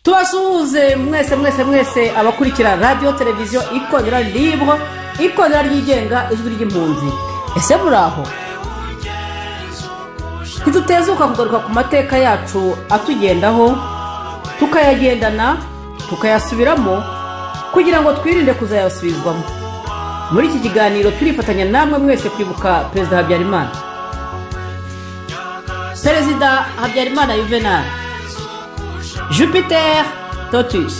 tubasuhuze mwese abakurikira radio televiziyo Ikondera Libre, Ikondera ryigenga, ijwi ry'impunzi. Ese muraho? Ntitutezuka kugaruka ku mateka yacu atugendaho, tukayagendana, tukayasubiramo kugira ngo twirinde kuzayasubizwamo. Muri iki kiganiro turifatanya namwe mwese kwibuka Perezida Habyarimana. Perezida Habyarimana Juvenal Jupiter Totus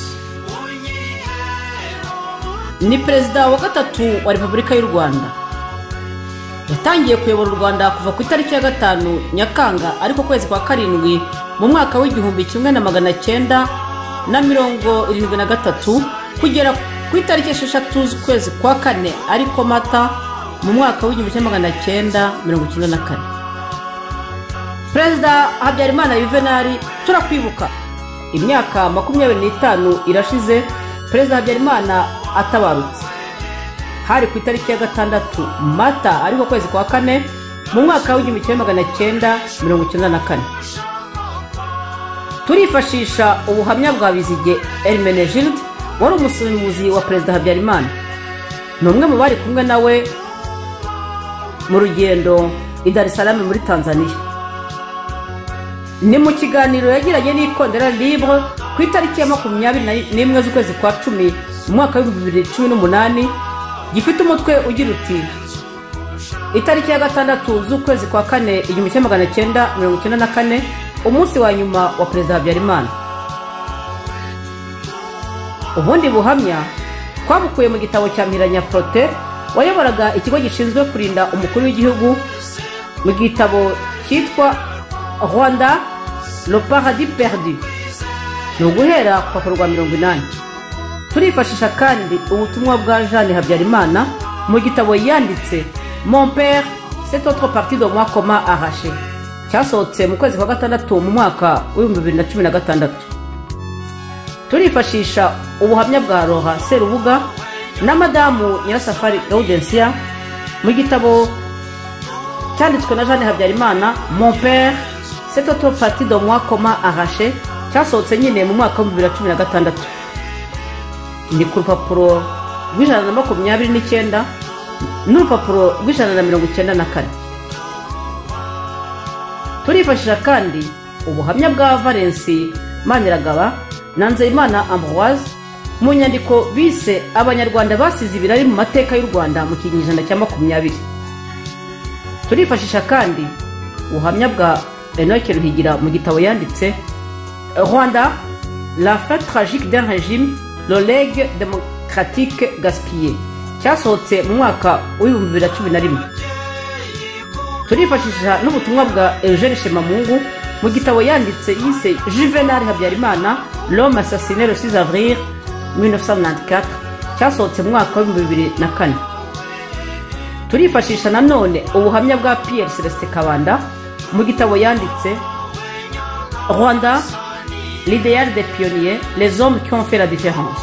ni perezida wa gatatu wa Repubulika y'u Rwanda. Yatangiye kuyobora u Rwanda kuva ku itariki ya 5 Nyakanga ariko kwezi kwa 7 mu mwaka w'igihumbi 1973 kugera ku itariki 6 z'ukwezi kwa 4 ariko Mata mu mwaka w'igihumbi 1994. Perezida Habyarimana Juvenal turakwibuka. Imyaka 25 irashize Perezida Habyarimana atabarutse. Hari ku itariki ya 6 Mata ariko kwezi kwa 4 mu mwaka w'igihumbi 1994. Turifashisha ubuhamya bwa Bizige Hermenegilde wari umusemuzi wa Perezida Habyarimana. Numwe mu bari kumwe nawe mu rugendo i Dar es Salaam muri Tanzania. Ni mu kiganiro yagiranye n'Ikondera Libre ku itariki ya 21 z'ukwezi kwa 10 mu mwaka wa 2018 gifite umutwe ugira uti itariki ya 6 z'ukwezi kwa 4 1994 umunsi wa nyuma wa Perezida Habyarimana. Ubundi buhamya twabukuye mu gitabo cya Mpiranya Prote wayoboraga ikigo gishinzwe kurinda umukuru w'igihugu, mu gitabo cyitwa Rwanda le paradis perdu, no guhera ku rwa 80. Turifashisha kandi ubutumwa bwa Jeanne Habyarimana mu gitabo yanditse Mon père c'est autre partie de moi comment arraché, cyasohotse mu kwezi kwa 6 mu mwaka wa 2016. Turifashisha ubuhamya bwa Roha Serubuga na Madamu Nyirasafari Gaudensia mu gitabo cyanditswe na Jeanne Habyarimana Mon père c'est autre partie de moi comment arraché, cyasohotse nyine mu mwaka wa 2016. Ni ku rupapuro rw'129 n'urupapuro rw'194. Turifashisha kandi ubuhamya bwa Valence Maniragaba na Nzeyimana Ambroise mu nyandiko bise Abanyarwanda basize ibirari mu mateka y'u Rwanda mu kinyejana cya 20. Turifashisha kandi ubuhamya bwa Enoch Ruhigira mu gitabo yanditse Rwanda la fin tragique d'un régime, le legs démocratique gaspillé, cyasohotse mu mwaka wa 2011. Turifashisha n'ubutumwa bwa Eugène Shemamungu mu gitabo yanditse yise Juvenal Habyarimana l'homme assassiné le 6 avril 1994, cyasohotse mu mwaka wa 2004. Turifashisha nanone ubuhamya bwa Pierre Celestin Kabanda mu gitabo yanditse Rwanda l'idéal des pionniers, les hommes qui ont fait la différence.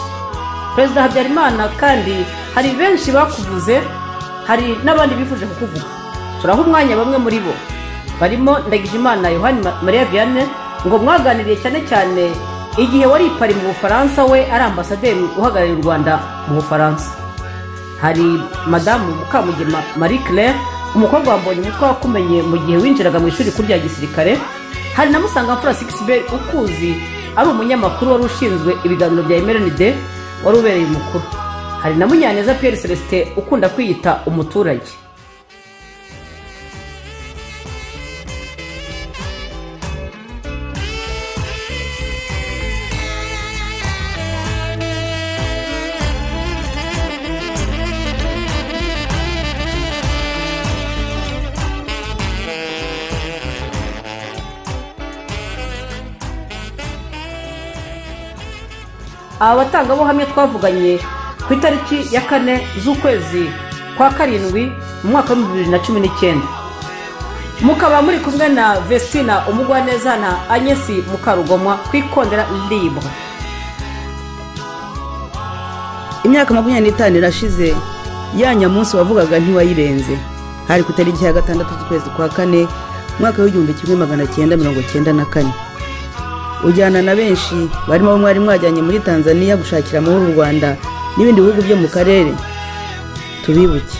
Perezida Habyarimana kandi hari benshi bakuvuze, hari n'abandi bifuje kukuvuga. Turaho umwanya bamwe muri bo barimo Ndagijimana Yohani Maria Vianney ngo mwaganiriye cyane igihe wari Paris mu Bufaransa, we ari ambasaderi uhagarariye u Rwanda mu Bufaransa. Hari Madamu Mukamugema Marie Claire, umukobwa wambonye umutwe wakumenye mu gihe winjiraga mu ishuri kurya gisirikare. Hari na Musangamfura Sixbert ukuzi ari umunyamakuru wari ushinzwe ibiganiro bya MRND wari ubereye umukuru. Hari na Munyaneza Pierre Celestin ukunda kwiyita umuturage. Abatangabuhamya twavuganye ku itariki ya 4 z'ukwezi kwa 7 mu mwaka wa 2019. Mukaba muri kumwe na Vestina Umugwaneza na Agnes Mukarugomwa ku Ikondera Libre. Imyaka 25 irashize ya nyamunsi wavugaga ntiwayirenze. Hari ku itariki ya 6 z'ukwezi kwa 4 mwaka wa 1994. ujyana na benshi barimo abo mwari mwajyanye muri Tanzania gushakira amahoro u Rwanda n'ibindi bihugu byo mu karere. Tubibuke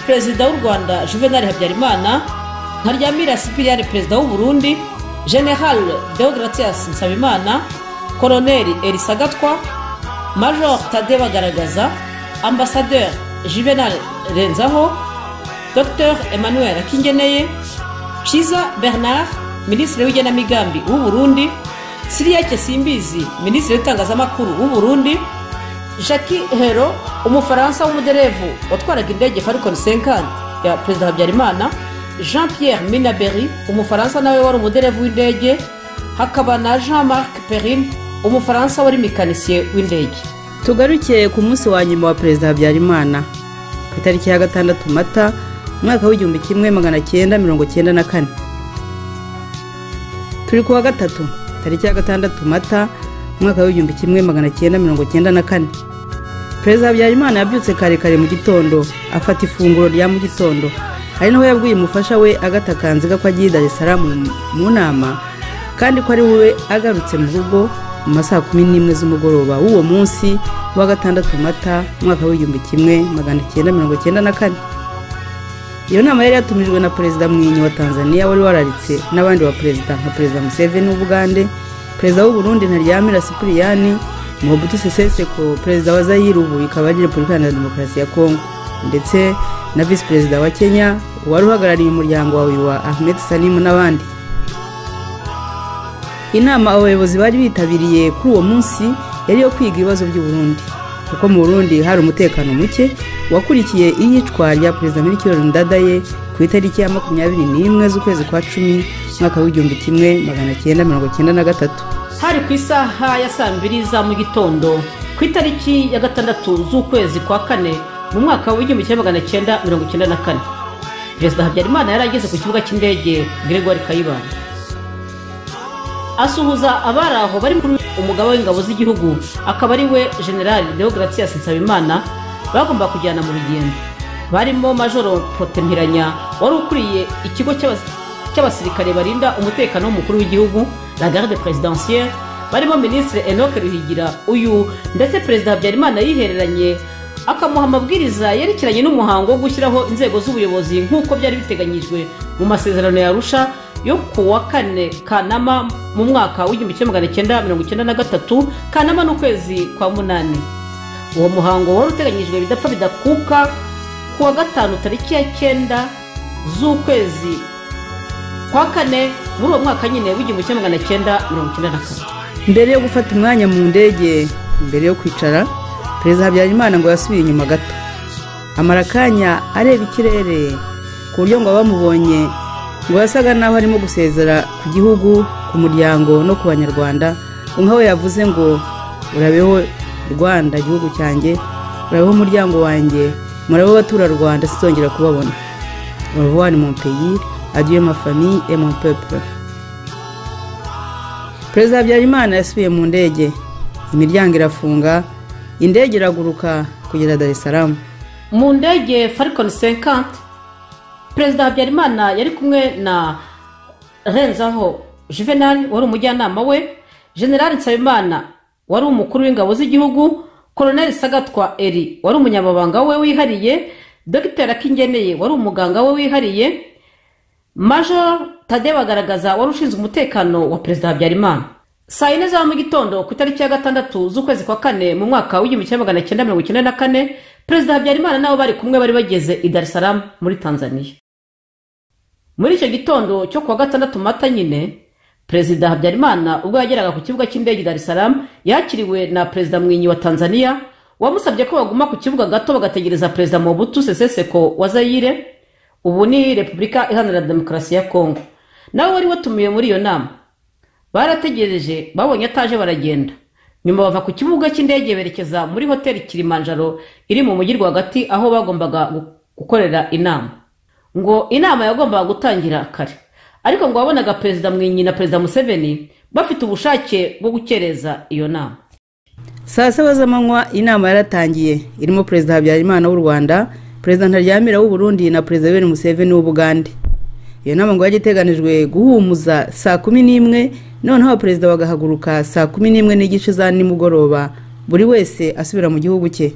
perezida w'u Rwanda Juvenal Habyarimana, Ntaryamira Cyprien perezida w'u Burundi, General Deogratias Nsabimana, Colonel Elisa Gatwa, Major Tade Bagaragaza, Ambassadeur Juvenal Renzaho, Dr Emmanuel Akingeneye, Chiza Bernard Ministre w'igenamigambi w'u Burundi, Siriake Simbizi Ministre w'itangazamakuru w'u Burundi, Jacques Hero umufaransa w'umuderevu watwaraga indege Falcon 50 ya perezida Habyarimana, Jean Pierre Minaberry umufaransa nawe wari umuderevu w'indege, hakaba na Jean-Marc Perrin umufaransa wari mekanisiye w'indege. Tugarukiye ku munsi wa nyuma wa perezida Habyarimana ku itariki ya 6 Mata mwaka w'1994. Turi kuwa gatatu tariki ya 6 Mata mwaka w'1994. Perezida Habyarimana yabyutse kare mu gitondo afata ifunguro rya mu gitondo, hari naho yabwiye umufasha we Agatha Kanziga ko agiye Dar es Salaam mu nama, kandi ko ari we agarutse mu rugo mu masaha 11 z'umugoroba w'uwo munsi wa 6 Mata mwaka w'1994. Iyo nama yari yatumirijwe na Perezida Mwinyi wa Tanzania wari wararitse n'abandi wa Perezida nka Perezida Museveni w'Ubugande, Perezida w'u Burundi Ntaryamira Cyprien, Mobutu Sese Seko, Perezida wa Zaire ubu ikaba ari Repubulika ya Demokarasi ya Kongo, ndetse na Vice Perezida wa Kenya wari uhagarariye umuryango wa Ahmed Salim n'abandi. Inama abayobozi bari bitabiriye kuri uwo munsi yari yo kwiga ibibazo by'u Burundi, kuko mu Burundi hari umutekano muke wakurikiye iyicwa rya Perezida Melchior Ndadaye ku itariki ya 21 z'ukwezi kwa 10 mwaka w'1993. Hari ku isaha ya 2 za mu gitondo ku itariki ya 6 z'ukwezi kwa 4 mu mwaka w'1994. Perezida Habyarimana yari ageze ku kibuga cy'indege Gregoire Kayibanda, asuhuza abari aho bari muri umugaba w'ingabo z'igihugu, akaba ari we General Deogratias Nsabimana bagomba kujyana mu rugendo. Barimo Major Potempiranya wari ukuriye ikigo cy'abasirikare barinda umutekano w'umukuru w'igihugu, la garde présidentielle, barimo Ministre Enoch Ruhigira uyu, ndetse Perezida Habyarimana yihereranye akamuha amabwiriza yerekeranye n'umuhango wo gushyiraho inzego z'ubuyobozi nk'uko byari biteganyijwe mu masezerano ya Arusha yo kuwa 4 Kanama mu mwaka w'1993, Kanama n'ukwezi kwa 8. Uwo muhango wari uteganyijwe bidapfa bidakuka kuwa 5 tariki ya 9 z'ukwezi kwa 4 muri uwo mwaka nyine w'1994. Mbere yo gufata umwanya mu ndege, mbere yo kwicara, Perezida Habyarimana ngo yasubiye inyuma gato, amarakanya areba ikirere ku buryo ngo abamubonye ngo yasaga naho arimo gusezera ku gihugu, ku muryango no ku banyarwanda, nkaho yavuze ngo urabeho Rwanda gihugu cyanjye, urabeho umuryango wanjye, murabeho batura Rwanda sizongera kubabona. Au revoir mon pays, adieu ma famille et mon peuple. Perezida Habyarimana yasubiye mu ndege, imiryango irafunga, indege iraguruka kugera Dar es Salaam. Mu ndege Falcon 50, Perezida Habyarimana yari kumwe na Renzaho Juvenal wari umujyanama we, General Nsabimana wari umukuru w'ingabo z'igihugu, Colonel Sagatwa Eri wari umunyamabanga we wihariye, Dr Akingeneye wari umuganga we wihariye, Major Tade Bagaragaza wari ushinzwe umutekano wa Perezida Habyarimana. Saa 4 za mu gitondo ku itariki ya 6 z'ukwezi kwa 4 mu mwaka w'1994, Perezida Habyarimana nabo bari kumwe bari bageze i Dar es Salaam muri Tanzania. Muri icyo gitondo cyo kuwa 6 Mata nyine, Perezida Habyarimana ubwo yageraga ku kibuga cy'indege Dar es Salaam yakiriwe na Perezida Mwinyi wa Tanzania, wamusabye ko baguma ku kibuga gato bagategereza Perezida Mobutu Sese Seko wa Zaire, ubu ni Repubulika Iharanira Demokarasi ya Kongo. Nawe wari watumiye muri iyo nama. Barategereje, babonye ataje baragenda. Nyuma bava ku kibuga cy'indege berekeza muri hoteli Kilimanjaro iri mu mujyi rwagati aho bagombaga gukorera inama. Ngo inama yagombaga gutangira kare, ariko ngo wabonaga Perezida Mwinyi na Perezida Museveni bafite ubushake bwo gukereza iyo nama. Saa 7 z'amanywa inama yaratangiye, irimo Perezida Habyarimana w'u Rwanda, Perezida Ntaryamira w'u Burundi na Perezida Museveni w'Ubugande. iyo nama ngo yari iteganijwe guhumuza saa 11 noneho perezida bagahaguruka saa 11 n'igice za nimugoroba buri wese asubira mu gihugu cye.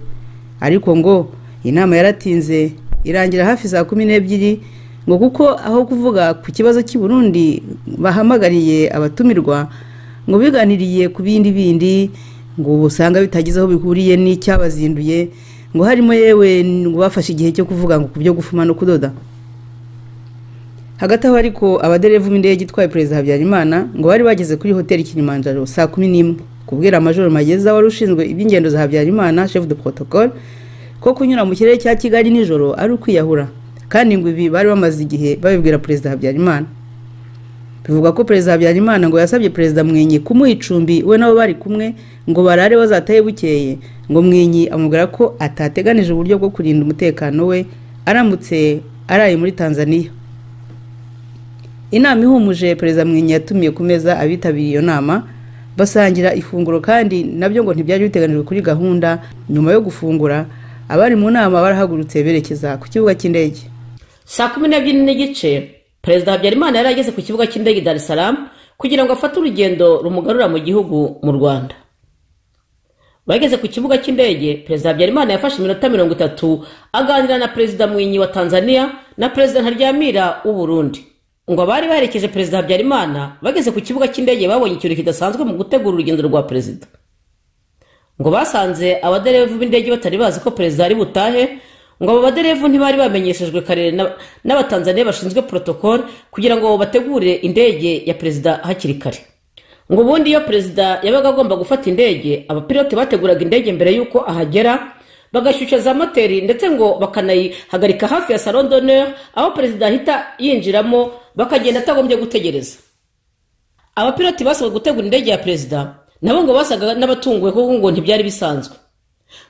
Ariko ngo inama yaratinze irangira hafi saa 12 ngo kuko aho kuvuga ku kibazo cy'i Burundi bahamagariye abatumirwa ngo biganiriye ku bindi ngo usanga bitagize aho bihuriye n'icyabazinduye ngo harimo yewe ngo bafashe igihe cyo kuvuga ngo kubyo gufuma no kudoda. Hagati aho ariko abaderevu b'indege itwaye perezida Habyarimana ngo bari bageze kuri hoteli Kilimanjaro saa 11 kubwira Major Mageza wari ushinzwe iby'ingendo za Habyarimana chef de protocole ko kunyura mu kirere cya Kigali nijoro ari ukwiyahura, kandi ngo ibi bari bamaze igihe babibwira perezida Habyarimana. Bivuga ko perezida Habyarimana ngo yasabye perezida Mwenyi kumuha icumbi we nabo bari kumwe ngo barare bazataye bukeye, ngo Mwenyi amubwira ko atateganije uburyo bwo kurinda umutekano we aramutse araye muri Tanzania. Inama ihumuje perezida Mwenyi yatumiye ku meza abitabiriye iyo nama basangira ifunguro, kandi nabyo ngo ntibyari biteganijwe kuri gahunda. Nyuma yo gufungura abari mu nama barahagurutse berekeza ku kibuga cy'indege. Saa 12:30 perezida Habyarimana yari ageze ku kibuga cy'indege Dar es Salaam kugira ngo afate urugendo rumugarura mu gihugu mu Rwanda. Bageze ku kibuga cy'indege, perezida Habyarimana yafashe iminota 30 aganira na perezida Mwinyi wa Tanzania na perezida Ntaryamira w'u Burundi. Ngo abari baherekeje perezida Habyarimana bageze ku kibuga cy'indege babonye ikintu kidasanzwe mu gutegura urugendo rwa perezida. Ngo basanze abaderevu b'indege batari bazi ko perezida ari butahe, ngo abo baderevu ntibari bamenyeshejwe kare n'abatanzaniya bashinzwe protocole kugira ngo bategure indege ya perezida hakiri kare. Ngo ubundi iyo perezida yabaga agomba gufata indege, abapilote bateguraga indege mbere yuko ahagera bagashyushya za moteri ndetse ngo bakanayihagarika hafi ya salon d'honneur aho perezida ahita yinjiramo bakagenda atagombye gutegereza. Abapilote basabwe gutegura indege ya perezida nabo ngo basaga n'abatunguwe kuko ngo ntibyari bisanzwe.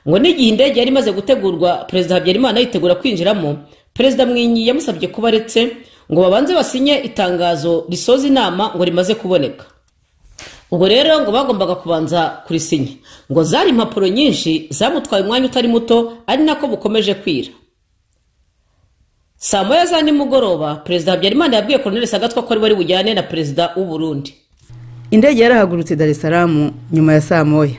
Ngo n'igihe indege yari imaze gutegurwa perezida Habyarimana yitegura kwinjiramo, perezida Mwinyi yamusabye kuba aretse ngo babanze basinye itangazo risoza inama ngo rimaze kuboneka. Ubwo rero ngo bagombaga kubanza kurisinya. Ngo zari impapuro nyinshi zamutwaye umwanya utari muto, ari nako bukomeje kwira. Saa moya za nimugoroba perezida Habyarimana yabwiye Colonel Sagatwa ko ari bari bujyane na perezida w'u Burundi. Indege yarahagurutse Dar es Salaam nyuma ya saa moya.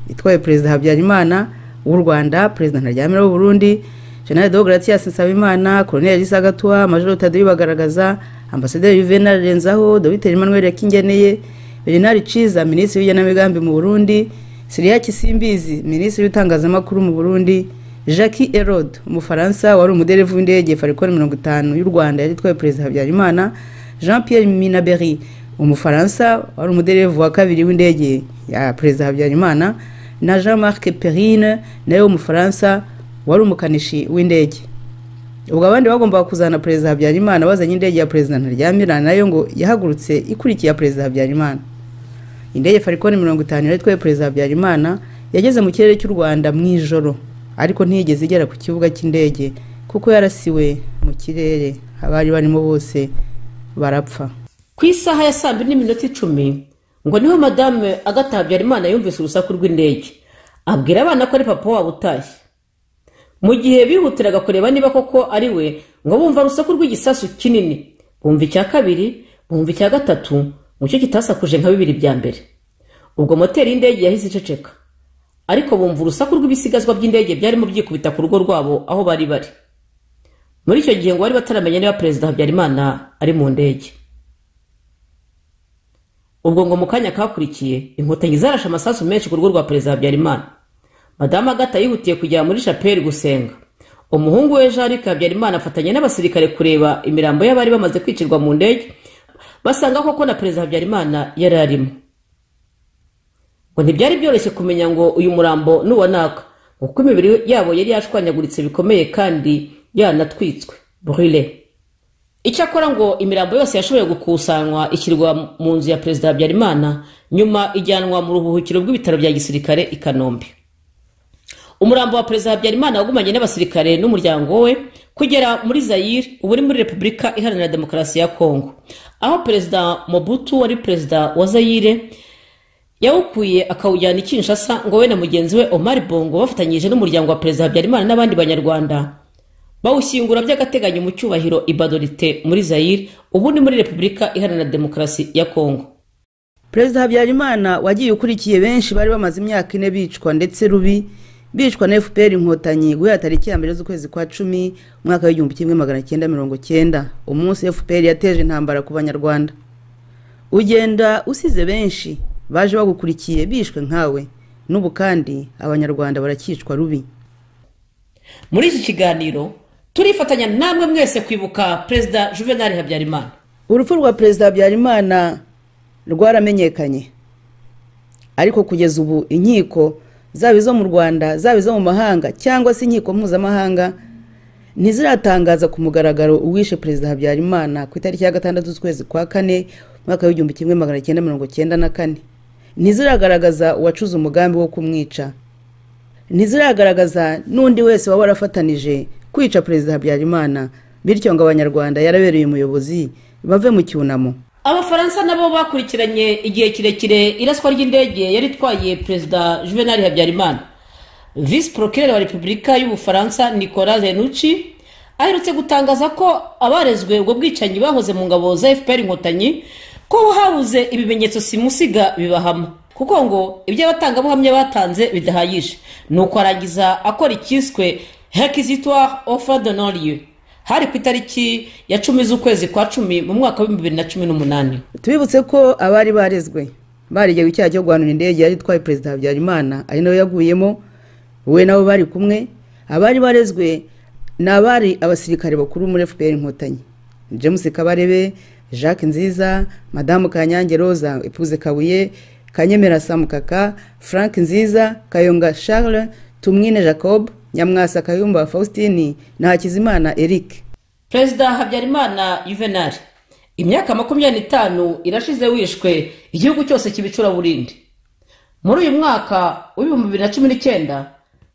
Itwaye perezida Habyarimana w'u Rwanda, perezida Ntaryamira w'u Burundi, General Deogratias Nsabimana, Colonel Sagatwa, Major Tadei Bagaragaza, Ambassadeur Juvenal Renzaho, Dr Emmanuel Yakingeneye, Bernard Ciza, Minisitiri w'Igenamigambi mu Burundi, Siria Kisimbizi, Minisitiri w'itangazamakuru mu Burundi, Jacques Erod, Umufaransa wari umuderevu w'indege Falcon 50 y'u Rwanda yari itwaye perezida Habyarimana, Jean-Pierre Minaberry, Umufaransa wari umuderevu wa kabiri w'indege ya perezida Habyarimana, na Jean-Marc Perrine nawe w'Umufaransa wari umukanishi w'indege. Ubwo abandi bagomba kuzana perezida Habyarimana bazanye indege ya perezida Ntaryamira nayo ngo yahagurutse ikurikiye ya perezida Habyarimana. Indege Falcon 50 yari itwaye perezida Habyarimana yageze mu kirere cy'u Rwanda mu ijoro, ariko ntiyigeze igera ku kibuga cy'indege kuko yarasiwe mu kirere, abari barimo bose barapfa. Ku isaha ya 2:10 ngo niho Madame Agatha Habyarimana yumvise urusaku rw'indege, abwira abana ko ari papa wabo utashye. Mu gihe bihutiraga kureba niba koko ari we, ngo bumva urusaku rw'igisasu kinini, bumva icya kabiri, bumva icya gatatu, mu cyo kitasakuje nka bibiri bya mbere. Ubwo moteri y'indege yahise iceceka, ariko bumva urusaku rw'ibisigazwa by'indege byarimo byikubita ku rugo rwabo aho bari bari. Muri icyo gihe ngo bari bataramenya niba perezida Habyarimana ari mu ndege. Ubwo ngo mu kanya kakurikiye inkotanyi zarashe amasasu menshi ku rugo rwa perezida Habyarimana. Madame Agatha yihutiye kujya muri chapelle gusenga. Umuhungu we Jean-Luc Habyarimana afatanya n'abasirikare kureba imirambo y'abari bamaze kwicirwa mu ndege, basanga koko na perezida Habyarimana yari arimo. Ngo ntibyari byoroshye kumenya ngo uyu murambo n'uwanaka, kuko imibiri yabo yari yashwanyaguritse bikomeye kandi yanatwitswe brûlé. Icyakora ngo imirambo yose yashoboye gukusanywa ikirwa mu nzu ya perezida Habyarimana, nyuma ijyanwa mu rubuhukiro bw'ibitaro bya gisirikare i Kanombe. Umurambo wa perezida Habyarimana wagumanye n'abasirikare n'umuryango we kugera muri Zaire, ubu muri Repubulika Iharanira Demokarasi ya Kongo, aho perezida Mobutu wari perezida wa Zaire yawukuye akawujyana i Kinshasa, ngo we na mugenzi we Omar Bongo bafatanyije n'umuryango wa perezida Habyarimana n'abandi banyarwanda bawushyingura by'agateganyo mu cyubahiro Ibadorite muri Zaire, ubu ni muri Repubulika Iharanira Demokarasi ya Kongo. Perezida Habyarimana wagiye ukurikiye benshi bari bamaze imyaka 4 bicwa ndetse rubi bicwa na FPR Inkotanyi guhera tariki ya 1 z'ukwezi kwa 10 umwaka w'1990, umunsi FPR yateje intambara ku Banyarwanda. Ugenda usize benshi baje bagukurikiye bishwe nkawe, n'ubu kandi Abanyarwanda barakicwa rubi. Muri iki kiganiro turifatanya namwe mwese kwibuka Perezida Juvenal Habyarimana. Urupfu rwa Perezida Habyarimana rwaramenyekanye, ariko kugeza ubu inkiko zaba izo mu Rwanda zaba izo mu mahanga cyangwa se inkiko mpuzamahanga ntiziratangaza ku mugaragaro uwishe Perezida Habyarimana ku itariki ya 6 z'ukwezi kwa 4 umwaka w'1994. Ntiziragaragaza uwacuze umugambi wo kumwica, ntiziragaragaza n'undi wese waba warafatanije kwica Perezida Habyarimana, bityo ngo Abanyarwanda yarabereye umuyobozi bave mu cyunamo. Abafaransa nabo bakurikiranye igihe kirekire iraswa ry'indege yari twaye Perezida Juvenal Habyarimana. Vice Procureur wa Repubulika y'Ubufaransa Nicolas Renucci aherutse gutangaza ko abarezwe ubwo bwicanyi bahoze mu ngabo za FPR Inkotanyi ko habuze ibimenyetso simusiga bibahama, kuko ngo ibyo abatangabuhamya batanze bidahayije. Nuko arangiza akora ikiswe Réquisitoire au fond de non-lieu. Hari ku itariki ya 10 z'ukwezi kwa 10 mu mwaka wa 2018. Tubibutse ko abari barezwe barigewe icyaha cyo guhanura indege yari twaye Perezida Habyarimana, ari nawe yaguyemo, we nabo bari kumwe. Abari barezwe n'abari abasirikare bakuru muri FPR Inkotanyi: James Kabarebe, Jacques Nziza, Madame Kanyange Rosa, Epuze Kabuye, Kanyemera Samukaka, Frank Nziza, Kayonga Charles, Tumwine Jacob, Nyamwasa Kayumba Faustini na Hakizimana Eric. Perezida Habyarimana Juvenal, imyaka 25 irashize wishwe, igihugu cyose kibicura burindi. Muri uyu mwaka wa 2019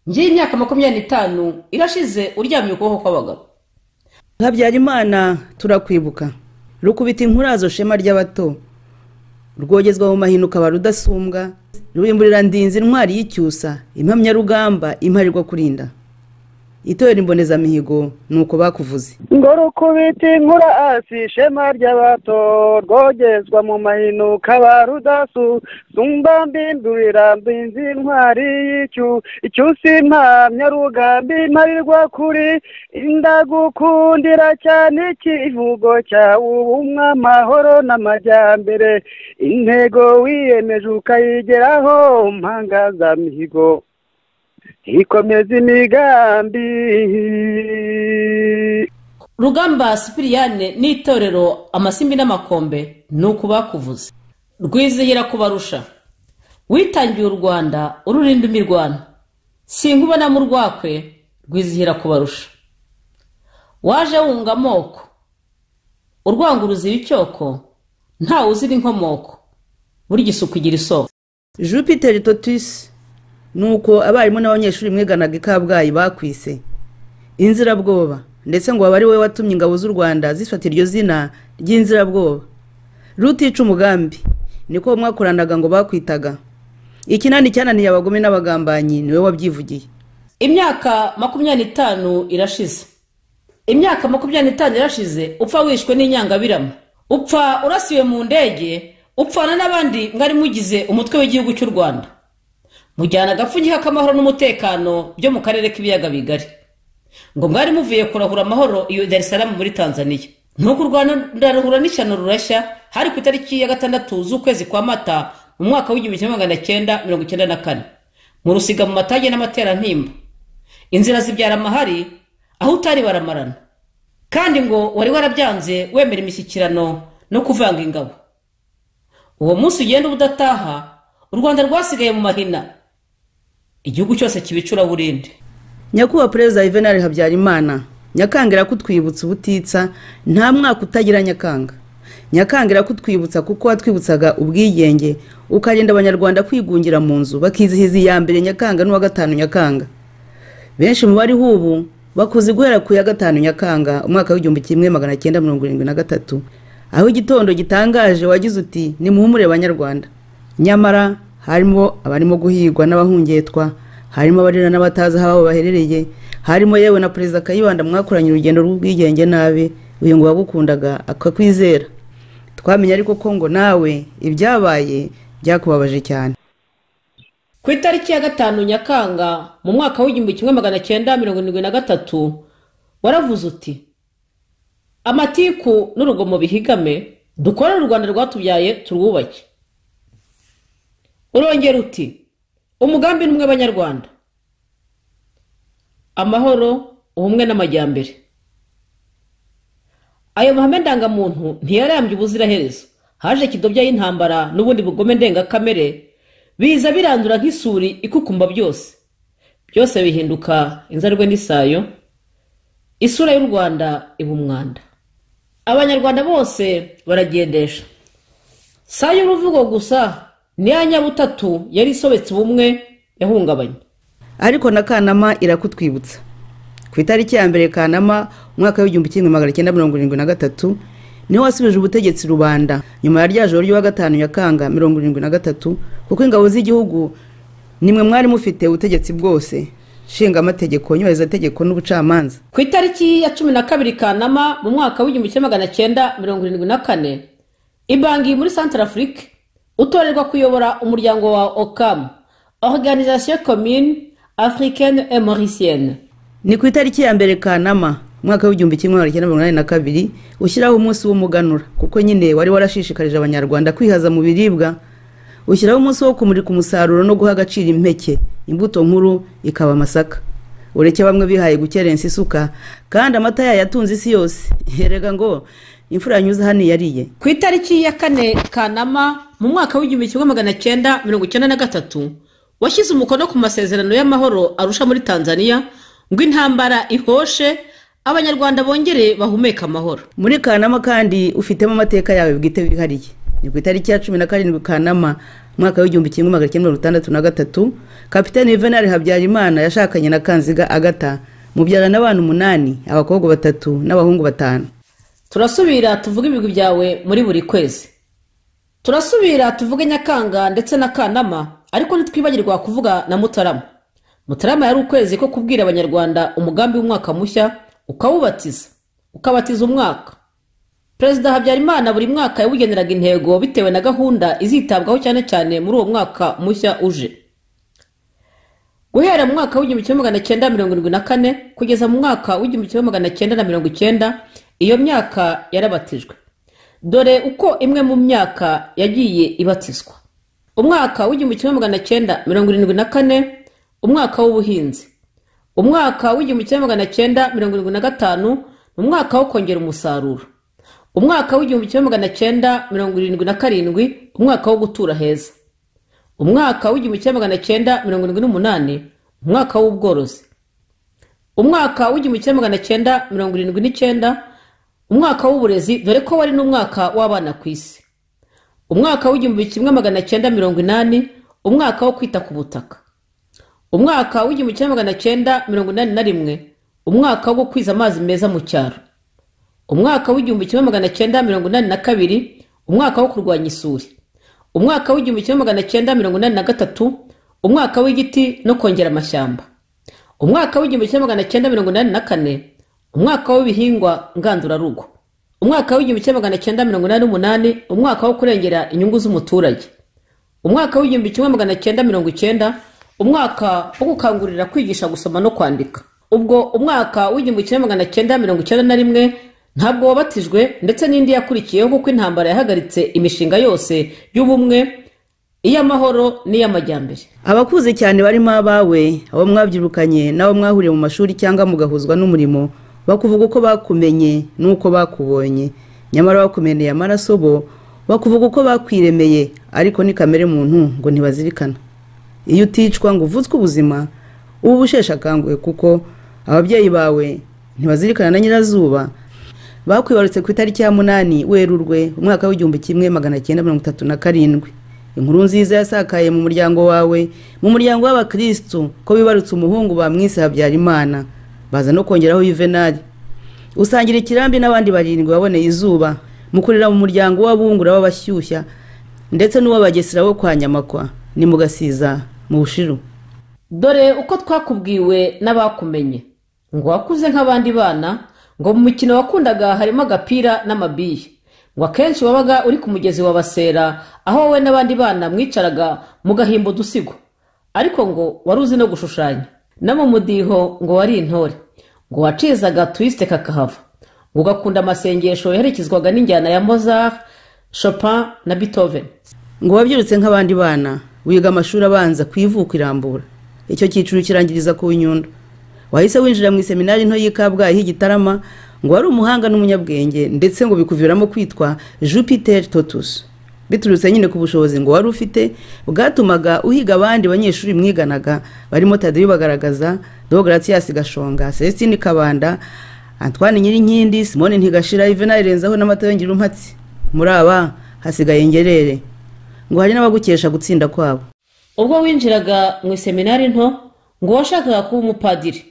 ngiye imyaka 25 irashize uryamye ukuboko kw'abagabo. Habyarimana turakwibuka, rukubita inkurazo shema ry'abato, rwogezwa mu mahinuka barudasumbwa, rurimburira ndinzi intwari y'icyusa, impamya rugamba imparirwa kurinda. Itorero imbonezamihigo nuko bakuvuze ngo rukubita inkurazo shema ry'abato, rwogezwa mu mahinuka barudasumbwa, mbindurira ndinzi intwari y'icyusa, impamya rugamba imparirwa kuri, ndagukundira cyane ikivugo cyawe ubumwe, amahoro n'amajyambere, intego wiyemeje ukayigeraho, mpangazamihigo ikomeza imigambi. Rugamba Sipiriyane n'itorero Amasimbi n'Amakombe nuko bakuvuze. Rwizihira kubarusha, witangiye u Rwanda ururinda imirwano, sinkubona mu rwakwe rwizihira kubarusha. Waje wunga amoko, urwanguruza icyoko, nta uzira inkomoko, buri gisuku igira isoko. Jupiter Totus nuko abarimu n'abanyeshuri mwiganaga ikabwayi bakwise inzirabwoba, ndetse ngo abari we watumye ingabo z'u Rwanda zifata iryo zina ry'inzirabwoba. Rutica umugambi niko mwakoranaga ngo bakwitaga. Ikinani cyananiye abagome n'abagambanyi niwe wabyivugiye. Imyaka 25 irashize. Imyaka 25 irashize upfa wishwe n'inyangabirama, upfa urasiwe mu ndege, upfana n'abandi mwari mugize umutwe w'igihugu cy'u Rwanda, mujyana agapfunyika k'amahoro n'umutekano byo mu karere k'ibiyaga bigari, ngo mwari muvuye kurahura amahoro iyo Dar es Salaam muri Tanzania. Nuko u Rwanda ruhura n'ishyano rurashya hari ku itariki ya 6 z'ukwezi kwa Mata mu mwaka w'1994 mu Rusiga mu Matage n'Amaterantimba. Inzira zibyara amahari aho utari baramarana, kandi ngo wari warabyanze wemera imishyikirano no kuvanga ingabo. Uwo munsi ugenda ubudataha, u Rwanda rwasigaye mu mahina, igihugu cyose kibicura burindi. Nyakuba Perezida Juvenal Habyarimana, nyakangira kutwibutsa ubutitsa, nta mwaka utagira nyakanga. Nyakangira kutwibutsa kuko watwibutsaga ubwigenge, ukarinda Abanyarwanda kwigungira mu nzu bakizihiza iya mbere Nyakanga n'uwa 5 Nyakanga. Benshi mu bari hubu bakuze guhera ku ya 5 Nyakanga umwaka w'1973, aho igitondo gitangaje wagize uti ni muhumure Abanyarwanda. Nyamara harimo abarimo guhigwa n'abahungetwa, harimo abarera n'abatazi aho baherereye, harimo yewe na perezida Kayibanda mwakoranye urugendo rw'ubwigenge nabi, uyu ngo wagukundaga akakwizera. Twamenye ariko ko ngo nawe ibyabaye byakubabaje cyane. Ku itariki ya 5 Nyakanga mu mwaka w'1973 waravuze uti amatiku n'urugomo bihigame, dukorere u Rwanda rwatubyaye turwubake. Urongera uti umugambi n'umwe abanyarwanda, amahoro, ubumwe n'amajyambere. Ayo mahame ndangamuntu ntiyarambye ubuziraherezo, haje kidobya y'intambara n'ubundi bugome ndengakamere biza birandura nk'isuri ikukumba byose bihinduka inzarwe n'isayo, isura y'u Rwanda iba umwanda. Abanyarwanda bose baragendesha, sayo uruvugo gusa ni ya nyabutatu yari isobetse ubumwe yahungabanye. Ariko na Kanama irakutwibutsa. Ku itariki ya 1 Kanama umwaka w'1973 niho wasubije ubutegetsi rubanda nyuma ya rya joro ryo wa 5 Nyakanga 1973, kuko ingabo z'igihugu nimwe mwari mufite ubutegetsi bwose, shinga amategeko, nyubahiriza tegeko n'ubucamanza. Ku itariki ya 12 Kanama mu mwaka w'1974 Ibangi muri Centrafrique utorerwa kuyobora umuryango wa OCAM, Organisation Commune Africaine et Mauricienne. Ni ku itariki ya 1 Kanama mwaka w'1982 ushyiraho umunsi w'umuganura, kuko nyine wari warashishikarije abanyarwanda kwihaza mu biribwa. Ushyiraho umunsi wo kumurika umusaruro no guha agaciro impeke, imbuto nkuru ikaba amasaka. Ureke bamwe bihaye gukerensa isuka kandi amata yatunze isi yose. Herega ngo imfura yanyuze hano yariye. Ku itariki ya 4 Kanama mu mwaka w'1993 washyize umukono ku masezerano y'amahoro Arusha muri Tanzania ngo intambara ihoshe, abanyarwanda bongere bahumeka amahoro. Muri Kanama kandi ufitemo amateka yawe bwite bihariye. Ni ku itariki ya 17 Kanama mwaka w'1963 Kapiteni Juvenal Habyarimana yashakanye na Kanziga Agata, mubyarana n'abantu 8, abakobwa 3 n'abahungu 5. Turasubira tuvuga ibigwi byawe muri buri kwezi. Turasubira tuvuge Nyakanga ndetse na Kanama, ariko ntitwibagirwa kuvuga na Mutarama. Mutarama yari ukwezi ko kubwira abanyarwanda umugambi w'umwaka mushya, ukabatiza umwaka. Perezida Habyarimana buri mwaka yawugeneraga intego bitewe na gahunda izitabwaho cyane cyane muri uwo mwaka mushya uje. Guhera mu mwaka w'1974 kugeza mu mwaka w'1990 iyo myaka yarabatijwe. Dore uko imwe mu myaka yagiye ibatizwa. Umwaka w'1974 umwaka w'ubuhinzi. Umwaka w'1975 umwaka wo kongera umusaruro. Umwaka w'1977 umwaka wo gutura heza. Umwaka w'1978 umwaka w'ubworozi. Umwaka w'1979 umwaka w'uburezi, dore ko wari n'umwaka w'abana ku isi. Umwaka w'1980 umwaka wo kwita ku butaka. Umwaka w'1981 umwaka wo kwiza amazi meza mu cyaro. Umwaka w'1982 umwaka wo kurwanya isuri. Umwaka w'1983 umwaka w'igiti no kongera amashyamba. Umwaka w'1984 umwaka w'ibihingwa ngandurarugo. Umwaka w'1988 umwaka wo kurengera inyungu z'umuturage. Umwaka w'1990 umwaka wo gukangurira kwigisha gusoma no kwandika. Ubwo umwaka w'1991 ntabwo wabatijwe, ndetse n'indi yakurikiyeho kuko intambara yahagaritse imishinga yose y'ubumwe, iy'amahoro n'iy'amajyambere. Abakuze cyane barimo abawe, abo mwabyirukanye nabo mwahuriye mu mashuri cyangwa mugahuzwa n'umurimo, bakuvuga uko bakumenye nuko bakubonye, nyamara bakumeneye amaraso bo bakuvuga uko bakwiremeye, ariko ni kamere muntu ngo ntibazirikana. Iyo uticwa ngo uvutswe ubuzima ubu bushesha kanguye, kuko ababyeyi bawe ntibazirikana na nyirazuba bakwibarutse ku itariki ya 8 Werurwe umwaka w'1937. Inkuru nziza yasakaye mu muryango wawe, mu muryango w'abakristo, ko bibarutse umuhungu bamwise Habyarimana, baza no kongeraho Juvenal. Usangira ikirambi n'abandi 7 baboneye izuba, mukurira mu muryango w'abungura w'abashyushya ndetse n'uwabagesera wo kwa Nyamakwa ni mugasiza mu Bushiru. dore uko twakubwiwe n'abakumenye ngo wakuze nk'abandi bana, ngo mu mikino wakundaga harimo agapira n'amabiye, ngo akenshi wabaga uri ku mugezi wa Basera aho wowe n'abandi bana mwicaraga mugahimba udusigo, ariko ngo wari uzi no gushushanya, no mu mudiho ngo wari intore, ngo wacizaga twiste kakahava, ngo ugakunda amasengesho yaherekezwaga n'injyana ya Mozart, Chopin na Beethoven. ngo wabyirutse nk'abandi bana, wiga amashuri abanza ku ivuko Irambura, icyo cyiciro kirangiriza ku Nyundo. Wahise winjira mu seminari nto y'i Kabgayi h'Igitarama, ngo wari umuhanga n'umunyabwenge, ndetse ngo bikuviramo kwitwa Jupiter Totus, biturutse nyine ku bushobozi ngo wari ufite bwatumaga uhiga abandi banyeshuri mwiganaga barimo Tadeyo Bagaragaza, Deogratias Gashonga, Celestine Kabanda, Antoine Nyirinkindi, Simone Ntigashira, Juvenal Renzaho n'Amatayo Ngirumpatsi. Muri aba hasigaye Ngerere, ngo hari n'abagukesha gutsinda kwabo. Ubwo winjiraga mu seminari nto ngo washakaga kuba umupadiri,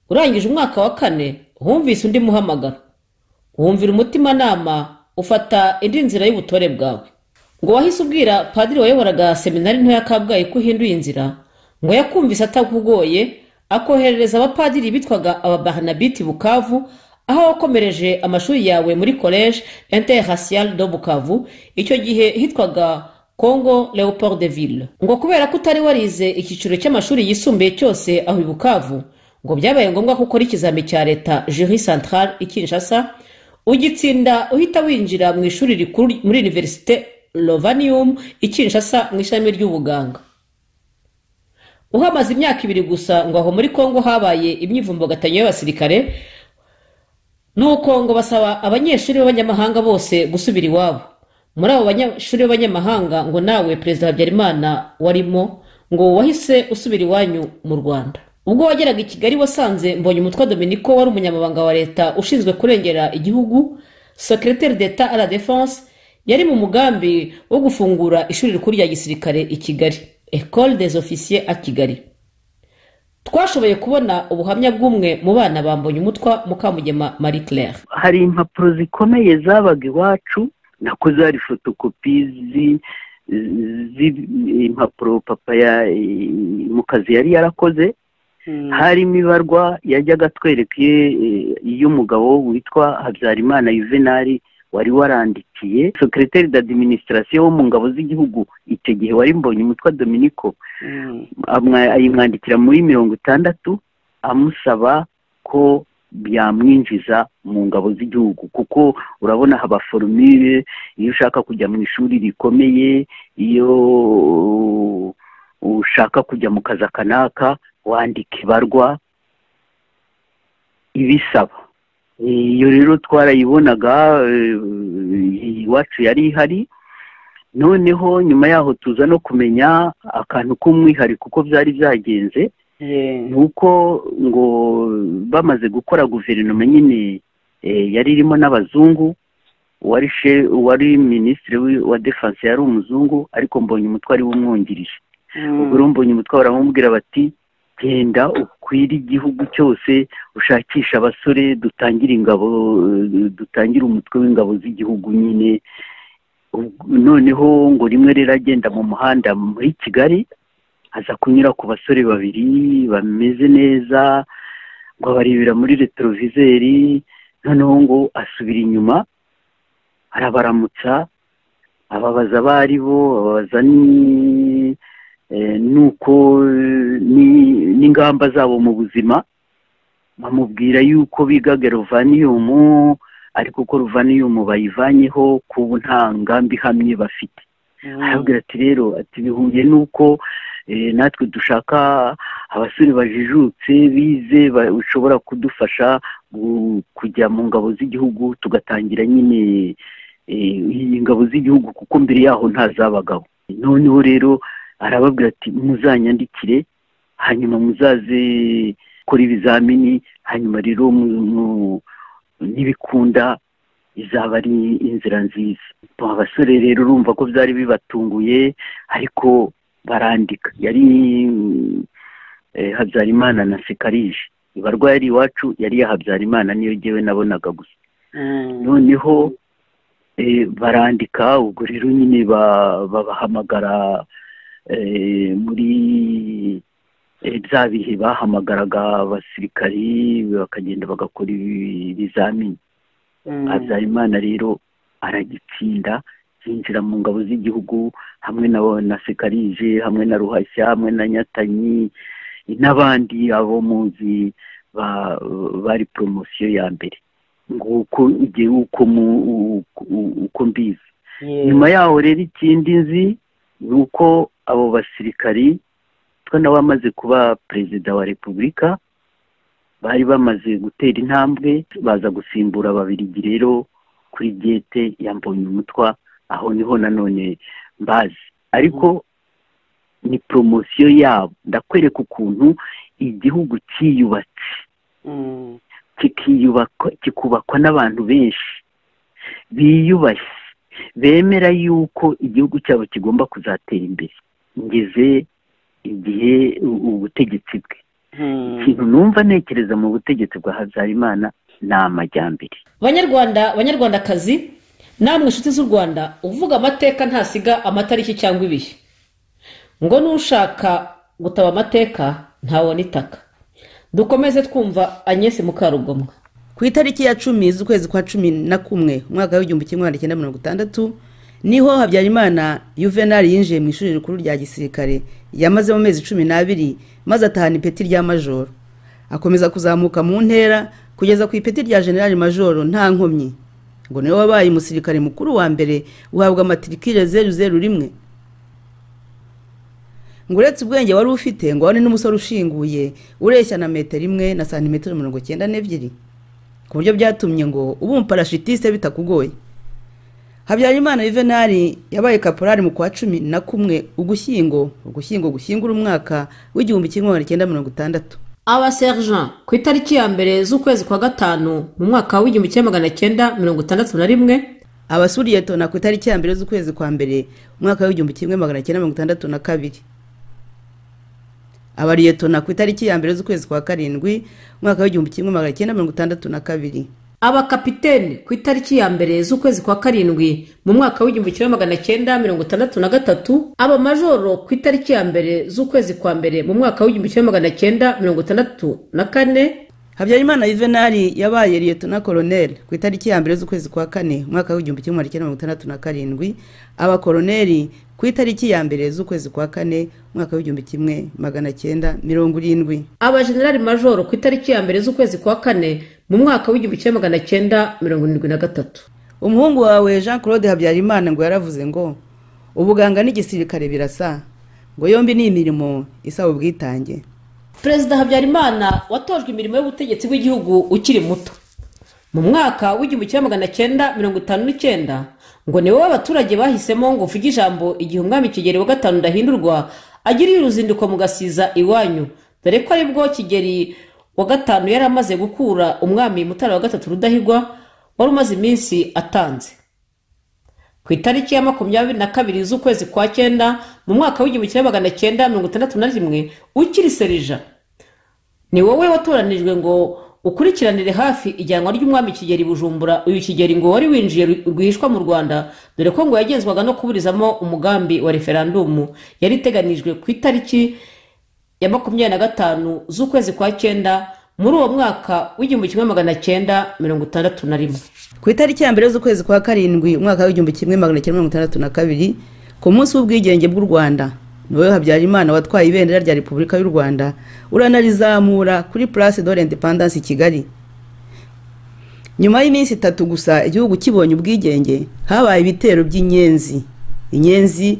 urangije umwaka wa 4 humvise undi muhamagaro, wumvira umutimanama ufata indi nzira y'ubutore bwawe. Ngo wahise ubwira padiri wayoboraga seminari nto ya Kabgayi ko uhinduye inzira, ngo yakumvise atakugoye akoherereza abapadiri bitwaga ababarnabiti Bukavu, aho wakomereje amashuri yawe muri Collège Interracial de Bukavu, icyo gihe hitwaga Congo Leopold de Ville. Ngo kubera ko utari warize icyiciro cy'amashuri yisumbuye cyose aho i Bukavu, ngo byabaye ngombwa ko ukora ikizami cya leta Jury Central i Kinshasa, ugitsinda uhita winjira mu ishuri rikuru muri Université Lovanium i Kinshasa mu ishami ry'ubuganga. Uhamaze imyaka 2 gusa, ngo aho muri Kongo habaye imyivumbagatanyo y'abasirikare, nuko ngo basaba abanyeshuri b'abanyamahanga bose gusubira iwabo. Muri abo banyeshuri b'abanyamahanga ngo nawe Perezida Habyarimana warimo, ngo wahise usubira iwanyu mu Rwanda. Ubwo wageraga i Kigali wasanze Mbonyumutwa Dominico wari umunyamabanga wa leta ushinzwe kurengera igihugu, Secrétaire d'État à la Défense, yari mu mugambi wo gufungura ishuri rikuru rya gisirikare i Kigali, École des Officiers à Kigali. Twashoboye kubona ubuhamya bw'umwe mu bana ba Mbonyumutwa, Mukamugema Marie Claire. Hari impapuro zikomeye zabaga iwacu, nakoze hari fotokopi z'impapuro papa ya mukazi yari yarakoze. Hari imibarwa yajyaga twerekeye y'umugabo witwa Habyarimana Juvenal wari warandikiye Secrétaire d'Administration wo mu ngabo z'igihugu icyo gihe wari Mbonyumutwa Dominico, ayimwandikira muri 60 amusaba ko byamwinjiza mu ngabo z'igihugu, kuko urabona haba formule iyo ushaka kujya mu ishuri rikomeye, iyo ushaka kujya mu kazi kanaka wandika ibarwa ibisaba. Iyo rero twarayibonaga iwacu yari ihari. Noneho nyuma yaho tuza no kumenya akantu k'umwihariko kuko byari byagenze, nuko ngo bamaze gukora guverinoma nyine yari irimo n'abazungu, wari ministre wa defense yari umuzungu, ariko Mbonyumutwa ari umwungirije. Ubwo Mbonyumutwa baramubwira bati genda ukwira igihugu cyose ushakisha abasore dutangira ingabo, dutangira umutwe w'ingabo z'igihugu nyine. Noneho ngo rimwe rero agenda mu muhanda muri Kigali, aza kunyura ku basore 2 bameze neza, ngo abarebera muri retroviseri. Noneho ngo asubira inyuma arabaramutsa, ababaza bari bo, ababaza nuko n'ingamba zabo mu buzima, bamubwira yuko bigaga Lovanium, ariko ko Lovanium bayivanyeho kubu nta ngambi hamwe bafite. Arabwira ati rero ati bihuye nuko natwe dushaka abasore bajijutse bize ushobora kudufasha kujya mu ngabo z'igihugu, tugatangira nyine ingabo z'igihugu kuko mbere yaho ntazabagabo. Noneho rero arababwira ati muzanyandikire, hanyuma muzaze kora ibizamini, hanyuma rero nibikunda izaba ari inzira nziza. Abasore rero urumva ko byari bibatunguye, ariko barandika. Yari Habyarimana na Sekarije, ibarwa yari iwacu yari ya Habyarimana niyo jyewe nabonaga gusa. Noneho barandika, ubwo rero nyine babahamagara muri bya bihe bahamagaraga abasirikari bakagenda bagakora ibizamini. Habyarimana rero aragitsinda, yinjira mu ngabo z'igihugu hamwe na Sekarije, hamwe na Ruhashya, hamwe na Nyatanyi n'abandi abo muzi bari promosiyo ya mbere. Nguko igihe uko mbizi. Nyuma yaho rero ikindi nzi ni uko abo basirikari nawe bamaze kuba perezida wa repubulika, bari bamaze gutera intambwe, baza gusimbura Ababiligi rero kuri gete ya Mbonyumutwa. Aho niho nanone mbazi, ariko ni promosiyo yabo. Ndakwereka ukuntu igihugu cyiyubatse, kikubakwa n'abantu benshi biyubashye, bemera yuko igihugu cyabo kigomba kuzatera imbere. Ngeze igihe ubutegetsi bwe, ikintu numva ntekereza mu butegetsi bwa Habyarimana ni amajyambere. Banyarwandakazi, namwe inshuti z'u Rwanda, uvuga amateka ntasiga amatariki cyangwa ibihe, ngo nushaka gutaba amateka ntawona itaka. Dukomeze twumva Agnes Mukarugomwa. Ku itariki ya 10 z'ukwezi kwa 11 umwaka wa 1960 niho Habyarimana Juvenal yinjiye mu ishuri rikuru rya gisirikare, yamaze mu mezi 12 maze atahana ipeti rya majoro. Akomeza kuzamuka mu ntera kugeza ku ipeti rya general majoro nta nkomyi, ngo niwe wabaye umusirikare mukuru wa mbere uhabwa amatrikire 001. Ngo uretse ubwenge wari ufite, ngo wari n'umusore ushinguye ureshya na metero 1 na santimetero 92, ku buryo byatumye ngo ubu umparashitiste bitakugoye. Habyarimana Juvenal yabaye kaporari mu kwa 11 Ugushyingo gushyingura umwaka w'1960. Aba sergent ku itariki ya mbere z'ukwezi kwa 5 mu mwaka wa 1961, abasuriyetona ku itariki ya mbere z'ukwezi kwa mbere umwaka wa 1962, abariyetona ku itariki ya mbere z'ukwezi kwa 7 umwaka wa 1962, abakapiteni ku itariki ya mbere z'ukwezi kwa 7 mu mwaka wa 1963, abamajoro ku itariki ya mbere z'ukwezi kwa mbere mu mwaka wa 1964. Habyarimana Juvenal yabaye liyetona colonel ku itariki ya mbere z'ukwezi kwa 4 umwaka wa 1967, abakoloneli ku itariki ya mbere z'ukwezi kwa 4 umwaka wa 1970, abagenerali majoro ku itariki ya mbere z'ukwezi kwa 4 mu mwaka wa 1973. Umuhungu wawe Jean Claude Habyarimana ngo yaravuze ngo ubuganga n'igisirikare birasa, ngo yombi ni imirimo isaba ubwitange. Perezida Habyarimana watojwe imirimo y'ubutegetsi bw'igihugu ukiri muto. Mu mwaka wa 1959 ngo niwe w'abaturage bahisemo ngo uvuge ijambo igihe umwami Kigeli wa gatanu Ndahindurwa agiriye uruzinduko mu Gasiza iwanyu, dore ko aribwo Kigeli wa gatanu yari amaze gukura umwami Mutara wa gatatu Rudahigwa wari umaze iminsi atanze. Ku itariki ya 22 z'ukwezi kwa 9 mu mwaka wa 1961 ukiri serija, ni wowe watoranijwe ngo ukurikiranire hafi ijyanwa ry'umwami Kigeli Bujumbura. Uyu Kigeli ngo wari winjiye rwihishwa mu Rwanda, dore ko ngo yagenzwaga no kuburizamo umugambi wa referendum yari iteganijwe ku itariki ya 25 z'ukwezi kwa 9 muri uwo mwaka wa 1961. Ku itariki ya mbere z'ukwezi kwa 7 umwaka wa 1962, ku munsi w'ubwigenge bw'u Rwanda, niwe Habyarimana watwaye ibendera rya Repubulika y'u Rwanda uranarizamura kuri Place de l'Independance i Kigali. Nyuma y'iminsi 3 gusa igihugu kibonye ubwigenge, habaye ibitero by'inyenzi. Inyenzi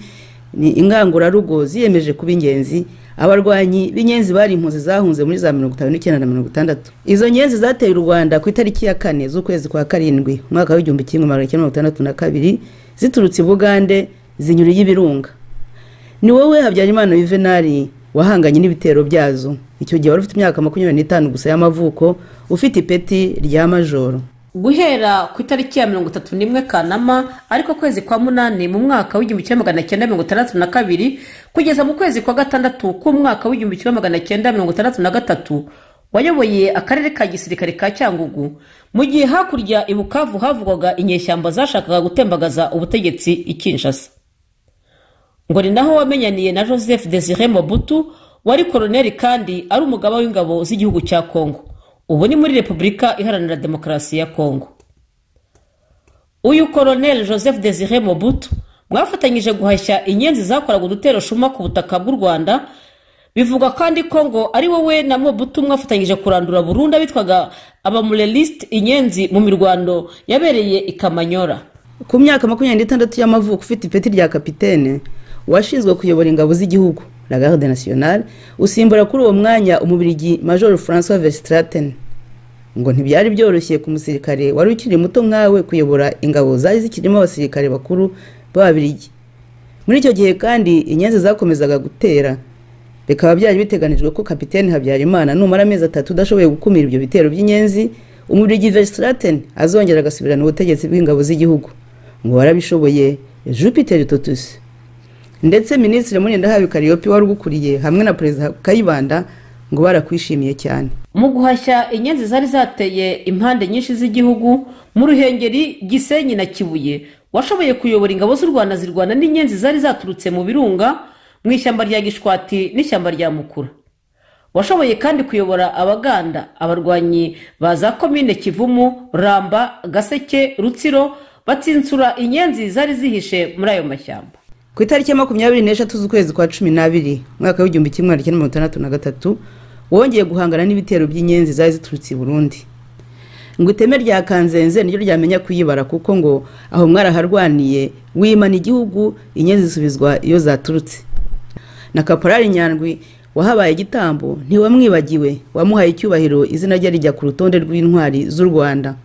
ni ingangurarugo ziyemeje kuba ingenzi. Abarwanyi b'inyenzi bari impunzi zahunze muri za 59 na 60. Izo nyenzi zateye u Rwanda ku itariki ya 4 z'ukwezi kwa 7 umwaka wa 1962 ziturutse i Bugande zinyura y'ibirunga. Ni wowe Habyarimana Juvenal wahanganye n'ibitero byazo. Icyo gihe wari ufite imyaka 25 gusa y'amavuko, ufite ipeti rya majoro. Guhera ku itariki ya 31 Kanama ariko kwezi kwa 8 mu mwaka wa 1962 kugeza mu kwezi kwa 6 ku mwaka wa 1963 wayoboye akarere ka gisirikare ka Cyangugu, mu gihe hakurya i Bukavu havugwaga inyeshyamba zashakaga gutembagaza ubutegetsi i Kinshasa. Ngo ni naho wamenyaniye na Joseph Désiré Mobutu, wari koloneli kandi ari umugaba w'ingabo z'igihugu cya Kongo. Ubu ni muri Repubulika Iharanira Demokarasi ya Kongo. Uyu koloneli Joseph Désiré Mobutu mwafatanyije guhashya inyenzi zakoraga udutero shuma ku butaka bw'u Rwanda. Bivuga kandi ko ngo ari wowe na Mobutu mwafatanyije kurandura burundu bitwaga abamureliste inyenzi mu mirwano yabereye i Kamanyora. Ku myaka 26 y'amavuko ufite ipeti rya kapitene washinzwe kuyobora ingabo z'igihugu la Garde Nationale, usimbura kuri uwo mwanya umubirigi Major François Verstraeten. Ngo ntibyari byoroshye ku musirikare wari ukiri muto nkawe kuyobora ingabo zari zikirimo abasirikare bakuru b'ababirigi. Muri icyo gihe kandi inyenzi zakomezaga gutera, bikaba byari biteganijwe ko kapitene Habyarimana numara amezi 3 udashoboye gukumira ibyo bitero by'inyenzi, umubirigi Verstraeten azongera agasubirana ubutegetsi bw'ingabo z'igihugu. Ngo warabishoboye Jupiter Totus. Ndetse Minisitiri Murindahabi Kariyopi wari ugukuriye hamwe na Perezida Kayibanda ngo barakwishimiye cyane. Mu guhashya inyenzi zari zateye impande nyinshi z'igihugu mu Ruhengeri, Gisenyi na Kibuye, washoboye kuyobora ingabo z'u Rwanda zirwana n'inyenzi zari zaturutse mu birunga mu ishyamba rya Gishwati n'ishyamba rya Mukura. Washoboye kandi kuyobora Abaganda, abarwanyi baza komine Kivumu, Ramba, Gaseke, Rutsiro batsinsura inyenzi zari zihishe muri ayo mashyamba. Ku itariki ya 23 z'ukwezi kwa 12 mwaka w'igihumbi 1963 wongeye guhangana n'ibitero by'inyenzi zari ziturutse i Burundi. Ngo iteme rya Kanzenze niryo ryamenya kuyibara kuko ngo aho mwaraharwaniye wimana igihugu inyenzi zisubizwa iyo zaturutse. Na Kaporali Nyandwi wahabaye igitambo ntiwamwibagiwe, wamuhaye icyubahiro izina rye rijya ku rutonde rw'intwari z'u Rwanda.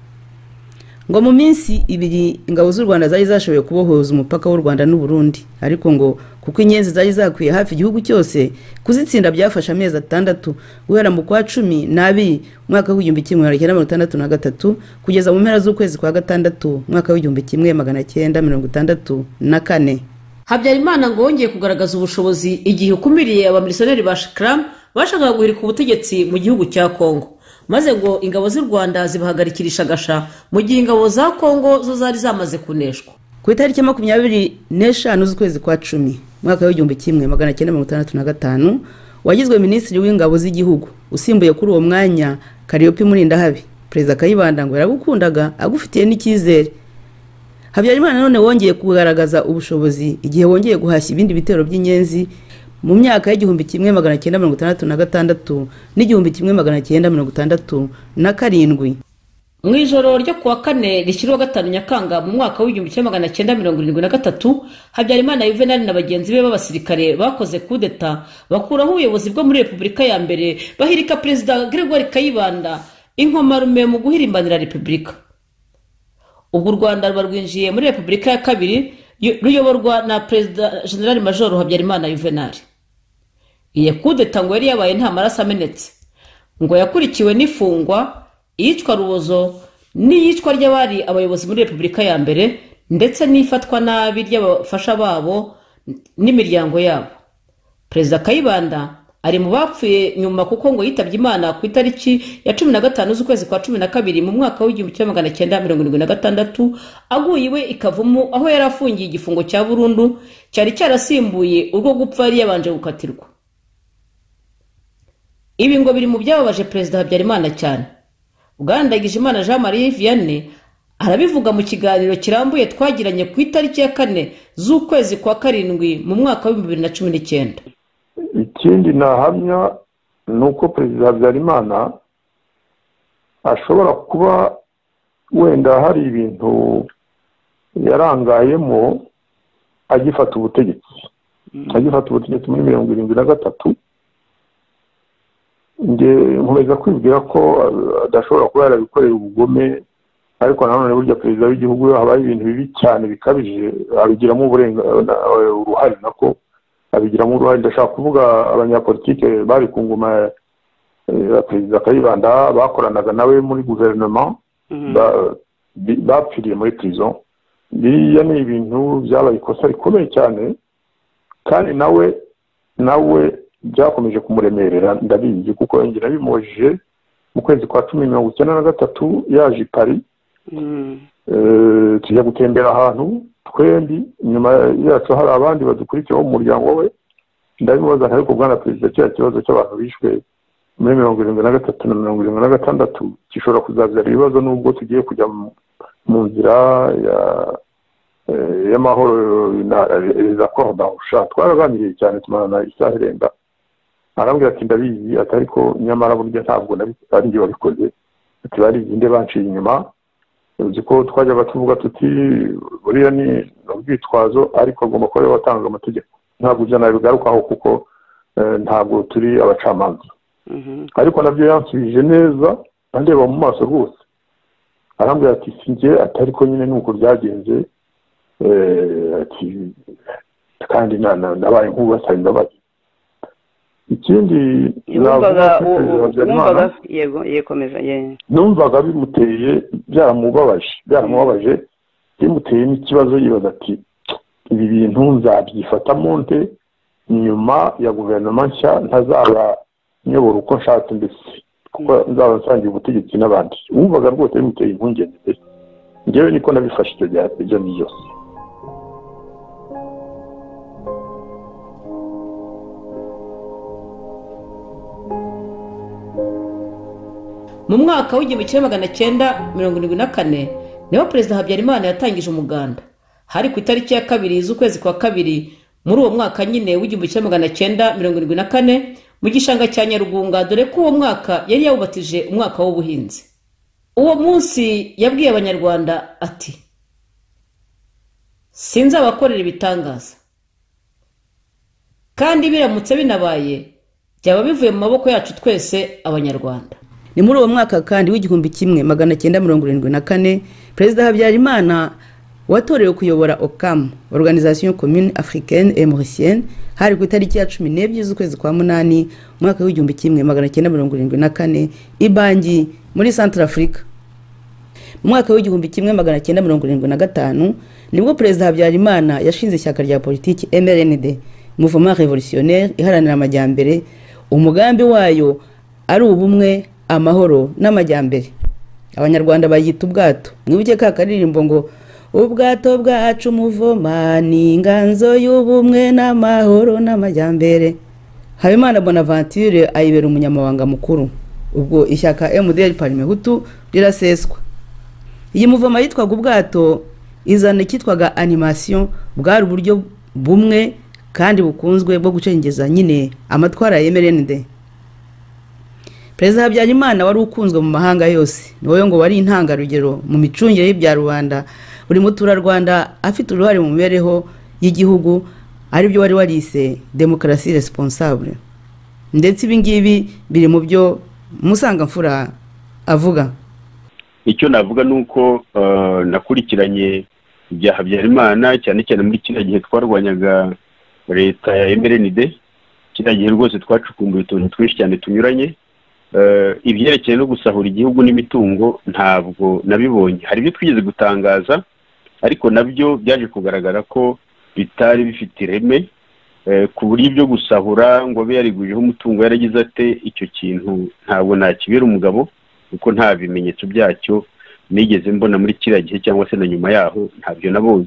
Ngo mu minsi 2 ingabo z'u Rwanda zari zashoboye kubohoza umupaka w'u Rwanda n'u Burundi, ariko ngo kuko inyenzi zari zakwiye hafi igihugu cyose kuzitsinda byafasha amezi 6 guhera mu kwa 12 mwaka w'igihumbi 1963 kugeza mu mpera z'ukwezi kwa 6 mwaka w'igihumbi 1964. Habyarimana ngo wongeye kugaragaza ubushobozi igihe ukumiriye abamilisiyoneri ba Shikram bashakaga guhirika ubutegetsi mu gihugu cya Kongo, maze ngo ingabo z'u Rwanda zibahagarikirisha gasha mu gihe ingabo za Kongo zo zari zamaze kuneshwa. Ku itariki 25 z'ukwezi kwa 10 mwaka w'igihumbi 1965 wagizwe minisitiri w'ingabo z'igihugu, usimbuye kuri uwo mwanya Kariyopi Murindahabi. Perezida Kayibanda ngo yaragukundaga agufitiye n'icyizere. Habyarimana none wongeye kugaragaza ubushobozi igihe wongeye guhashya ibindi bitero by'inyenzi mu myaka y'igihumbi 1966 n'igihumbi 1967. Mu ijoro ryo kuwa 4 rishyirwa 5 Nyakanga mu mwaka w'igihumbi 1973 Habyarimana Yuvenali na bagenzi be b'abasirikare bakoze kudeta bakuraho ubuyobozi bwo muri Repubulika ya mbere, bahirika Perezida Gregoire Kayibanda inkomarume mu guhirimbanira Repubulika. Ubwo u Rwanda rwarwinjiye muri Repubulika ya kabiri ruyoborwa na Perezida General Major Habyarimana Yuvenali. Iyi kudeta ngo yari yabaye nta maraso amenetse, ngo yakurikiwe n'ifungwa, iyicwa rubozo n'iyicwa ry'abari abayobozi muri Repubulika ya mbere, ndetse n'ifatwa nabi ry'abafasha babo n'imiryango yabo. Perezida Kayibanda ari mu bapfuye nyuma kuko ngo yitabye Imana ku itariki ya 15 z'ukwezi kwa 12 mu mwaka w'igihumbi 1976 aguye iwe ikavumu, aho yari afungiye igifungo cya burundu cyari cyarasimbuye urwo gupfa yari yabanje gukatirwa. Ibi ngo biri mu byababaje Perezida Habyarimana cyane. Bwandagijimana Jean Marie Vianney arabivuga mu kiganiro kirambuye twagiranye ku itariki ya 4 z'ukwezi kwa 7 mu mwaka wa 2019. Ikindi nahamya nuko Perezida Habyarimana ashobora kuba wenda hari ibintu yarangayemo agifata ubutegetsi muri 1973. Nkomeza kwibwira ko adashobora kuba yarabikorera ubugome, ariko nanone burya perezida w'igihugu habaye ibintu bibi cyane bikabije abigiramo uruhare, nako abigiramo uruhare. Ndashaka kuvuga abanyapolitike bari ku ngoma ya Perezida Kayibanda bakoranaga nawe muri guverinoma bapfiriye muri prison. Biriya ni ibintu byabaye ikosa rikomeye cyane, kandi nawe byakomeje kumuremerera ndabizi, kuko ngira bimubajije mu kwezi kwa 1993 yaje i Paris. Tujya gutembera ahantu twembi, nyuma yacu hari abandi badukurikira mu muryango we. ndabimubaza ariko bwana perezida cya kibazo cy'abantu bishwe muri 73 na 76 gishobora kuzabyara ibibazo nubwo tugiye kujya mu nzira y'amahoro za Kordahusha twaraganiriye cyane tumarana isaha irenga arambwira ati ndabizi ati ariko nyamara burya ntabwo ari njye wabikoze ati bari inde banciye inyuma uzi ko twajyaga tuvuga tuti buriya ni ubwitwazo ariko agomba kuba watanga amategeko ntabwo ujya nabigarukaho kuko ntabwo turi abacamanza ariko nabyo yansubije neza andeba mu maso rwose arambwira ati sinjye atari ko nyine nuko byagenze ati kandi nabaye nk'ubasaba imbabazi ikindi numvaga bimuteye byaramubabaje bimuteye n'ikibazo yibaza ati ibi bintu nzabyifatamo nte nyuma ya guverinoma nshya ntazaba nyobora uko nshatse mbese kuko nzaba nsangiye ubutegetsi n'abandi wumvaga rwose bimuteye impungenge mbese njyewe niko nabifashe icyo gihe ibyo byose mu mwaka w'igihumbi kimwe 1974 niho perezida Habyarimana yatangije umuganda hari ku itariki ya 2 z'ukwezi kwa 2 muri uwo mwaka nyine w'igihumbi kimwe 1974 mu gishanga cya Nyarugunga dore ko uwo mwaka yari yawubatije umwaka w'ubuhinzi. Uwo munsi yabwiye abanyarwanda ati sinzabakorera ibitangaza kandi biramutse binabaye byaba bivuye mu maboko yacu twese abanyarwanda. Ni muri uwo mwaka kandi w'igihumbi kimwe 1974 perezida Habyarimana watorewe kuyobora OCAM, Organisation Commune Africaine et Mauricienne, hari ku itariki ya 12 z'ukwezi kwa 8 mwaka w'igihumbi kimwe 1974 ibangi muri Centrafrique. Mu mwaka w'igihumbi kimwe 1975 nibwo perezida Habyarimana yashinze ishyaka rya politiki MRND, Mouvement Révolutionnaire iharanira amajyambere, umugambi wayo ari ubumwe, amahoro n'amajyambere. Abanyarwanda bayita ubwato. Mwibuke ka karirimbo ngo ubwato bwacu muvoma ni inganzo y'ubumwe n'amahoro n'amajyambere. Habimana Bonaventure ayibera umunyamabanga mukuru. Ubwo ishyaka MDR Parmehutu riraseswa. Iyi muvoma yitwaga ubwato izana kitwaga animation, bwari uburyo bumwe kandi bukunzwe bwo gucengeza nyine amatwara ya MRND. Perezida Habyarimana wari ukunzwe mu mahanga yose, niwe ngo wari intangarugero mu micungire y'ibya Rwanda, buri mutura Rwanda afite uruhare mu mibereho y'igihugu, ari byo wari warise démocratie responsable. Ndetse ibingibi biri mu byo Musangamfura avuga. Icyo navuga nuko nakurikiranye ibya Habyarimana cyane cyane muri kino gihe twarwanyaga leta ya MRND, kino gihe rwose twacukumbuye utuntu twinshi cyane tunyuranye. Ibyerekeye no gusahura igihugu n'imitungo ntabwo nabibonye. Hari ibyo twigeze gutangaza ariko nabyo byaje kugaragara ko bitari bifite ireme, ku buryo byo gusahura ngo abe yarigujeho umutungo yaragize ate, icyo kintu ntabwo nakibera umugabo kuko nta bimenyetso byacyo nigeze mbona muri kiriya gihe cyangwa se na nyuma yaho ntabyo nabonye.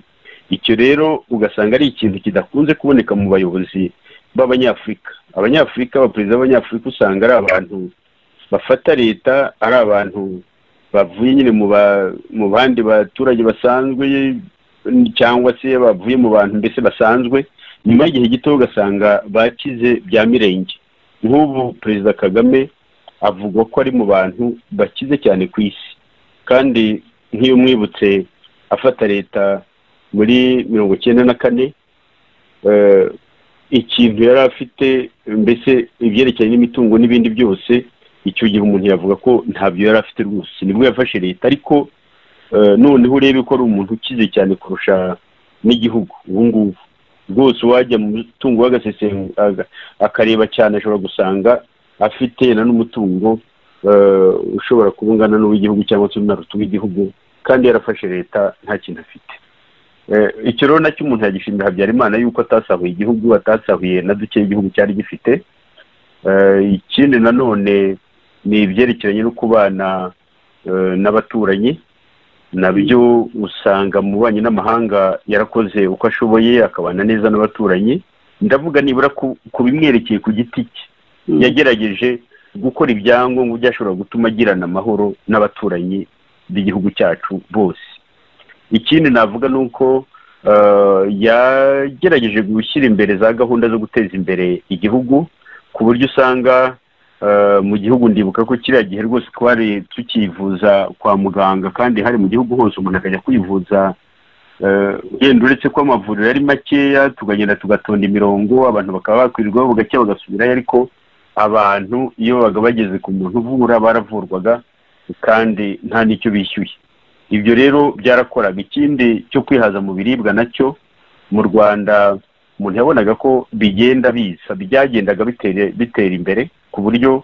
Icyo rero ugasanga ari ikintu kidakunze kuboneka mu bayobozi b'Abanyafrika. Abanyafrika, abaperezida b'Abanyafrika usanga ari abantu bafata leta, ari abantu bavuye nyine mu bandi baturage basanzwe cyangwa se bavuye mu bantu mbese basanzwe, nyuma y'igihe gito ugasanga bakize bya mirenge. Nk'ubu perezida Kagame avuga ko ari mu bantu bakize cyane ku isi, kandi nk'iyo mwibutse afata leta muri 1994 ikintu yari afite mbese ibyerekeye n'imitungo n'ibindi byose, icyo gihe umuntu yavuga ko ntabyo yari afite rwose. Nibwo yafashe leta, ariko noneho urebe ko ari umuntu ukize cyane kurusha n'igihugu. Ubu ngubu rwose wajya mu mutungo w'agasesenga akareba cyane ashobora gusanga afite na n'umutungo ushobora kubungana n'uw'igihugu cyangwa se n'unaruta w'igihugu, kandi yarafashe leta nta kintu afite. Icyo rero nacyo umuntu yagishimira Habyarimana yuko atasahuye igihugu, atasahuye na duke igihugu cyari gifite. Ikindi nanone ni ibyerekeranye no kubana n'abaturanyi, nabyo usanga mu banyi n'amahanga yarakoze uko ashoboye akabana neza n'abaturanyi. ndavuga nibura ku bimwerekeye ku giti cye yagerageje gukora ibyangombwa byashobora gutuma agirana amahoro n'abaturanyi b'igihugu cyacu bose. Ikindi navuga ni uko yagerageje gushyira imbere za gahunda zo guteza imbere igihugu ku buryo usanga mu gihugu ndibuka ko kiriya gihe rwose twari tukivuza kwa muganga kandi hari mu gihugu hose umuntu akajya kwivuza yenda uretse ko amavuriro ari makeya tukagenda tugatonda imirongo abantu bakaba bakwirirwaho bugacya bagasubirayo, ariko abantu iyo babaga bageze ku muntu uvura baravurwaga kandi nta n'icyo bishyuye. Ibyo rero byarakoraga. Ikindi cyo kwihaza mu biribwa nacyo mu Rwanda umuntu yabonaga ko bigenda biza byagendaga bitera imbere ku buryo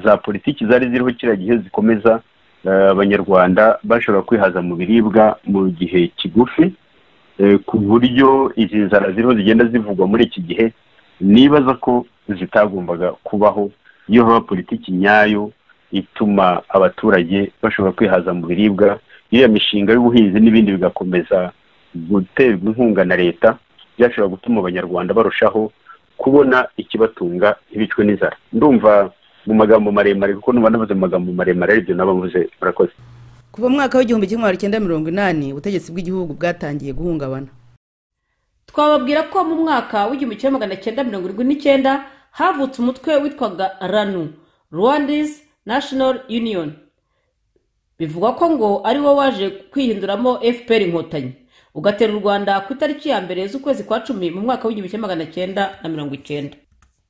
za politiki zari ziriho kiriya gihe zikomeza abanyarwanda bashobora kwihaza mu biribwa mu gihe kigufi, ku buryo izi nzara ziriho zigenda zivugwa muri iki gihe nibaza ko zitagombaga kubaho iyo haba politiki nyayo ituma abaturage bashobora kwihaza mu biribwa. Iyo mishinga y'ubuhinzi n'ibindi bigakomeza guterwa inkunga na leta byashobora gutuma abanyarwanda barushaho kubona ikibatunga ntibicwe n'inzara. Ndumva mu magambo maremare kuko numva navuze mu magambo maremare aribyo nabavuze. Murakoze. Kuva mu mwaka w'igihumbi kimwe magana cyenda mirongo inani ubutegetsi bw'igihugu bwatangiye guhungabana. Twababwira ko mu mwaka w'igihumbi kimwe magana cyenda mirongo irindwi n'icyenda havutse umutwe witwaga RANU, Rwandese National Union. Bivugwa ko ngo ari wo waje kwihinduramo FPR Inkotanyi ugatera u Rwanda ku itariki ya mbere z'ukwezi kwa 10 mu mwaka w'igihumbi kimwe magana cyenda na mirongo icyenda.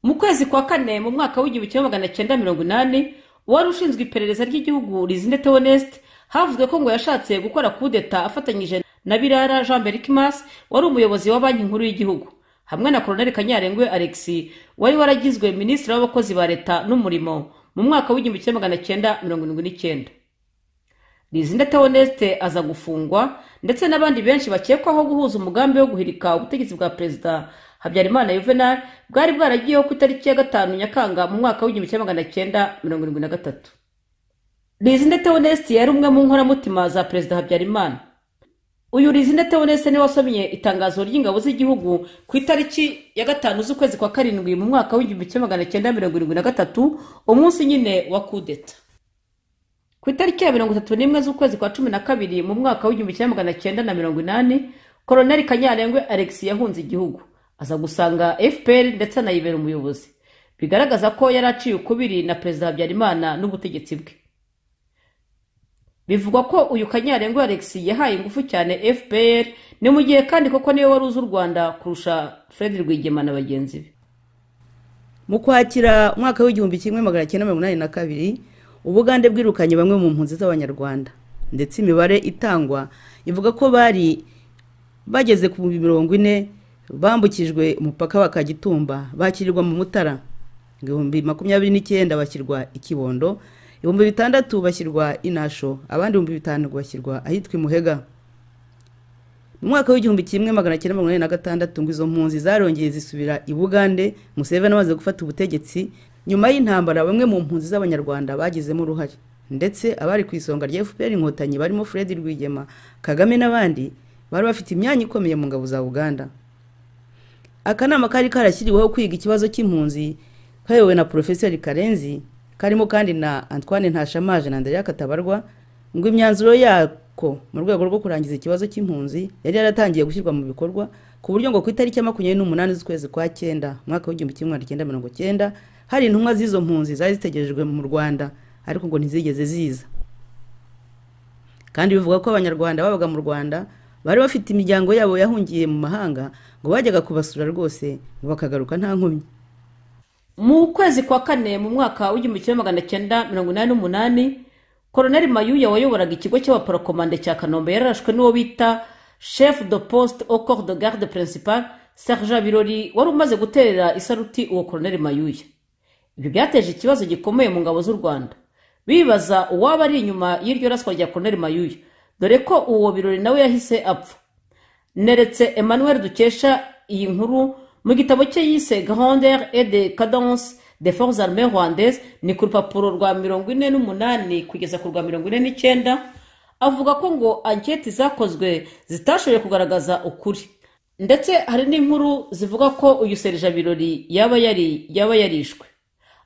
Mu kwezi kwa 4 mu mwaka w'igihumbi kimwe magana cyenda mirongo inani wari ushinzwe iperereza ry'igihugu Lizinde Theoneste havuzwe ko ngo yashatse gukora kudeta afatanyije na Birara Jean Berkimas wari umuyobozi wa banki nkuru y'igihugu hamwe na Colonel Kanyarengwe Alexis wari waragizwe ministre w'abakozi ba leta n'umurimo mu mwaka w'igihumbi kimwe magana cyenda mirongo irindwi n'icyenda. Lizinde Theoneste aza gufungwa ndetse n'abandi benshi bakekwaho guhuza umugambi wo guhirika ubutegetsi bwa Perezida Habyarimana Juvenal bwari bwaragiyeho ku itariki ya 5 Nyakanga mu mwaka w'igihumbi kimwe magana cyenda mirongo irindwi na gatatu. Lizinde Theoneste yari umwe mu nkoramutima za Perezida Habyarimana. Uyu Lizinde Theoneste ni wasomye itangazo ry'ingabo z'igihugu ku itariki ya 5 z'ukwezi kwa 7 mu mwaka w'igihumbi kimwe magana cyenda mirongo irindwi na gatatu, umunsi nyine wa kudeta. Ku itariki ya 31 z'ukwezi kwa 12 mu mwaka w'igihumbi kimwe magana cyenda na mirongo inani, Colonel Kanyarengwe Alexis yahunze igihugu aza gusanga FPR ndetse anayibera umuyobozi, bigaragaza ko yari aciye ukubiri na Perezida Habyarimana n'ubutegetsi bwe. Bivugwa ko uyu Kanyarengwe Alexis yahaye ingufu cyane FPR ni mu gihe kandi koko niwe wari uzi u Rwanda kurusha Fred Rwigema na bagenzi be. Mu kwakira umwaka w'igihumbi kimwe magana cyenda mirongo inani na kabiri Ubugande bwirukanye bamwe mu mpunzi z'abanyarwanda ndetse imibare itangwa ivuga ko bari bageze ku 40 bambukijwe umupaka wa Kagitumba bakirirwa mu Mutara, 2029 bashyirwa ikibondo, 6,000 bashyirwa inasho, abandi 5,000 bashyirwa ahitwa Muhega. Mu mwaka w'igihumbi kimwe magana cyenda mirongo inani na gatandatu ngo izo mpunzi zarongeye zisubira i Bugande. Museveni amaze gufata ubutegetsi nyuma y'intambara bamwe mu mpunzi z'abanyarwanda bagizemo uruhare ndetse abari ku isonga rya FPR Inkotanyi barimo Fred Rwigema, Kagame n'abandi bari bafite imyanya ikomeye mu ngabo za Uganda. Akanama kari karashyiriweho kwiga ikibazo cy'impunzi kayobowe na Professor Karenzi karimo kandi na Antoine Ntashamaje na Andrea Katabarwa ngo imyanzuro yako mu rwego rwo kurangiza ikibazo cy'impunzi yari yaratangiye gushyirwa mu bikorwa ku buryo ngo ku itariki ya 28 z'ukwezi kwa 9 mwaka w'igihumbi kimwe magana cyenda mirongo cyenda hari intumwa z'izo mpunzi zari zitegerejwe mu Rwanda ariko ngo ntizigeze ziza. Kandi bivuga ko abanyarwanda babaga mu Rwanda bari bafite imiryango yabo yahungiye mu mahanga ngo bajyaga kubasura rwose ngo bakagaruka nta nkomyi. Mu kwezi kwa 4 mu mwaka w'igihumbi kimwe magana cyenda mirongo inani n'umunani, Colonel Mayuya wayoboraga ikigo cy'abaparakomande cya Kanombe yarashwe n'uwo bita chef de poste au corps de garde principal Serge Birori wari umaze guterera isaruti uwo Colonel Mayuya. Ibyo byateje ikibazo gikomeye mu ngabo z'u Rwanda, bibaza uwaba ari inyuma y'iryo raswa rya Colonel Mayuya, dore ko uwo Birori nawe yahise apfa. Neretse Emmanuel dukesha iyi nkuru mu gitabo cye yise Grandeur et de cadence des forces armées rwandaises ni ku rupapuro rwa 48 kugeza ku rwa 49, avuga ko ngo enquête zakozwe zitashoboye kugaragaza ukuri. ndetse hari n'inkuru zivuga ko uyu Serge Birori yaba yarishwe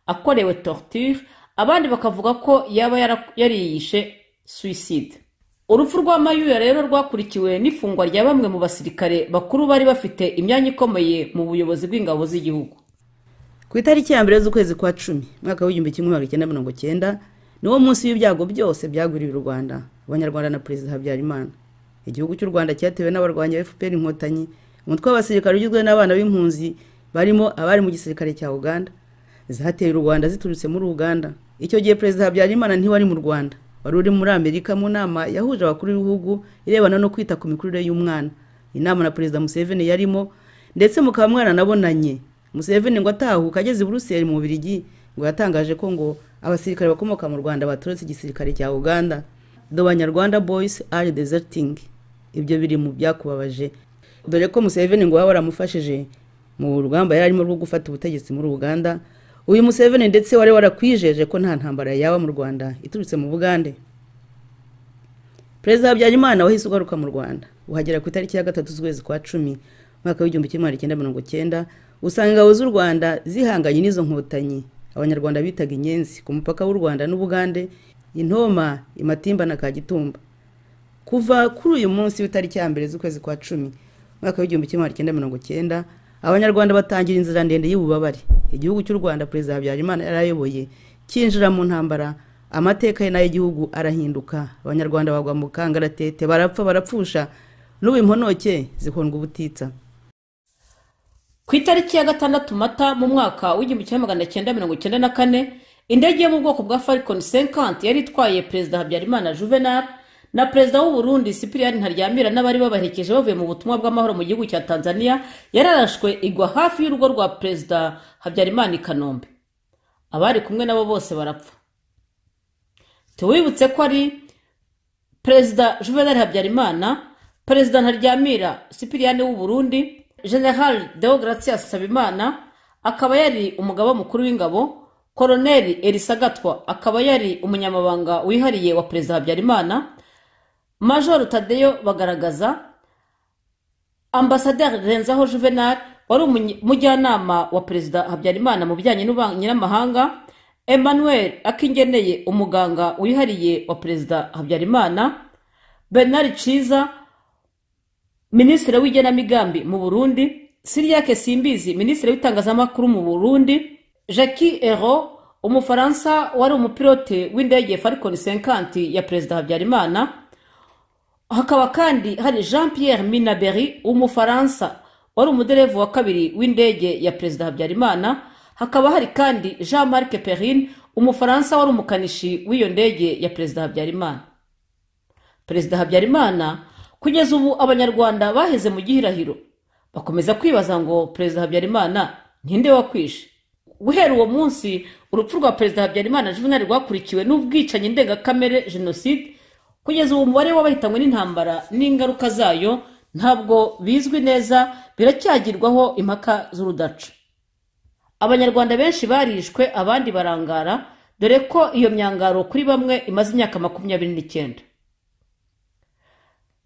akorewe torture, abandi bakavuga ko yaba yariyishe suicide. Urupfu rwa Mayuya rero rwakurikiwe n'ifungwa rya bamwe mu basirikare bakuru bari bafite imyanya ikomeye mu buyobozi bw'ingabo z'igihugu. Ku itariki ya mbere z'ukwezi kwa 10 mwaka w'1990 niwo munsi w'ibyago byose byagwiriye u Rwanda, Abanyarwanda na Perezida Habyarimana. Igihugu cy'u Rwanda cyatewe n'abarwanyi ba FPR Inkotanyi, umutwe w'abasirikare ugizwe n'abana b'impunzi barimo abari mu gisirikare cya Uganda, zateye u Rwanda ziturutse muri Uganda. Icyo gihe Perezida Habyarimana ntiwari mu Rwanda, wari uri muri Amerika mu nama yahuje abakuru b'ibihugu irebana no kwita ku mikurire y'umwana. Inama na Perezida Museveni yarimo, ndetse mukaba mwana nabonanye. Museveni ngo atahuka ageze i Buruseli mu Bubiligi, ngo yatangaje ko ngo abasirikare bakomoka mu Rwanda baturutse igisirikare cya Uganda. The Banyarwanda boys are deserting. Ibyo biri mu byakubabaje, dore ko Museveni ngo waramufashije mu rugamba yarimo rwo gufata ubutegetsi muri Uganda. Uyu Museveni ndetse wari warakwijeje ko nta ntambara yaba mu Rwanda iturutse mu Bugande. Perezida Habyarimana wahise ugaruka mu Rwanda, uhagera ku itariki ya 3 z'ukwezi kwa 10 mwaka w'1990, usanga ingabo z'u Rwanda zihanganye n'izo nkotanyi Abanyarwanda bitaga inyenzi ku mupaka w'u Rwanda n'Ubugande, Intoma, Imatimba na Kagitumba. Kuva kuri uyu munsi w'itariki ya mbere z'ukwezi kwa 10 mwaka w'1990, Abanyarwanda batangira inzira ndende y'ububabare. Igihugu cy'u Rwanda Perezida Habyarimana yarayoboye kinjira mu ntambara, amateka ye n'ay'igihugu arahinduka. Abanyarwanda bagwa mu kangaratete, barapfusha n'ubu imponoke zikondwa ubutitsa. Ku itariki ya 6 Mata mu mwaka w'1994, indege yo mu bwoko bwa Falcon 50 yari itwaye Perezida Habyarimana Juvenal na Perezida w'u Burundi Cyprien Ntaryamira n'abari babaherekeje bavuye mu butumwa bw'amahoro mu gihugu cya Tanzania yararashwe igwa hafi y'urugo rwa Perezida Habyarimana i Kanombe. Abari kumwe nabo bose barapfa. Tuwibutse ko ari Perezida Juvenal Habyarimana, Perezida Ntaryamira Cyprien w'u Burundi, General Deogratias Sabimana akaba yari umugaba mukuru w'ingabo, Colonel Elisagatwa akaba yari umunyamabanga wihariye wa Perezida Habyarimana, Major Tadeyo Bagaragaza, Ambassadeur Renzaho Juvenal wari umujyanama wa Perezida Habyarimana mu bijyanye n'ububanyi n'amahanga, Emmanuel Akingeneye umuganga wihariye wa Perezida Habyarimana, Bernard Ciza Ministre w'igenamigambi mu Burundi, Siriake Simbizi Ministre w'itangazamakuru mu Burundi, Jacques Ero umufaransa wari umupilote w'indege Falcon 50 ya Perezida Habyarimana. Hakaba kandi hari Jean Pierre Minaberi umufaransa wari umuderevu wa kabiri w'indege ya Perezida Habyarimana. Hakaba hari kandi Jean-Marc Perrin umufaransa wari umukanishi w'iyo ndege ya Perezida Habyarimana. Perezida Habyarimana kugeza ubu Abanyarwanda baheze mu gihirahiro, bakomeza kwibaza ngo Perezida Habyarimana ntinde wakwishe. Guhera uwo munsi urupfu rwa Perezida Habyarimana Juvenal rwakurikiwe n'ubwicanyi ndengakamere genocide. Kugeza ubu umubare w'abahitanywe n'intambara n'ingaruka zayo ntabwo bizwi neza, biracyagirwaho impaka z'urudaca. Abanyarwanda benshi barishwe, abandi barangara, dore ko iyo myangaro kuri bamwe imaze imyaka 29.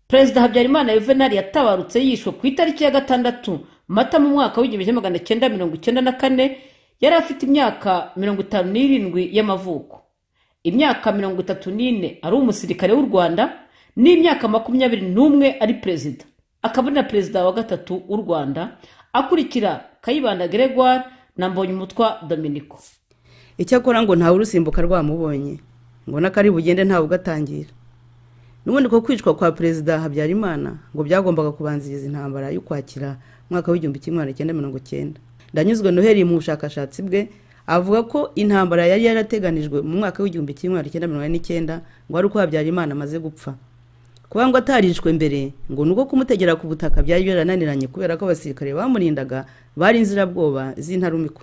Perezida Habyarimana Juvenal yatabarutse yishwe ku itariki ya 6 Mata mu mwaka w'1994, yari afite imyaka 57 y'amavuko. Imyaka 34 ari umusirikare w'u Rwanda, n'imyaka 21 ari perezida. Akaba na perezida wa gatatu w'u Rwanda, akurikira Kayibanda Gregoire na Mbonyumutwa Dominico. Icyakora ngo nta urusimbuka rwamubonye, ngo nakari bugende nta ugatangira. Nubundi ko kwicwa kwa Perezida Habyarimana ngo byagombaga kubanziriza intambara y'Ukwakira mwaka w'1990. Ndanyuzwe Noheli mu bushakashatsi bwe avuga ko intambara yari yarateganijwe mu mwaka w'1990 ngo ari uko Habyarimana amaze gupfa. Kuba ngo atarishwe mbere ngo nuko kumutegera ku butaka byari byarananiranye kubera ko abasirikare bamurindaga bari inzirabwoba z'intarumiko.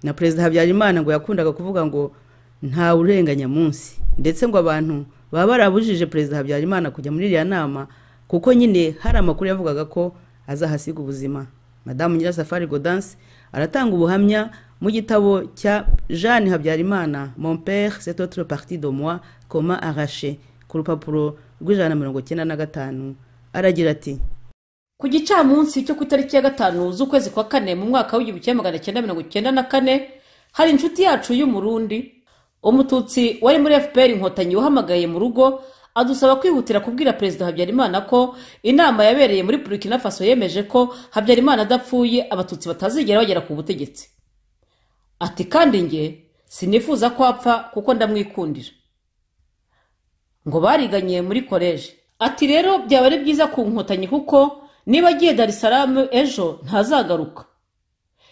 Na Perezida Habyarimana ngo yakundaga kuvuga ngo nta urenganya munsi, ndetse ngo abantu baba barabujije Perezida Habyarimana kujya muri iriya nama kuko nyine hari amakuru yavugaga ko azahasiga ubuzima. Madame Nyirasafari Gaudence aratanga ubuhamya mu gitabo cya Jeanne Habyarimana, Mon père c'est autre partie de moi comment arracher, ku rupapuro rw'195. Aragira ati: ku gicamunsi cyo ku itariki ya 5 z'ukwezi kwa 4 mu mwaka w'1994 hari inshuti yacu y'umurundi umututsi wari muri FPR inkotanyi wahamagaye mu rugo adusaba kwihutira kubwira Perezida Habyarimana ko inama yabereye muri Burkina Faso yemeje ko Habyarimana adapfuye abatutsi batazigera bagera ku butegetsi. Ati kandi nge sinifuza ko apfa kuko ndamwikundira. Ngo bariganye muri college. Ati rero byaba ari byiza ku nkotanyi kuko niba agiye Dar es Salaam ejo ntazagaruka.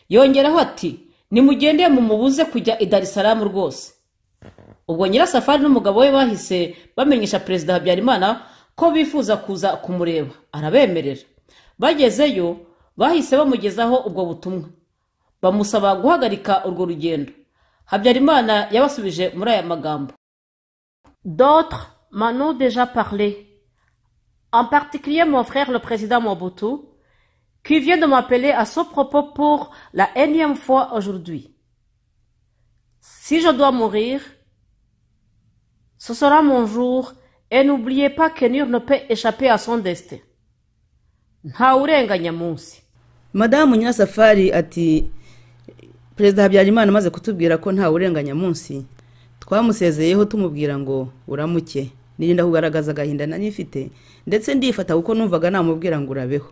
Yongeraho ati nimugende mumubuze kujya i Dar es Salaam rwose. Ubwo Nyirasafari n'umugabo we bahise bamenyesha Perezida Habyarimana ko bifuza kuza kumureba. Arabemerera. Bagezeyo bahise bamugezaho ubwo butumwa. Bamusaba guhagarika urwo rugendo. Habyarimana yabasubije muri aya magambo. D'autres m'en ont déjà parlé. En particulier mon frère le président Mobutu, qui vient de m'appeler à ce propos pour la énième fois aujourd'hui. Si je dois mourir, ce sera mon jour et n'oubliez pas que nul ne peut échapper à son destin. Nta urenganya munsi. Madamu Nyirasafari ati Perezida Habyarimana amaze kutubwira ko nta urenganya munsi twamusezeyeho tumubwira ngo uramuke nirinda kugaragaza agahinda nanifite ndetse ndifata kuko numvaga namubwira ngo urabeho.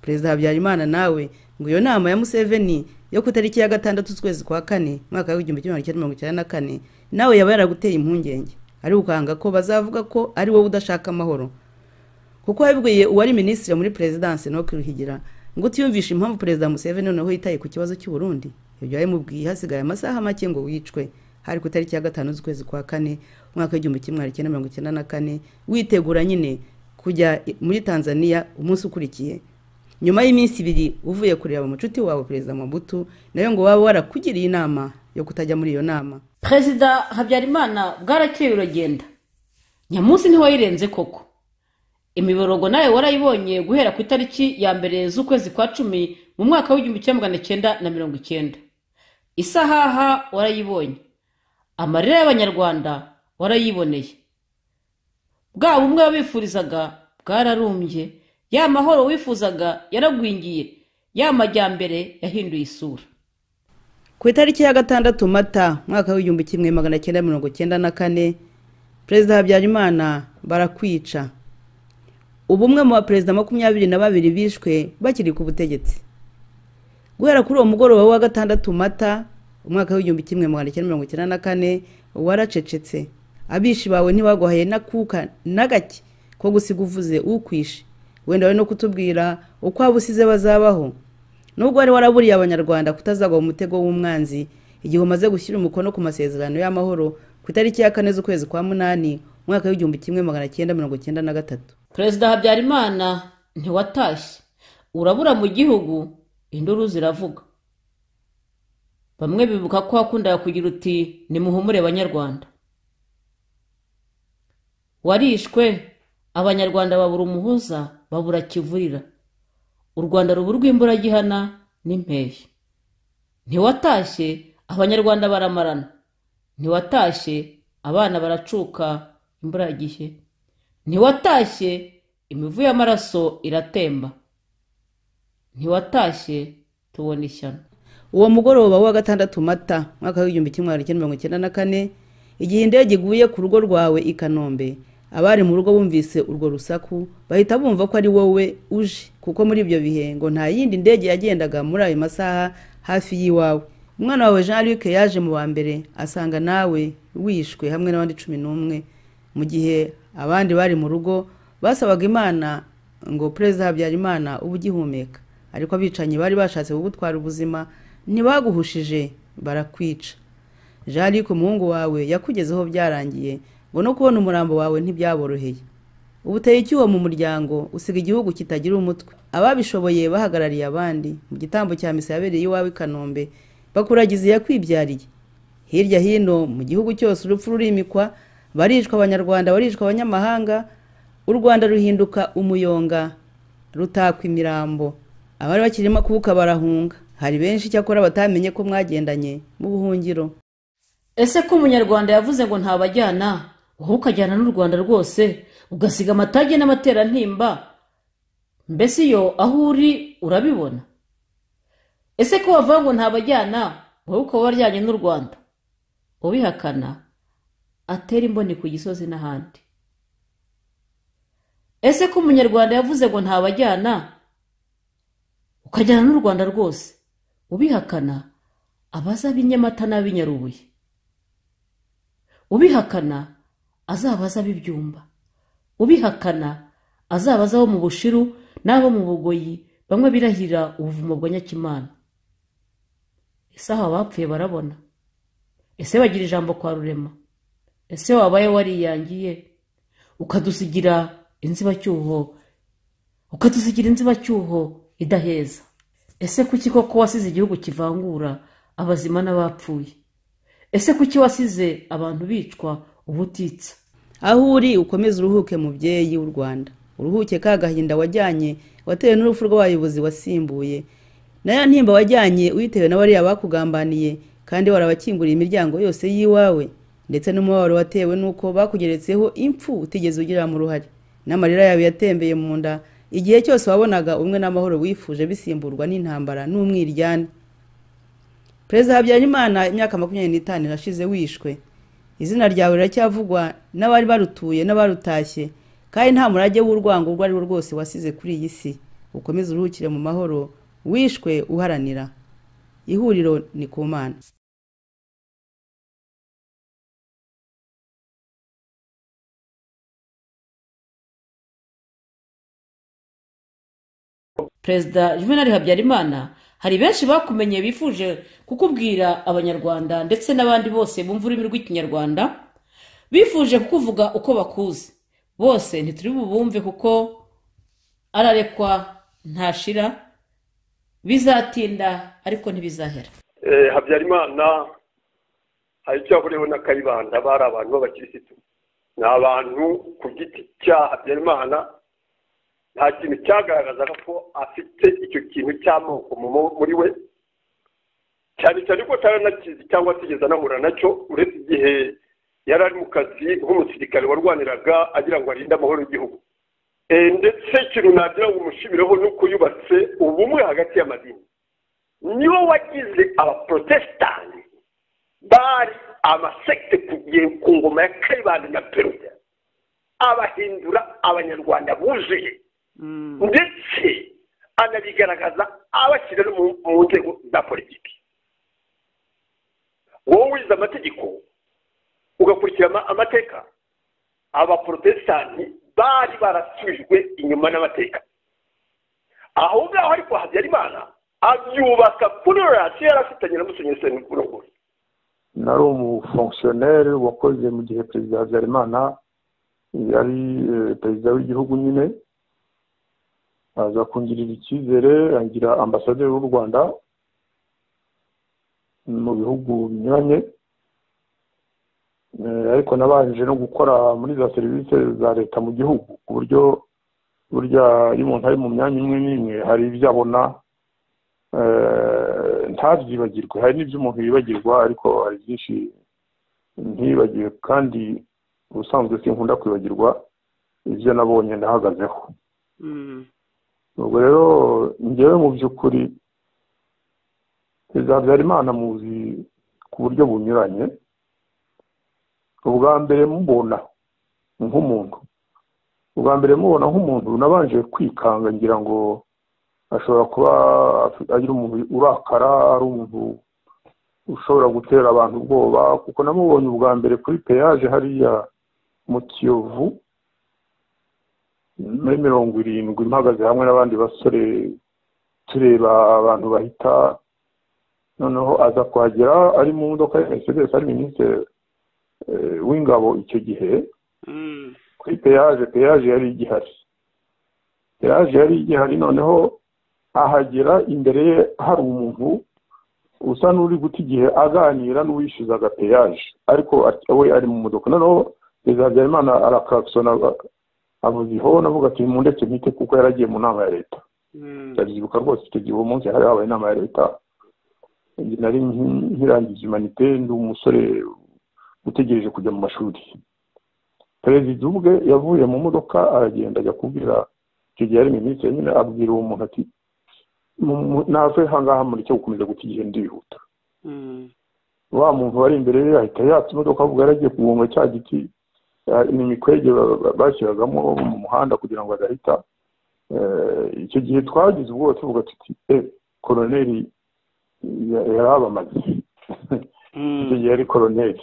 Perezida Habyarimana nawe ngo iyo nama ya Museveni yo ku tariki ya 6 z'ukwezi kwa 4 mwaka w'1994 nawe yaba yaraguteye impungenge ari ukanga ko bazavuga ko ari wowe udashaka amahoro kuko yabwiye uwari ministre muri presidence no kwiruhigira ngo tiyumvisha impamvu Perezida Museveni noneho yitaye ku kibazo cy'u Burundi. Ibyo yamubwiye hasigaye amasaha make ngo wicwe hari ku tariki ya 5 z'ukwezi kwa 4 mwaka w'1994 witegura nyine kujya muri Tanzania umunsi ukurikiye nyuma y'iminsi 2 uvuye kureba umucuti wawe Perezida Mobutu nayo ngo waba warakugiriye inama yo kutajya muri iyo nama. Perezida Habyarimana bwarakeye uragenda nyamunsi ntiwayirenze koko. Imiborogo nayo warayibonye guhera ku itariki ya 1 z'ukwezi kwa 10 mu mwaka w'1990. Isahaha warayibonye. Amarira y'abanyarwanda warayiboneye. Bwa bumwe wabifurizaga bwararumbye, ya mahoro wifuzaga yaragwingiye, ya majyambere yahinduye isura. Ku itariki ya 6 Mata mwaka w'1994 Perezida Habyarimana barakwica. Ubumwe mu baperezida 22 bishwe bakiri ku butegetsi. Guhera kuri uwo mugoroba wa 6 Mata umwaka w'1994 waracecetse. Abishi bawe ntibagohaye nakuka nagake ko gusiga uvuze ukwishe. Wenda we no kutubwira uko abusize bazabaho. Nubwo ari waraburiye abanyarwanda kutazagwa mu mutego w'umwanzi igihe umaze gushyira umukono ku masezerano y'amahoro ku itariki ya 4 z'ukwezi kwa 8 umwaka w'1993. Perezida Habyarimana ntiwatashye urabura mu gihugu induru ziravuga. Bamwe bibuka ko akunda kugira uti ni muhumure abanyarwanda. Warishwe abanyarwanda babura umuhuza babura kivurira. U Rwanda rubu rw'imburagihana n'impehe. Ntiwatashye abanyarwanda baramarana. Ntiwatashye abana baracuka imburagihe. Ntiwatashye imivu y'amaraso iratemba. Ntiwatashye tubona ishyano. Uwo mugoroba wa 6 Mata mwaka w'1994 igihe indege iguye ku rugo rwawe i Kanombe abari mu rugo bumvise urwo rusaku bahita bumva ko ari wowe uje kuko muri ibyo bihe ngo nta yindi ndege yagendaga muri ayo masaha hafi yiwawe. Umwana wawe Jean Luc yaje mu wa mbere asanga nawe wishwe hamwe n'abandi 11 mu gihe abandi bari mu rugo basabaga Imana ngo Perezida Habyarimana ubugihumeka ariko abicanye bari bashatse kugutwara ubuzima ntibaguhushije barakwica. Jean Luc umuhungu wawe yakugezeho byarangiye ngo no kubona umurambo wawe ntibyaboroheye. Ubuteye icyuho mu muryango usiga igihugu kitagira umutwe. Ababishoboye bahagarariye abandi mu gitambo cya misa yabereye iwawe Kanombe bakuragize yakwibyariye. Hirya hino mu gihugu cyose urupfu rurimikwa barishwa abanyarwanda barishwa abanyamahanga. U Rwanda ruhinduka umuyonga rutakwa imirambo. Abari bakirimo kubuka barahunga. Hari benshi cyakora batamenye ko mwagendanye mu buhungiro. Ese ko umunyarwanda yavuze ngo ntabajyana wowe ukajyana n'u Rwanda rwose ugasiga amatage n'amaterantimba, mbese iyo aho uri urabibona? Ese ko wavuga ngo ntabajyana wowe ukaba warajyanye n'u Rwanda, ubihakana atera imboni ku Gisozi n'ahandi? Ese ko umunyarwanda yavuze ngo ntabajyana ukajyana n'u Rwanda rwose, ubihakana abaza ab'inyamata n'ab'inyarubuye, ubihakana azabaza ab'ibyumba, ubihakana azabaza abo mu Bushiru n'abo mu Bugoyi bamwe birahira ubuvumo bwa Nyakimana. Ese aho abapfuye barabona? Ese bagira ijambo kwa Rurema? Ese wabaye wariyangiye ukadusigira inzibacyuho idaheza? Ese kuki koko wasize igihugu kivangura abazima n'abapfuye? Ese kuki wasize abantu bicwa ubutitsa? aho uri ukomeze uruhuke mubyeyi w'u Rwanda, uruhuke ka gahinda wajyanye watewe n'urupfu rw'abayobozi wasimbuye, nayo ntimba wajyanye uyitewe n'abariya bakugambaniye kandi warabakinguriye imiryango yose y'iwawe, ndetse n'umubabaro watewe n'uko bakugeretseho impfu utigeze ugira mu ruhare, n'amarira yawe yatembeye mu nda igihe cyose wabonaga umwe n'amahoro wifuje bisimburwa n'intambara n'umwiryane. Perezida Habyarimana, imyaka 25 irashize wishwe, izina ryawe riracyavugwa n'abari barutuye n'abarutashye, kandi nta murage w'urwango urwo ari rwo rwose wasize kuri iyi si. Ukomeze uruhukire mu mahoro, wishwe uharanira. Ihuriro ni ku Mana. Perezida Juvenal Habyarimana, hari benshi bakumenye bifuje kukubwira abanyarwanda ndetse n'abandi bose bumva ururimi rw'ikinyarwanda, bifuje kukuvuga uko bakuzi. Bose ntituri bubumve kuko ararekwa ntashira, bizatinda ariko ntibizahera. Habyarimana hari icyo ahuriyeho na Kayibanda, bari abantu b'abakirisitu, ni abantu ku giti cya Habyarimana nta kintu cyagaragazaga ko afite icyo kintu cy'amoko muri we, cyane cyane ko ataranakizi cyangwa atigeze anahura nacyo, uretse igihe yari ari mu kazi nk'umusirikare warwaniraga agira ngo arinde amahoro y'igihugu. Ndetse ikintu nagira ngo umushimireho ni uko yubatse ubumwe hagati y'amadini. Niwe wagize abaprotesitanti bari amasekte ku ngoma ya Kayibanda na Perezida, abahindura abanyarwanda buzuye, ndetse anabigaragaza abashyira mu nzego za politiki. Wowe wize amategeko ugakurikira amateka, abaprotesitanti bari barasubijwe inyuma n'amateka. Aho ngaho ariko Habyarimana abyubaka kuri relation yari afitanye na Musenyeri Seninkurongore. Nari umufonctionnaire wakoze mu gihe Perezida Habyarimana yari perezida w'igihugu nyine, aza kungirira icyizere angira ambasaderi w'u Rwanda mu bihugu binyuranye, ariko nabanje no gukora muri za serivisi za leta mu gihugu, ku buryo burya iyo umuntu ari mu myanya imwe n'imwe hari ibyo abona ntabyibagirwe, hari n'ibyo umuntu yibagirwa, ariko hari byinshi ntibagiwe, kandi ubusanzwe sinkunda kwibagirwa ibyo nabonye ndahagazeho. Ubwo rero njyewe mu by'ukuri Perezida Habyarimana muzi ku buryo bunyuranye. Ubwa mbere mubona nk'umuntu, nabanje kwikanga ngira ngo ashobora kuba agira umuntu urakara, ari umuntu ushobora gutera abantu ubwoba, kuko namubonye ubwa mbere kuri peyaje hariya mu Kiyovu muri 70 mpagaze hamwe n'abandi basore tureba abantu bahita, noneho aza kwagera ari mu modoka ya Mercedes, ari minisitiri w'ingabo icyo gihe. Kuri peyaje yari igihari, noneho ahagera imbere ye hari umuntu usa n'uri guta igihe aganira n'uwishyuzaga peyaje, ariko we ari mu modoka. Noneho Perezida Habyarimana arakakisona avuziho, navuga ati mundetse mpite kuko yaragiye mu nama ya leta. Ndabyibuka rwose icyo gihe uwo munsi hari habaye inama ya leta, nari nkirangije humanité, ndi umusore utegereje kujya mu mashuri. perezida ubwe yavuye mu modoka aragenda ajya kubwira icyo gihe ari minisitiri nyine abwira uwo muntu ati nave hangaha muri cyo gukomeza guta igihe ndihuta wa muntu wari imbere ye ahita yatsa imodoka avuga yaragiye kugonga cya giti ni imikwege bashyiragamo mu muhanda kugira ngo adahita icyo gihe twagize ubwoba tuvuga tuti koroneri yarabamaze icyo gihe ari koroneri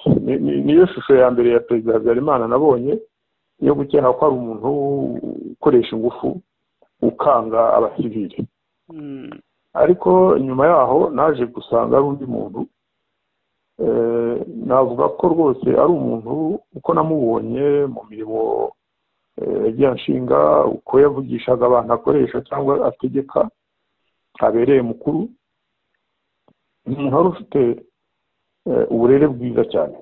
niyo shusho ya mbere ya perezida Habyarimana nabonye yo gukeka ko ari umuntu ukoresha ingufu ukanga abasivili ariko nyuma yaho naje gusanga ari undi muntu navuga ko rwose ari umuntu uko namubonye mu mirimo yagiye anshinga uko yavugishaga abantu akoresha cyangwa ategeka abereye mukuru ni umuntu wari ufite uburere bwiza cyane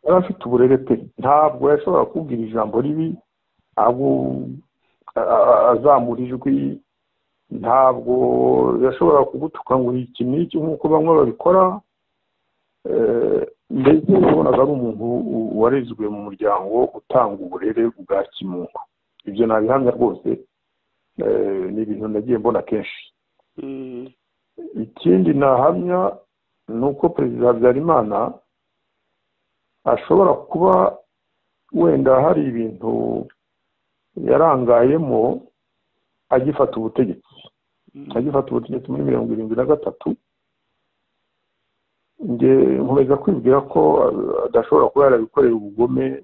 yari afite uburere pe ntabwo yashobora kubwira ijambo ribi azamura ijwi ntabwo yashobora kugutuka ngo iki n'iki nk'uko bamwe babikora mbese ubonaga ari umuntu warezwe mu muryango utanga uburere bwa kimuntu ibyo nabihamya rwose ni ibintu nagiye mbona kenshi ikindi nahamya ni uko perezida Habyarimana ashobora kuba wenda hari ibintu yarangayemo agifata ubutegetsi muri 1973 nkomeza kwibwira ko adashobora kuba yarabikorera ubugome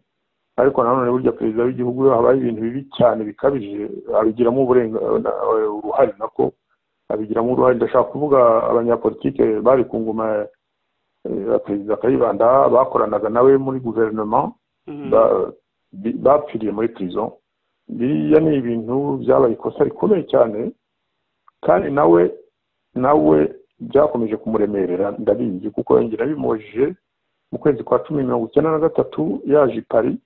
ariko nanone burya perezida w'igihugu habaye ibintu bibi cyane bikabije abigiramo uruhare nako abigiramo uruhare ndashaka kuvuga abanyapolitike bari ku ngoma ya perezida Kayibanda bakoranaga nawe muri guverinoma bapfiriye muri prison biriya ni ibintu byabaye ikosa rikomeye cyane kandi nawe byakomeje kumuremerera ndabizi kuko yongera bimujije mu kwezi kwa 10/93 yaje i Paris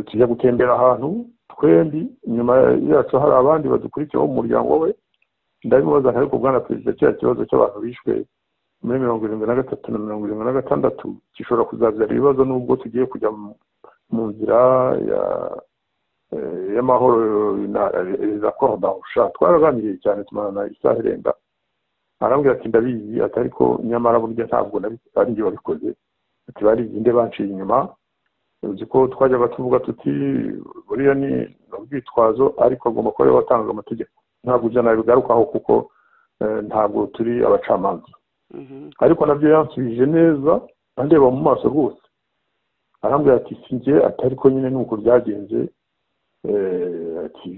tujya gutembera ahantu twembi nyuma yacu hari abandi badukurikiyeho mu muryango we ndabimubaza ariko bwana perezida cya kibazo cy'abantu bishwe muri 1973 na 1976 gishobora kuzabyara ibibazo nubwo tugiye kujya mu nzira y'amahoro na les accords d'Arusha twaraganiriye cyane tumarana isaha irenga arambwira ati ndabizi atariko nyamara burya ntabwo ari njye wabikoze ati bari inde banciye inyuma uzi ko twajyaga tuvuga tuti buriya ni ubwitwazo ariko agomba kuba watanga amategeko ntabwo byo nabigarukaho kuko ntabwo turi abacamanza ariko nabyo yansubije neza andeba mu maso rwose arambwira ati sinjye atariko nyine nuko byagenze ati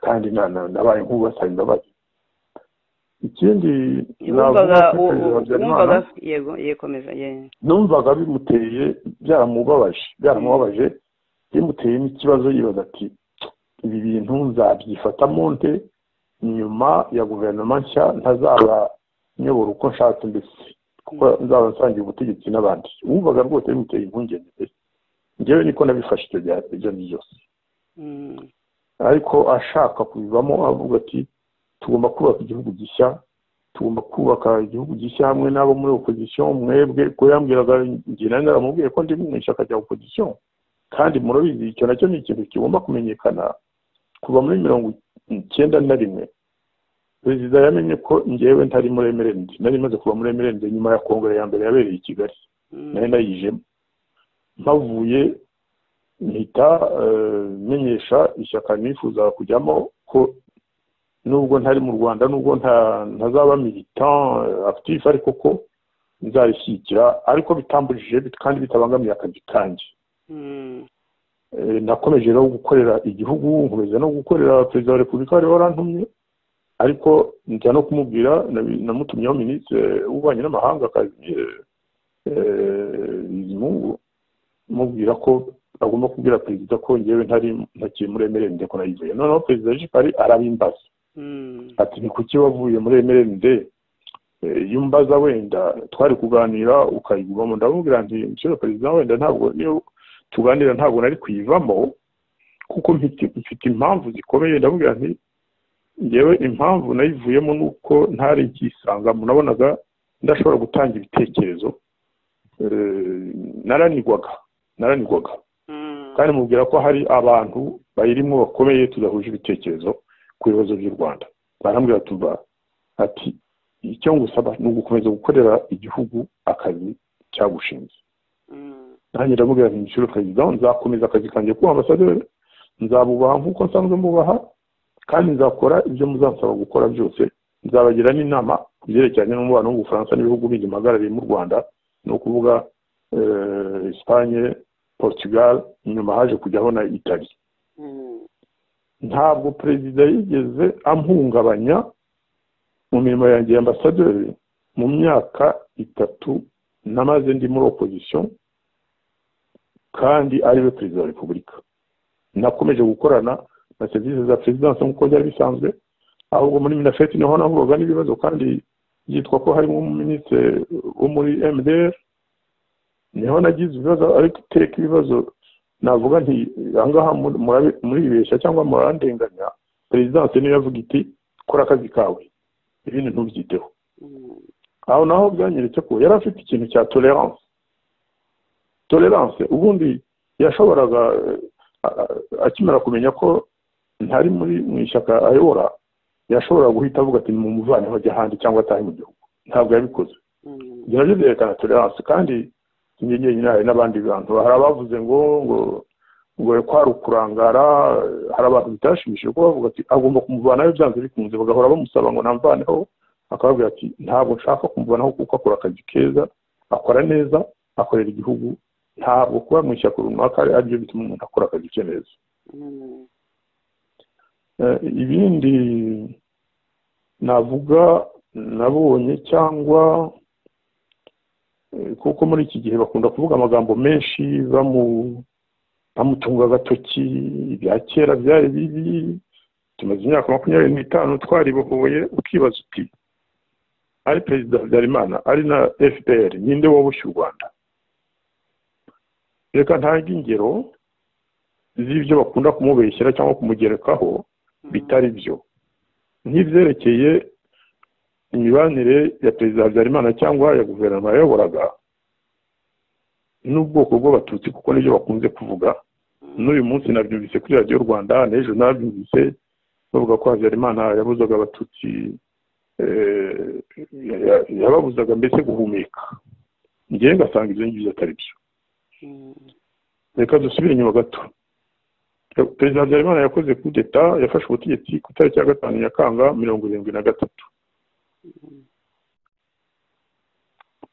kandi nabaye nk'ubasaba imbabazi ikindi numvaga bimuteye byaramubabaje bimuteye n'ikibazo yibaza ati ibi bintu nzabyifatamo nte nyuma ya guverinoma nshya ntazaba nyobora uko nshatse mbese kuko nzaba nsangiye ubutegetsi n'abandi wumvaga rwose bimuteye impungenge njyewe niko nabifashe icyo gihe ibyo byose ariko ashaka kubivamo avuga ati tugomba kubaka igihugu gishya hamwe n'abo muri opposition mwebwe ko yambwiraga njye nari naramubwiye ko ndi mu ishyaka rya opposition kandi murabizi icyo nacyo ni ikintu kigomba kumenyekana kuva muri 1991 perezida yamenye ko njyewe ntari muri MRND nari maze kuba muri MRND nyuma ya kongere ya mbere yabereye i Kigali nari nayijemo mpavuye mpita menyesha ishyaka nifuza kujyamo ko nubwo ntari mu Rwanda nubwo ntazaba militant actif ariko ko nzarishyikira ariko bitambujije kandi bitabangamiye akazi kanjye nakomeje rero gukorera igihugu nkomeza no gukorera perezida wa repubulika wari warantumye ariko njya no kumubwira namutumyeho minisitiri w'ububanyi n'amahanga Bizimungu mubwira ko agomba kubwira perezida ko njyewe ntakiri muri MRND ko nayivuye noneho perezida Jipari arabimbaza ati ni kuki wavuye muri MRND yumbaza wenda twari kuganira ukayigumamo ndamubwira nti monsieur perezida wenda ntabwo niyo tuganira ntabwo nari kuyivamo kuko mfite impamvu zikomeye ndamubwira nti njyewe impamvu nayivuyemo nuko ntari nkisanga munabonaga ndashobora gutanga ibitekerezo naranigwaga kandi mubwira ko hari abantu bayirimo bakomeye tudahuje ibitekerezo ku bibazo by'u Rwanda. Barambwira ati icyo ngusaba ni ugukomeza gukorera igihugu akazi cyagushinze. Nanjye ndamubwira nti Monsieur le Président, nzakomeza akazi kanjye kuba ambasaderi, nzabubaha nk'uko nsanzwe mubaha, kandi nzakora ibyo muzansaba gukora byose. Nzabagira n'inama ku byerekeranye n'umubano w'Ubufaransa n'ibihugu bindi mpagarariye mu Rwanda, ni ukuvuga Espagne, Portugal, nyuma haje kujyaho na Italy. Ntabwo perezida yigeze amhungabanya mu mirimo yanjye y'ambasaderi mu myaka 3 namaze ndi muri opposition, kandi ariwe perezida wa Repubulika. Nakomeje gukorana na serivisi za presidence nk'uko byari bisanzwe, ahubwo muri minafeti niho nahuraga n'ibibazo, kandi yitwa ko harimo umuminisitiri wo muri MDR, niho nagize ibibazo, ariko iteka ibibazo navuga nti ahangaha muri ibeshya cyangwa murandenganya. Presidence niyo yavuga iti kora akazi kawe, ibindi ntubyiteho. Aho naho byanyeretse ko yari afite ikintu cya tolerance. Ubundi yashoboraga akimara kumenya ko ntari mu ishyaka ayobora, yashobora guhita avuga ati mu muvane bajya ahandi cyangwa atahe mu gihugu. Ntabwo yabikoze. Byaraje byerekana tolerance, kandi nyine hari n'abandi bantu, hari abavuze ngo kwari ukurangara, hari abantu bitashimishije ko bavuga ati agomba kumuvanaho byanze bikunze, bagahora bamusaba ngo namvaneho, akababwira ati ntabwo nshaka kumuvanaho kuko akora akazi keza, akora neza, akorera igihugu, ntabwo kuba mu ishyaka runaka aribyo bituma umuntu akora akazi ke neza. Ibindi navuga nabonye cyangwa kuko muri iki gihe bakunda kuvuga amagambo menshi bamutunga agatoki, ibya kera byari bibi, tumaze imyaka 25 twaribohoye, ukibaza uti ari perezida Habyarimana ari na FPR, ninde wobushye u Rwanda? Reka ntange ingero z'ibyo bakunda kumubeshyera cyangwa kumugerekaho bitari byo, nk'ivyerekeye imibanire ya perezida Habyarimana cyangwa ya guverinoma yayoboraga n'ubwoko bw'abatutsi, kuko nibyo bakunze kuvuga. N'uyu munsi nabyumvise kuri Radio Rwanda, n'ejo nabyumvise bavuga ko Habyarimana yabuzaga abatutsi, yababuzaga mbese guhumeka. Ngiye ngasanga ibyo ngibyo atari byo. Reka dusubire inyuma gato. Perezida Habyarimana yakoze coup d'etat, yafashe ubutegetsi ku tariki ya 5 Nyakanga 1973.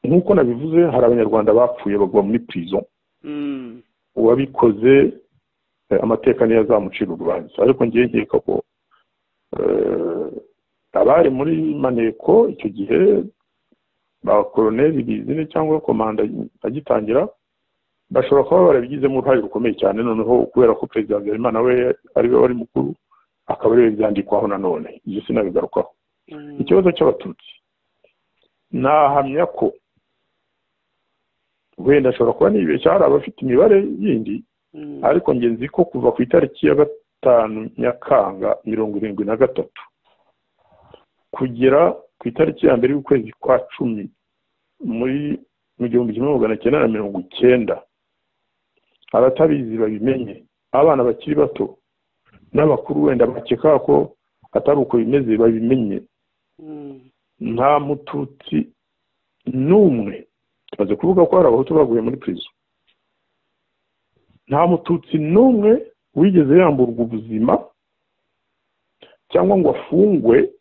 Nk'uko nabivuze, hari abanyarwanda bapfuye bagwa muri prison. Uwabikoze amateka niyo azamucira urubanza, ariko ngiye nkeka ko abari muri maneko icyo gihe ba koloneli bizine cyangwa komanda agitangira bashobora kuba barabigizemo uruhare rukomeye cyane, noneho kubera ko perezida Habyarimana we ariwe wari mukuru, akaba ariwe byandikwaho nanone. Ibyo sinabigarukaho. Ikibazo cy'abatutsi nahamya ko wenda ashobora kuba nibeshya, hari abafite imibare yindi, ariko nge nzi ko kuva ku itariki ya 5 Nyakanga 1973 kugera ku itariki ya mbere y'ukwezi kwa 10 mu 1990, abatabizi babimenye, abana bakiri bato n'abakuru wenda bakeka ko atari uko bimeze babimenye. Nta mututsi n'umwe, tumaze kuvuga ko hari abahutu baguye muri prison, nta mututsi n'umwe wigeze yamburwa ubuzima cyangwa ngo afungwe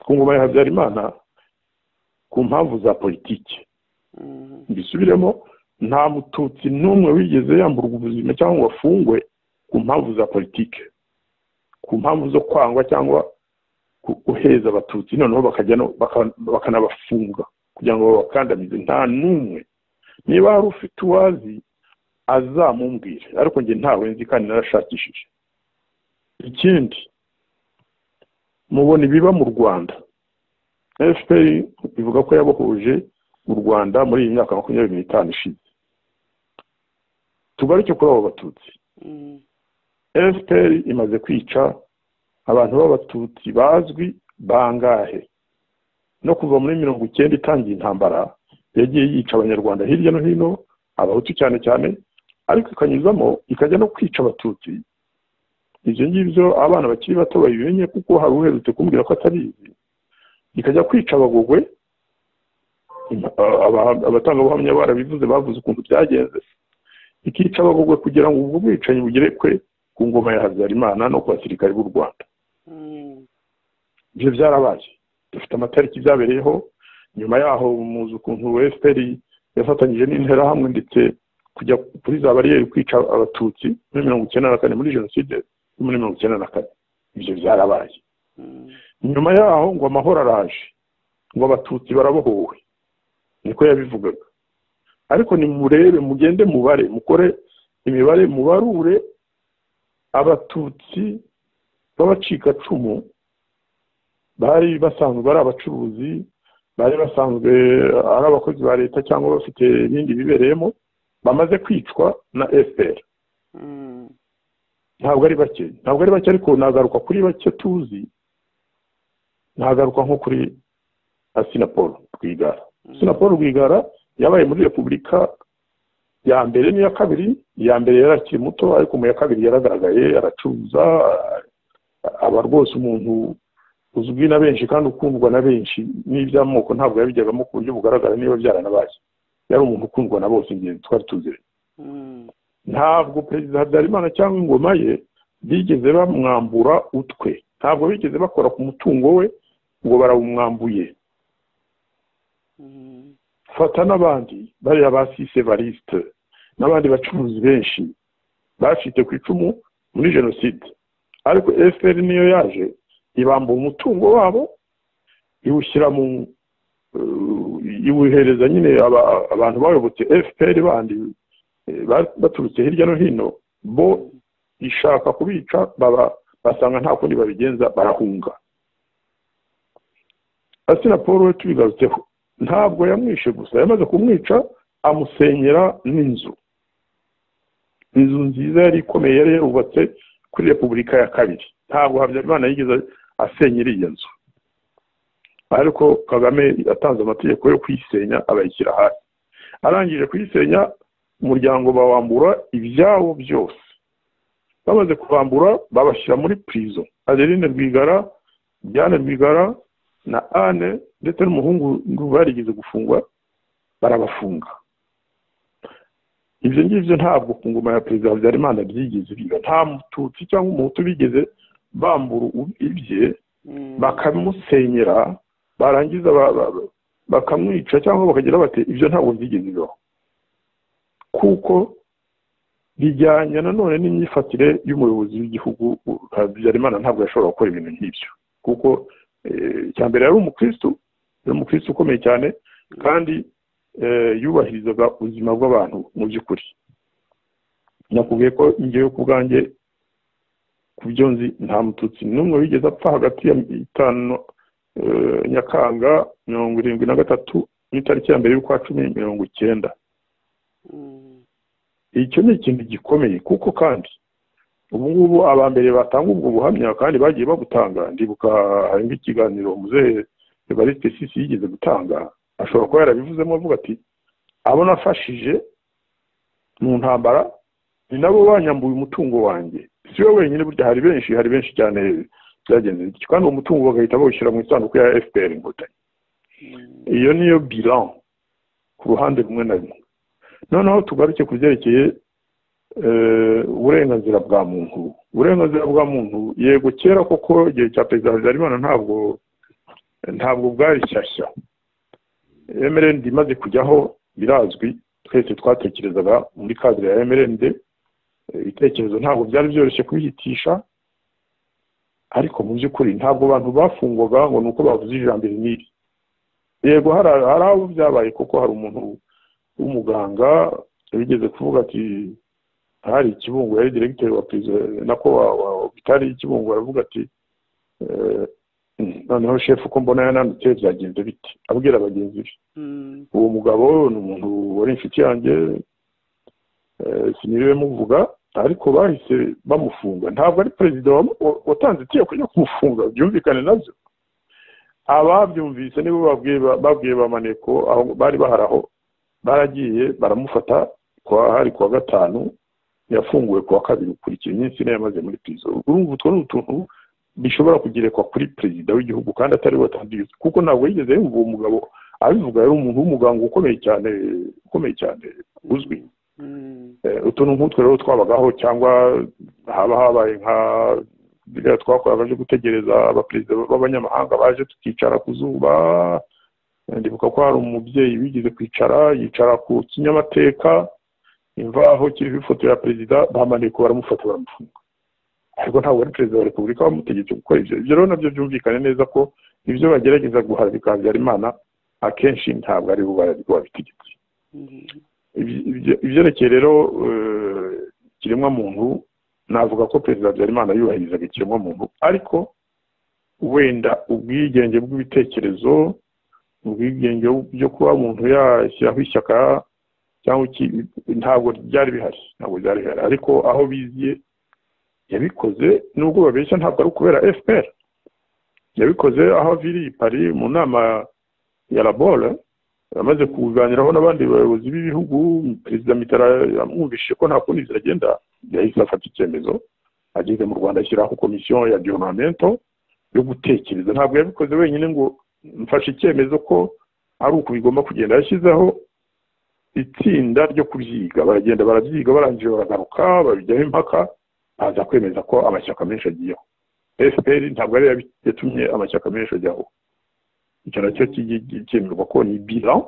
ku ngoma ya Habyarimana ku mpamvu za politiki. Mbisubiremo, nta mututsi n'umwe wigeze yamburwa ubuzima cyangwa ngo afungwe ku mpamvu za politiki, ku mpamvu zo kwangwa cyangwa guheza abatutsi noneho bakanabafunga kugira ngo babakandamize. Nta n'umwe. Niba hari ufite uwazi azamumbwire, ariko nge ntawe nzi kandi narashakishije. Ikindi, mubona ibiba mu Rwanda. FPR bivuga ko yabohoje mu Rwanda muri iyi myaka 25 ishize. Tugaruke kuri abo batutsi. FPR imaze kwica abantu b'abatutsi bazwi bangahe? No kuva muri 19 itangiye intambara yagiye yica abanyarwanda hirya no hino abahutu cyane cyane ariko ikanyuzamo ikajya no kwica abatutsi. Ibyo ngibyo abana bakiri bato babimenye kuko hari uherutse kumbwira ko atabizi. Ikajya kwica abagogwe, abatangabuhamya barabivuze bavuze ukuntu byagenze. Ikica abagogwe kugira ngo ubwo bwicanyi bugerekwe ku ngoma ya Habyarimana no ku basirikare b'u Rwanda. Ibyo byarabaye, dufite amatariki byabereyeho. Nyuma yaho muzi ukuntu FPR yafatanyije n'interahamwe ndetse kujya kuri za bariyeri kwica abatutsi muri 1994 muri jenoside muri 1994. Ibyo byarabaye. Nyuma yaho ngo amahoro araje, ngo abatutsi barabohowe, niko yabivugaga. Ariko ni murebe, mugende mubare, mukore imibare, mubarure abatutsi b'abacikacumu bari basanzwe ari abacuruzi, bari basanzwe ari abakozi ba leta cyangwa bafite ibindi bibereyemo, bamaze kwicwa na FPR. Ntabwo ari bake ariko nagaruka kuri bake tuzi, nagaruka nko kuri Asina Paul Rwigara. Asina Paul Rwigara yabaye muri Repubulika ya mbere n'iya kabiri. Iya mbere yarakiri muto ariko mu ya kabiri yaragaragaye, aracuruza, aba rwose umuntu uzwi na benshi kandi ukundwa na benshi. N'iby'amoko ntabwo yabijyagamo ku buryo bugaragara niba byaranabaye. Yari umuntu ukundwa na bose ingenzi twari tuzire. Ntabwo Perezida Habyarimana cyangwa ingoma ye bigeze bamwambura utwe, ntabwo bigeze bakora ku mutungo we ngo barawumwambuye. Fata n'abandi bariya ba Evariste n'abandi bacuruzi benshi bacitse ku icumu muri jenoside, ariko FPR niyo yaje ibamba umutungo wabo iwushyira mu iwuhereza nyine abantu bayobotse FPR bandi baturutse hirya no hino, bo ishaka kubica basanga nta kundi babigenza barahunga. Asina Paul we tubigarutseho, ntabwo yamwishe gusa, yamaze kumwica amusenyera n'inzu nziza yari ikomeye yari yarubatse kuri Repubulika ya kabiri. Ntabwo Habyarimana yigeze asenyera iyo nzu, ariko Kagame yatanze amategeko yo kuyisenya abayishyira hasi. Arangije kuyisenya umuryango bawambura ibyabo byose. Bamaze kubambura babashyira muri prison. Adeline Rwigara, Diane Rwigara na Anne ndetse n'umuhungu barigeze gufungwa barabafunga. Ibyo ngibyo ntabwo ku ngoma ya Perezida Habyarimana byigeze biba. Nta mututsi cyangwa umuhutu bigeze bambura ibye bakamusenyera barangiza bakamwica cyangwa bakagira bate. Ibyo ntabwo byigeze bibaho, kuko bijyanye nanone n'imyifatire y'umuyobozi w'igihugu. Habyarimana ntabwo yashobora gukora ibintu nk'ibyo, kuko cyambere yari umukristo ukomeye cyane kandi yubahirizaga ubuzima bw'abantu mu by'ukuri. Nakubwiye ko ngewe ku bwanjye ku byo nzi nta mututsi n'umwe wigeze apfa hagati ya 5 Nyakanga 1973 n'itariki ya mbere y'ukwa 10/19. Icyo ni ikintu gikomeye, kuko kandi ubu ngubu abambere batanga ubwo buhamya kandi bagiye babutanga. Ndibuka hari nk'ikiganiro muzehe Evariste Sisi yigeze gutanga, ashobora kuba yarabivuzemo avuga ati abo nafashije mu ntambara ni nabo banyambuye umutungo wanjye. Si we wenyine, burya hari benshi cyane byagenze, kandi uwo mutungo bagahita bawushyira mu isanduku ya FPR Inkotanyi. Iyo niyo bilan ku ruhande rumwe na rumwe. Noneho tugaruke ku byerekeye uburenganzira bwa muntu. Uburenganzira bwa muntu, yego kera koko igihe cya Perezida Habyarimana ntabwo bwari shyashya. MRND imaze kujyaho birazwi, twese twatekerezaga muri kadire ya MRND. Ibitekerezo ntabwo byari byoroshye kubihitisha, ariko mu by'ukuri ntabwo abantu bafungwaga ngo nuko bavuze ijambo n'iri. Yego hari abo byabaye, kuko hari umuntu w'umuganga yigeze kuvuga ati hari Kibungo, yari directeur wa prison nako wa bitari Kibungo, aravuga ati noneho chef uko mbona yananditse byagenze biti, abwira abagenzi be. Uwo mugabo ni umuntu wari inshuti yanjye, siniriwe muvuga, ariko bahise bamufunga. Ntabwo ari perezida watanze itegeko ryo kumufunga, byumvikane nabyo, ababyumvise nibo babwiye bamaneko aho bari baharaho baragiye baramufata hari kuwa gatanu yafunguwe kuwa kabiri ukurikira iminsi ine yamaze muri prison. Urumva utwo ni utuntu bishobora kugerekwa kuri perezida w'igihugu kandi atari watangiye kuko ntabwo yigeze yumva uwo mugabo abivuga. Yari umuntu w'umuganga ukomeye cyane uzwi. Utuntu nk'utwo rero twabagaho cyangwa haba habaye nka biriya twakoraga byo gutegereza abaperezida b'abanyamahanga baje tukicara ku zuba. Ndibuka ko hari umubyeyi wigeze kwicara yicara ku kinyamateka imvaho kiriho ifoto ya perezida bamaniko baramufata baramufunga, ariko ntabwo ari perezida wa repubulika bamutegetse gukora ibyo. Ibyo rero nabyo byumvikane neza ko ibyo bagerageza guharabika Habyarimana akenshi ntabwo ari bo babitegetse. Ibyerekeye rero kiremwa muntu navuga ko perezida Habyarimana yubahirizaga ikiremwa muntu, ariko wenda ubwigenge bw'ibitekerezo, ubwigenge byo kuba umuntu yashyiraho ishyaka cyangwa ntabwo byari bihari, ariko aho biziye yabikoze. Nubwo babeshya ntabwo ari ukubera FPR, yabikoze aho aviriye i Paris mu nama ya Labole, amaze kuganiraho n'abandi bayobozi b'ibihugu. Perezida Mitterrand yamwumvishije ko nta kundi ziragenda, yahise afata icyemezo, ageze mu Rwanda ashyiraho komisiyo ya Diomamento yo gutekereza. Ntabwo yabikoze wenyine ngo mfashe icyemezo ko ari uko bigomba kugenda. Yashyizeho itsinda ryo kubyiga, baragenda barabyiga, barangije baragaruka babijyaho impaka, baza kwemeza ko amashyaka menshi agiyeho. FPR ntabwo ari yatumye amashyaka menshi ajyaho. Icyo nacyo cyemerwa ko ni bilan.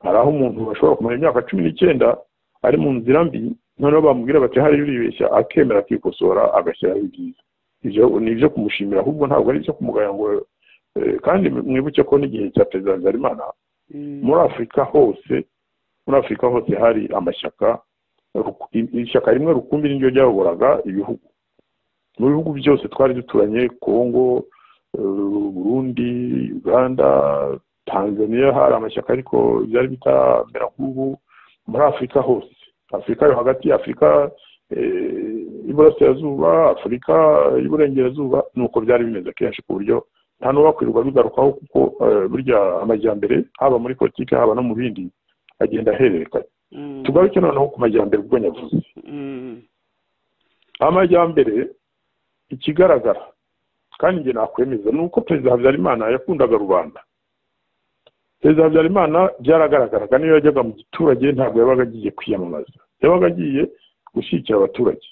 Hari aho umuntu bashobora kumara imyaka 19 ari mu nzira mbi, noneho bamubwira bati hari yuribeshya, akemera akikosora agashyiraho ibyiza. Ibyo ni ibyo kumushimira, ahubwo ntabwo ari ibyo kumugaya ngo. Kandi mwibuke ko n'igihe cya perezida Habyarimana muri Afurika hose hari amashyaka. Ishyaka rimwe rukumbi niryo ryayoboraga ibihugu. Mu bihugu byose twari duturanye, Kongo, Burundi, Uganda, Tanzania, hari amashyaka ariko byari bitamera nk'ubu. Muri Afurika hose, Afurika yo hagati, Afurika y'Iburasirazuba, Afurika y'Iburengerazuba, nuko byari bimeze kenshi ku buryo nta n'uwakwirirwa bigarukaho, kuko burya amajyambere haba muri politiki haba no mu bindi agenda ahererekanya. Tugaruke noneho ku majyambere ubwo nyavuze. Amajyambere ikigaragara kandi njye nakwemeza ni uko perezida Habyarimana yakundaga rubanda. Perezida Habyarimana byaragaragaraga niyo yajyaga mu giturage ntabwo yabaga agiye kwiyamamaza, yabaga agiye gushyigikira abaturage.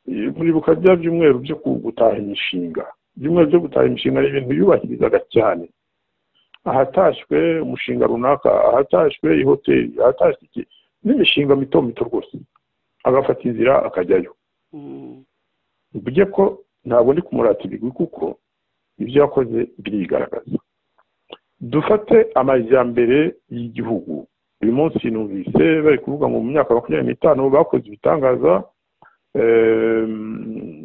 Muribuka bya byumweru byo gutaha imishinga. Ibyumweru byo gutaha imishinga ni ibintu yubahirizaga cyane. Ahatashywe umushinga runaka, ahatashywe ihoteli, ahatashywe n'imishinga mito rwose, agafata inzira akajyayo. Bivuge ko ntabwo ndi kumurata ibigwi kuko ibyo yakoze birigaragaza. Dufate amajyambere y'igihugu. Uyu munsi numvise bari kuvuga ngo mu myaka 25 bakoze ibitangaza,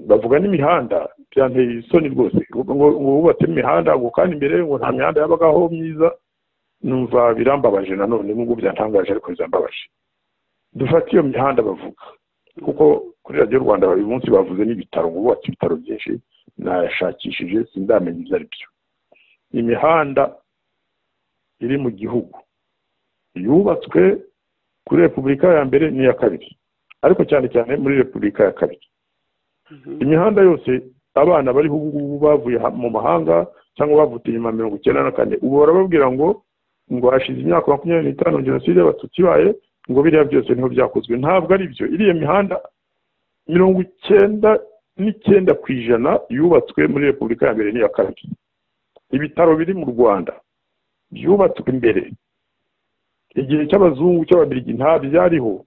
bavuga n'imihanda byanteye isoni rwose, ngo bubatse imihanda ngo kandi imbere ngo nta mihanda yabagaho myiza. Numva birambabaje nanone, nubwo byantangaje ariko bizambabaje. Dufate iyo mihanda bavuga, kuko kuri Radio Rwanda uyu munsi bavuze n'ibitaro, ngo bubatse ibitaro byinshi, nashakishije sindamenya ibyo ari byo. Imihanda iri mu gihugu yubatswe kuri Repubulika ya mbere n'iya kabiri, ariko cyane cyane muri Repubulika ya kabiri. Imihanda yose abana bari ubu bavuye mu mahanga cyangwa bavutiye nyuma 1994, ubu barababwira ngo hashize imyaka 25 jenoside y'Abatutsi ibaye, ngo biriya byose niho byakozwe. Ntabwo ari byo. Iriya mihanda 99% yubatswe muri Repubulika ya mbere n'iya kabiri. Ibitaro biri mu Rwanda byubatswe imbere igihe cy'abazungu cy'ababirigi nta byariho.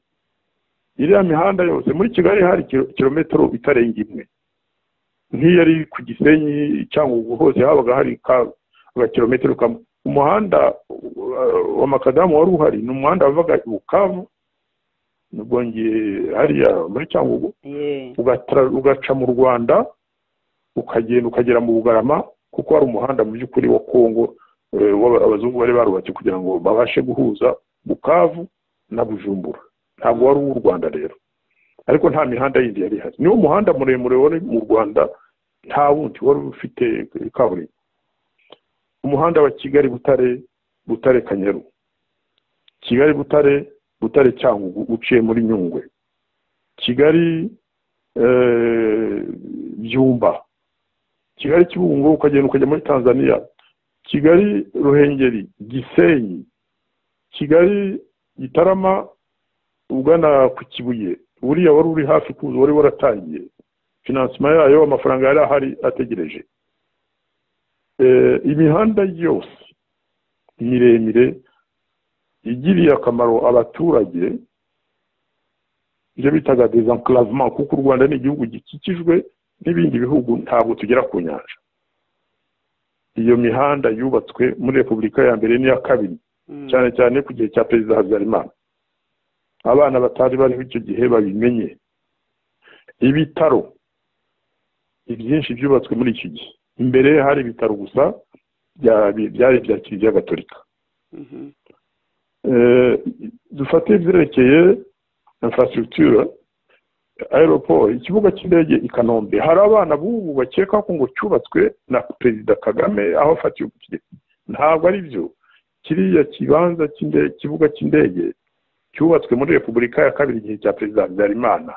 Iriya mihanda yose muri Kigali hari kilometero itarenga imwe, nk'iyari ku Gisenyi cyangwa hose habaga hari ka kilometero kamwe. Umuhanda wa makadamu wari uhari ni umuhanda wavaga Bukavu nubwo ngiye hariya muri Cyangugu, ugaca mu Rwanda ukagenda ukagera mu Bugarama, kuko hari umuhanda mu by'ukuri wa Kongo abazungu bari barubatse kugira ngo babashe guhuza Bukavu na Bujumbura. Ntabwo wari uw'u Rwanda rero, ariko nta mihanda yindi yari ihari. Niwo muhanda muremure wari mu Rwanda, nta wundi wari ufite kaburimbo. umuhanda wa kigali butare kanyaru, kigali butare cyangugu uciye muri nyungwe, kigali byumba, kigali kibungo ukagenda ukajya muri tanzania, kigali ruhengeri, gisenyi, kigali gitarama ugana ku kibuye, buriya wari uri hafi kuza, wari waratangiye finansima yayo, amafaranga yari ahari ategereje. Imihanda yose miremire igiriye akamaro abaturage, ibyo bitaga desenclavement, kuko u Rwanda ni igihugu gikikijwe n'ibindi bihugu, ntabwo tugera ku nyanja. Iyo mihanda yubatswe muri Repubulika ya mbere n'iya kabiri, cyane cyane ku gihe cya Perezida Habyarimana. Abana batari bariho icyo gihe babimenye. Ibitaro ibyinshi byubatswe muri icyo gihe, imbere hari ibitaro gusa byari bya Kiliziya Gatolika. Dufate ibyerekeye infrastructure, aeroport, ikibuga cy'indege i Kanombe, hari abana b'ubu bakeka ko ngo cyubatswe na Perezida Kagame aho afatiye ubutegetsi. Ntabwo ari byo. Kiriya kibanza kibuga cy'indege cyubatswe muri Repubulika ya kabiri igihe cya Perezida Habyarimana.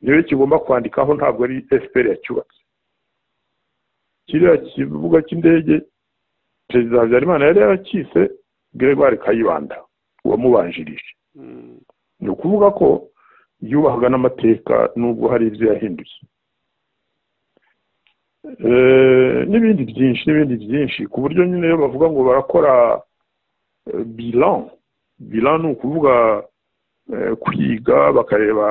Niyo kigomba kwandikaho, ntabwo ari FPR yacyubatse. Kiriya kibuga cy'indege Perezida Habyarimana yari yarakise Gregoire Kayibanda wamubanjirije. Ni ukuvuga ko yubahaga n'amateka nubwo hari ibyo yahinduye. N'ibindi byinshi ku buryo nyine iyo bavuga ngo barakora bilan ni ukuvuga kwiga bakareba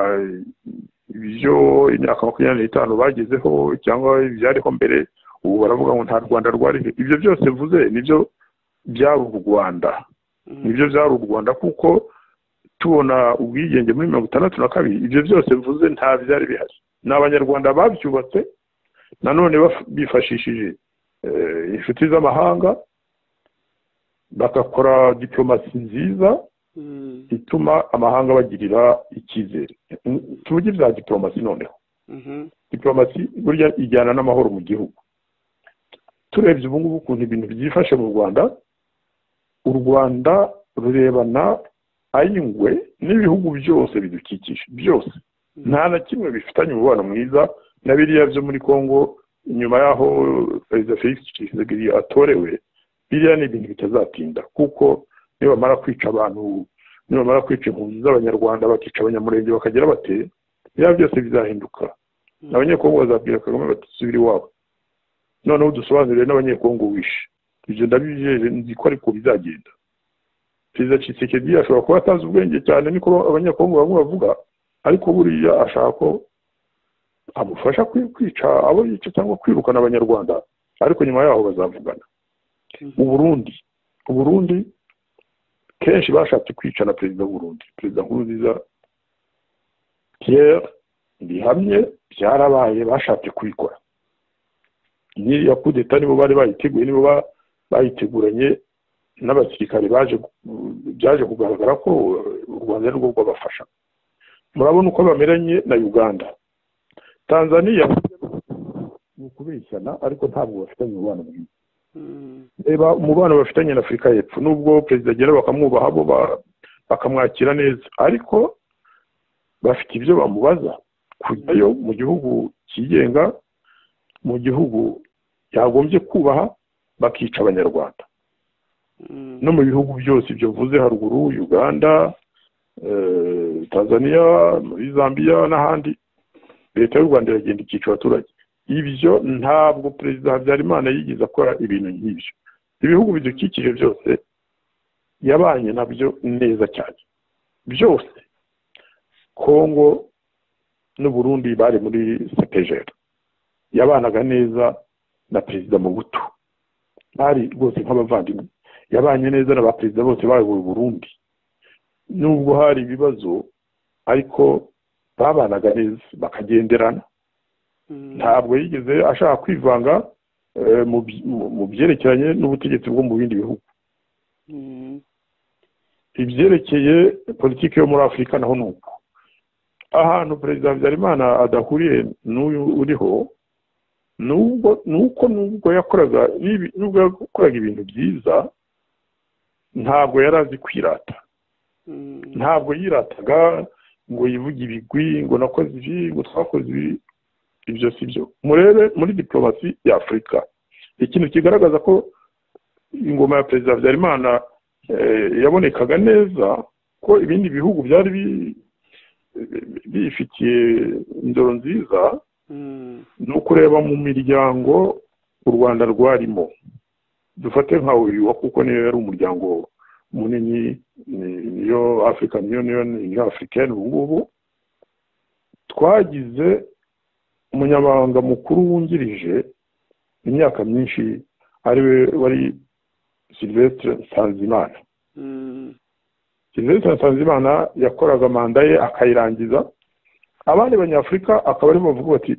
ibyo imyaka 25 bagezeho cyangwa ibyariho mbere, ubu baravuga ngo nta Rwanda rwari. Ibyo byose mvuze nibyo byari u Rwanda, kuko tubona ubwigenge muri 1962, ibyo byose mvuze nta byari bihari. N'abanyarwanda babyubatse nanone bifashishije inshuti z'amahanga, bagakora diplomasi nziza ituma amahanga bagirira icyizere. Tuvuge bya diplomasi noneho. Diplomasi burya ijyana n'amahoro mu gihugu. Turebye ubu ngubu ukuntu ibintu byifashe mu Rwanda, u Rwanda rurebana ayingwe n'ibihugu byose bidukikije byose, nta na kimwe bifitanye umubano mwiza. Na biriya byo muri Kongo nyuma yaho Perezida Felix Tshisekedi atorewe, biriya ni ibintu bitazatinda, kuko nibamara kwica abantu, nibamara kwica impunzi z'abanyarwanda, bakica abanyamurenge, bakagira bate, biriya byose bizahinduka. Abanyekongo bazabwira Kagame bati subira iwabo, noneho dusobanurire n'abanyekongo wishe. Ibyo ndabijeje, nzi ko ariko bizagenda. Perezida Tshisekedi ashobora kuba atazi ubwenge cyane, niko abanyekongo bamwe bavuga, ariko buriya ashaka ko amufasha kwica abo yica cyangwa kwirukana abanyarwanda, ariko nyuma yaho bazavugana. Uburundi kenshi bashatse kwica na perezida w'Uburundi, Perezida Nkurunziza. Pierre bihamye byarabaye, bashatse kubikora. Ni ya coup d'etat nibo bari bayiteguye, nibo bayiteguranye n'abasirikare byaje kugaragara ko u Rwanda rwo rwabafasha. Murabona uko bameranye na Uganda. Tanzania ni ukubeshyana, ariko ntabwo bafitanye umubano mwiza. Reba umubano bafitanye na Afurika y'Epfo, nubwo perezida agera bakamwubaha, bo bakamwakira neza, ariko bafite ibyo bamubaza. Kujyayo mu gihugu cyigenga, mu gihugu yagombye kubaha, bakica abanyarwanda. No mu bihugu byose ibyo mvuze haruguru, Uganda, Tanzania, Zambia n'ahandi, leta y'u Rwanda iragenda ikica abaturage. Ibyo ntabwo Perezida Habyarimana yigeze akora ibintu nk'ibyo. Ibihugu bidukikije byose yabanye nabyo neza cyane, byose. Kongo n'u Burundi bari muri CPGR, yabanaga neza na Perezida Mobutu, bari rwose nk'abavandimwe. Yabanye neza na ba perezida bose bayoboye Burundi, nubwo hari ibibazo, ariko babanaga neza bakagenderana. Ntabwo yigeze ashaka kwivanga mu byerekeranye n'ubutegetsi bwo mu bindi bihugu. Ibyerekeye politiki yo muri Afurika naho nuko. Ahantu Perezida Habyarimana adahuriye n'uyu uriho nubwo yakoraga ibintu byiza ntabwo yari azi kwirata, ntabwo yirataga ngo yivuge ibigwi ngo nakoze ibi ngo twakoze ibi, ibyo si byo. Murebe muri diplomasi ya Afurika ikintu kigaragaza ko ingoma ya perezida Habyarimana yabonekaga neza, ko ibindi bihugu byari bifitiye indoro nziza, ni ukureba mu miryango u Rwanda rwarimo. Dufate nka uyu kuko niyo yari umuryango munini, niyo African Union, niyo Africaine. Ubu ngubu twagize umunyamabanga mukuru wungirije imyaka myinshi ariwe wari Sylvestre Nsanzimana. Sylvestre Nsanzimana yakoraga manda ye akayirangiza, abandi banyafurika akaba aribo bavuga bati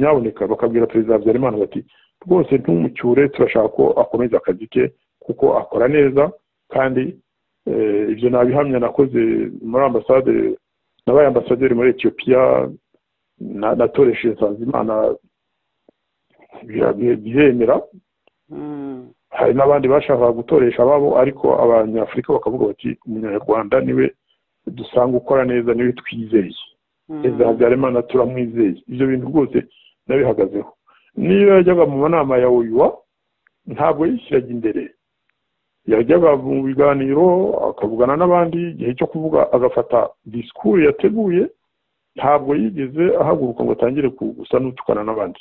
nyaboneka, bakabwira perezida Habyarimana bati rwose ntumucyure, turashaka ko akomeza akazi ke kuko akora neza. Kandi ibyo nabihamya, nakoze muri ambasade, nabaye ambasaderi muri Ethiopia, natoresheje Nsanzimana biremera. Hari n'abandi bashakaga gutoresha ababo, ariko abanyafurika bakavuga bati umunyarwanda niwe dusanga ukora neza, niwe twizeye, perezida Habyarimana turamwizeye. Ibyo bintu rwose nabihagazeho. Niyo yajyaga mu manama ya OUA ntabwo yishyiraga imbere, yajyaga mu biganiro akavugana n'abandi, igihe cyo kuvuga agafata disikuru yateguye, ntabwo yigeze ahaguruka ngo atangire gusa n'utukana n'abandi.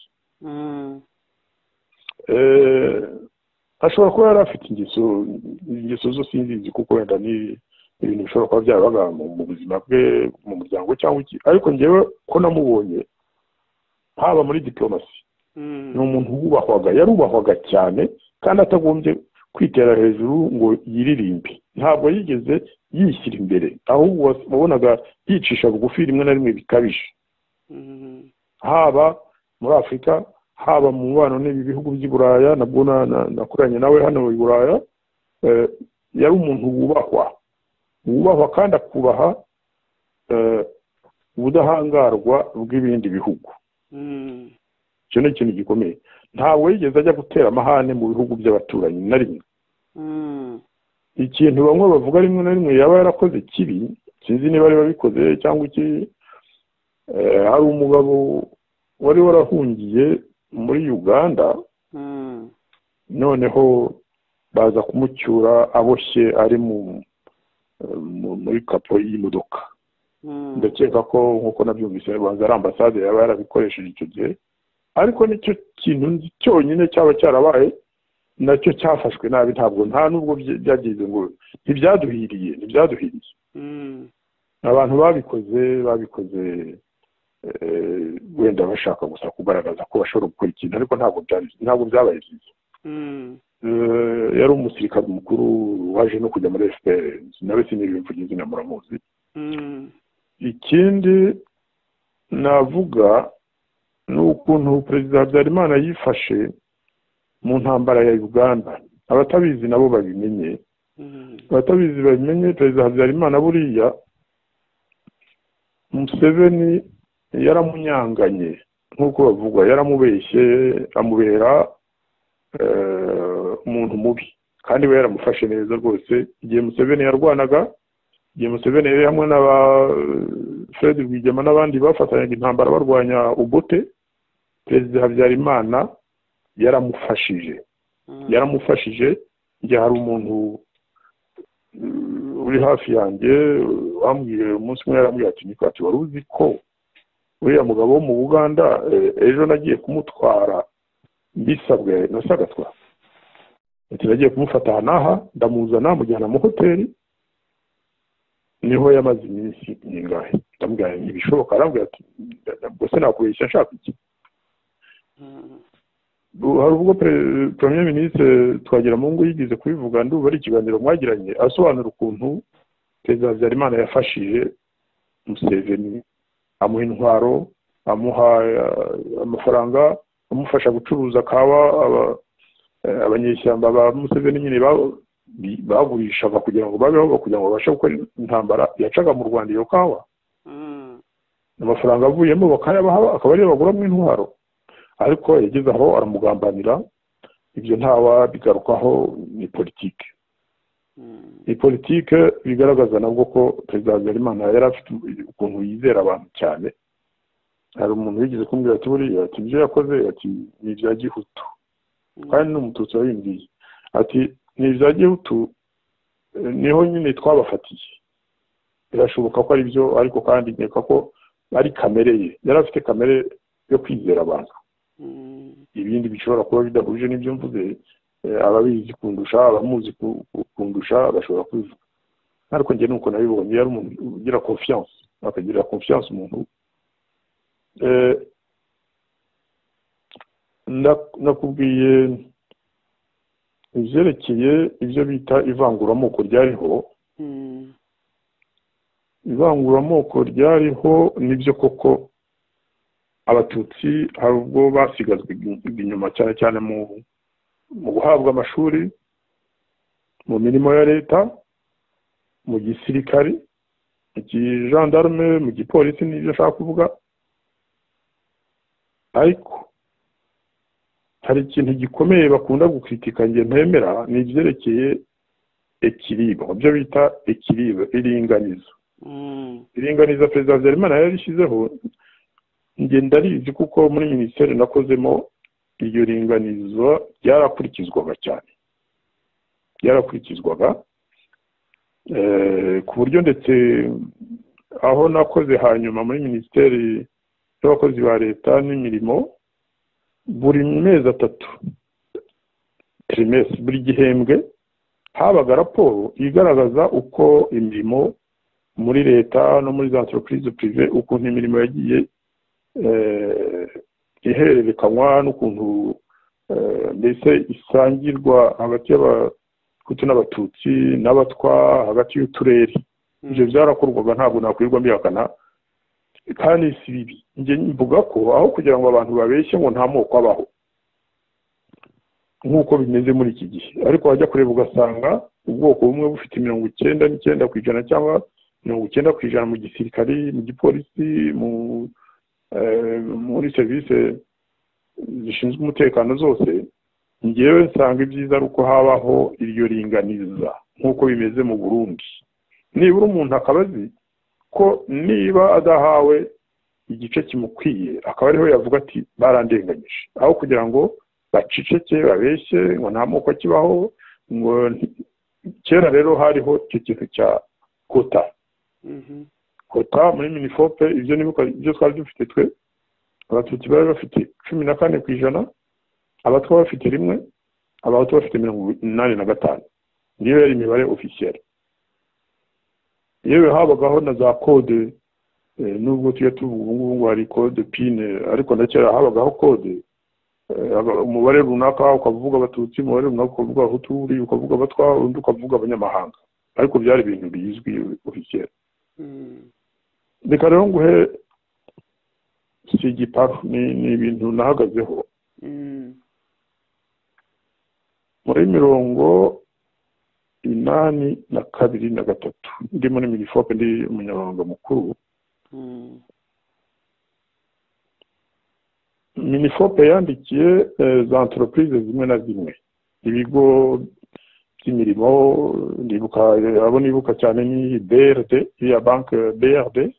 Ashobora kuba yari afite ingeso zo sinzizi, kuko wenda ni ibintu bishobora kuba byabaga mu buzima bwe, mu muryango cyangwa iki, ariko ngewe ko namubonye haba muri diplomasi, ni umuntu wubahwaga, yarubahwaga cyane, kandi atagombye kwitera hejuru ngo yiririmbe. Ntabwo yigeze yishyira imbere, ahubwo wabonaga yicisha bugufi rimwe na rimwe bikabije, haba muri Afurika, haba mu mubano n'ibi bihugu by'i Buraya. Nabwo nakoranye nawe hano i Buraya. Yari umuntu wubahwa kandi akubaha ubudahangarwa bw'ibindi bihugu. Icyo ni ikintu gikomeye. Ntawe yigeze ajya gutera amahane mu bihugu by'abaturanyi na rimwe. Ikintu bamwe bavuga rimwe na rimwe yaba yarakoze kibi, sinzi niba ari babikoze cyangwa iki. Hari umugabo wari warahungiye muri Uganda, noneho baza kumucyura aboshye ari muri kapo y'imodoka. Ndakeka ko nkuko nabyumvise Rwanda ari ambasade yaba yarabikoresheje icyo gihe, ariko nicyo kintu cyonyine cyaba cyarabaye, nacyo cyafashwe nabi. Ntabwo nta nubwo byagize ngo ntibyaduhiriye. Abantu babikoze wenda bashaka gusa kugaragaza ko bashobora gukora ikintu, ariko ntabwo byabaye byiza. Yari umusirikare mukuru waje no kujya muri FPR, nawe sinirivuga izina, muramuzi. Ikindi navuga ni ukuntu perezida Habyarimana yifashe mu ntambara ya Uganda. Abatabizi nabo babimenye, perezida Habyarimana buriya Museveni yaramunyanganye, nk'uko bavuga, yaramubeshye, amubera umuntu mubi, kandi we yaramufashe neza rwose. Igihe Museveni yarwanaga, igihe Museveni yari hamwe n'aba Fred Rwigema n'abandi bafatanyaga intambara barwanya Obote, perezida Habyarimana yaramufashije. Igihe hari umuntu uri hafi yanjye wambwiye umunsi umwe, yarambwiye ati niko, ati wari uzi ko uriya mugabo wo mu Buganda ejo nagiye kumutwara mbisabwe na Sagatwa, ati nagiye kumufata aha n'aha, ndamuzana mujyana mu hoteli, niho yamaze iminsi nyingahe. Ndamubwira ntibishoboka. Arambwira ati bose nakubeshya nshaka iki. Hari ubwo Premier Ministre Twagiramungu yigize kubivuga, ndumva ari ikiganiro mwagiranye, asobanura ukuntu perezida Habyarimana yafashije Museveni, amuha intwaro, amuha amafaranga, amufasha gucuruza kawa. Abanyeshyamba ba Museveni nyine bagurishaga kugira ngo babeho, kugira ngo babashe gukora intambara. Yacaga mu Rwanda iyo kawa, amafaranga avuyemo bakayabaha, akaba ariyo baguramo intwaro. ariko yageze aho aramugambanira. Ibyo ntawabigarukaho, ni politike. Ni politike bigaragaza nabwo ko perezida Habyarimana yari afite ukuntu yizera abantu cyane. Hari umuntu wigeze kumbwira ati buriya ati ibyo yakoze ati ni ibya gihutu, kandi n'umututsi wabimbwiye ati ni ibya gihutu, niho nyine twabafatiye. Birashoboka ko ari byo, ariko kandi nkeka ko ari kamere ye, yari afite kamere yo kwizera abantu. Ibindi bishobora kuba bidahuje n'ibyo mvuze, ababizi kundusha, abamuzi kundusha bashobora kubivuga, ariko njye nuko nabibonye. Yari umuntu ugira confiance, akagira confiance umuntu. Nakubwiye ivyerekeye ibyo bita ivanguramoko ryariho. Ivanguramoko ryariho nibyo koko, abatutsi hari ubwo basigazwe inyuma cyane cyane mu guhabwa amashuri, mu mirimo ya leta, mu gisirikari, mu gijandarume, mu gipolisi, n'ibyo ashaka kuvuga. Ariko hari ikintu gikomeye bakunda gukritika njye ntemera, ni ibyerekeye ekilibre, ibyo bita ekilibre, iringaniza. Iringaniza perezida Habyarimana yarishyizeho, njye ndarizi kuko muri minisiteri nakozemo iryo ringanizo ryarakurikizwaga cyane. Ryarakurikizwaga ku buryo ndetse aho nakoze hanyuma muri minisiteri y'abakozi ba leta n'imirimo, buri mezi 3 trimestre, buri gihembwe habaga raporo igaragaza uko imirimo muri leta no muri za entreprise privé, ukuntu imirimo yagiye ihererekanywa, n'ukuntu mbese isangirwa hagati y'abahutu n'abatutsi n'abatwa, hagati y'uturere. Ibyo byarakorwaga, ntabwo nakwirwa mbihakana, kandi si bibi. Njye mvuga ko aho kugira ngo abantu babeshye ngo nta moko abaho nk'uko bimeze muri iki gihe, ariko wajya kureba ugasanga ubwoko bumwe bufite 99% cyangwa 90% mu gisirikari, mu gipolisi, muri serivisi zishinzwe umutekano zose. Ngewe nsanga ibyiza ari uko habaho iryo ringaniza nk'uko bimeze mu Burundi. Nibura umuntu akabazi ko niba adahawe igice kimukwiye, akaba ariho yavuga ati barandenganyije, aho kugira ngo baciceke babeshye ngo nta moko kibaho. Ngo kera rero hariho icyo kintu cya kota. Kota muri minifope, ibyo nibuka ibyo twari dufite twe. Abatutsi bari bafite 14%, abatwa bafite 1%, abahutu bafite 85%. Niyo yari imibare officielle. Yewe habagaho na za code, nubwo tuye tuvuga ngo hari code PIN, ariko ndakera habagaho code, umubare runaka ukavuga abatutsi, umubare runaka ukavuga abahutu, ukavuga abatwa, undi ukavuga abanyamahanga, ariko byari ibintu bizwi officiel. Reka rero nguhe sigiparu, ni ibintu nahagazeho muri 82 na 3 ndi muri minifope, ndi umunyamabanga mukuru. Minifope yandikiye za entreprise zimwe na zimwe, ibigo by'imirimo. Nibuka cyane ni BRD, ya banke BRD,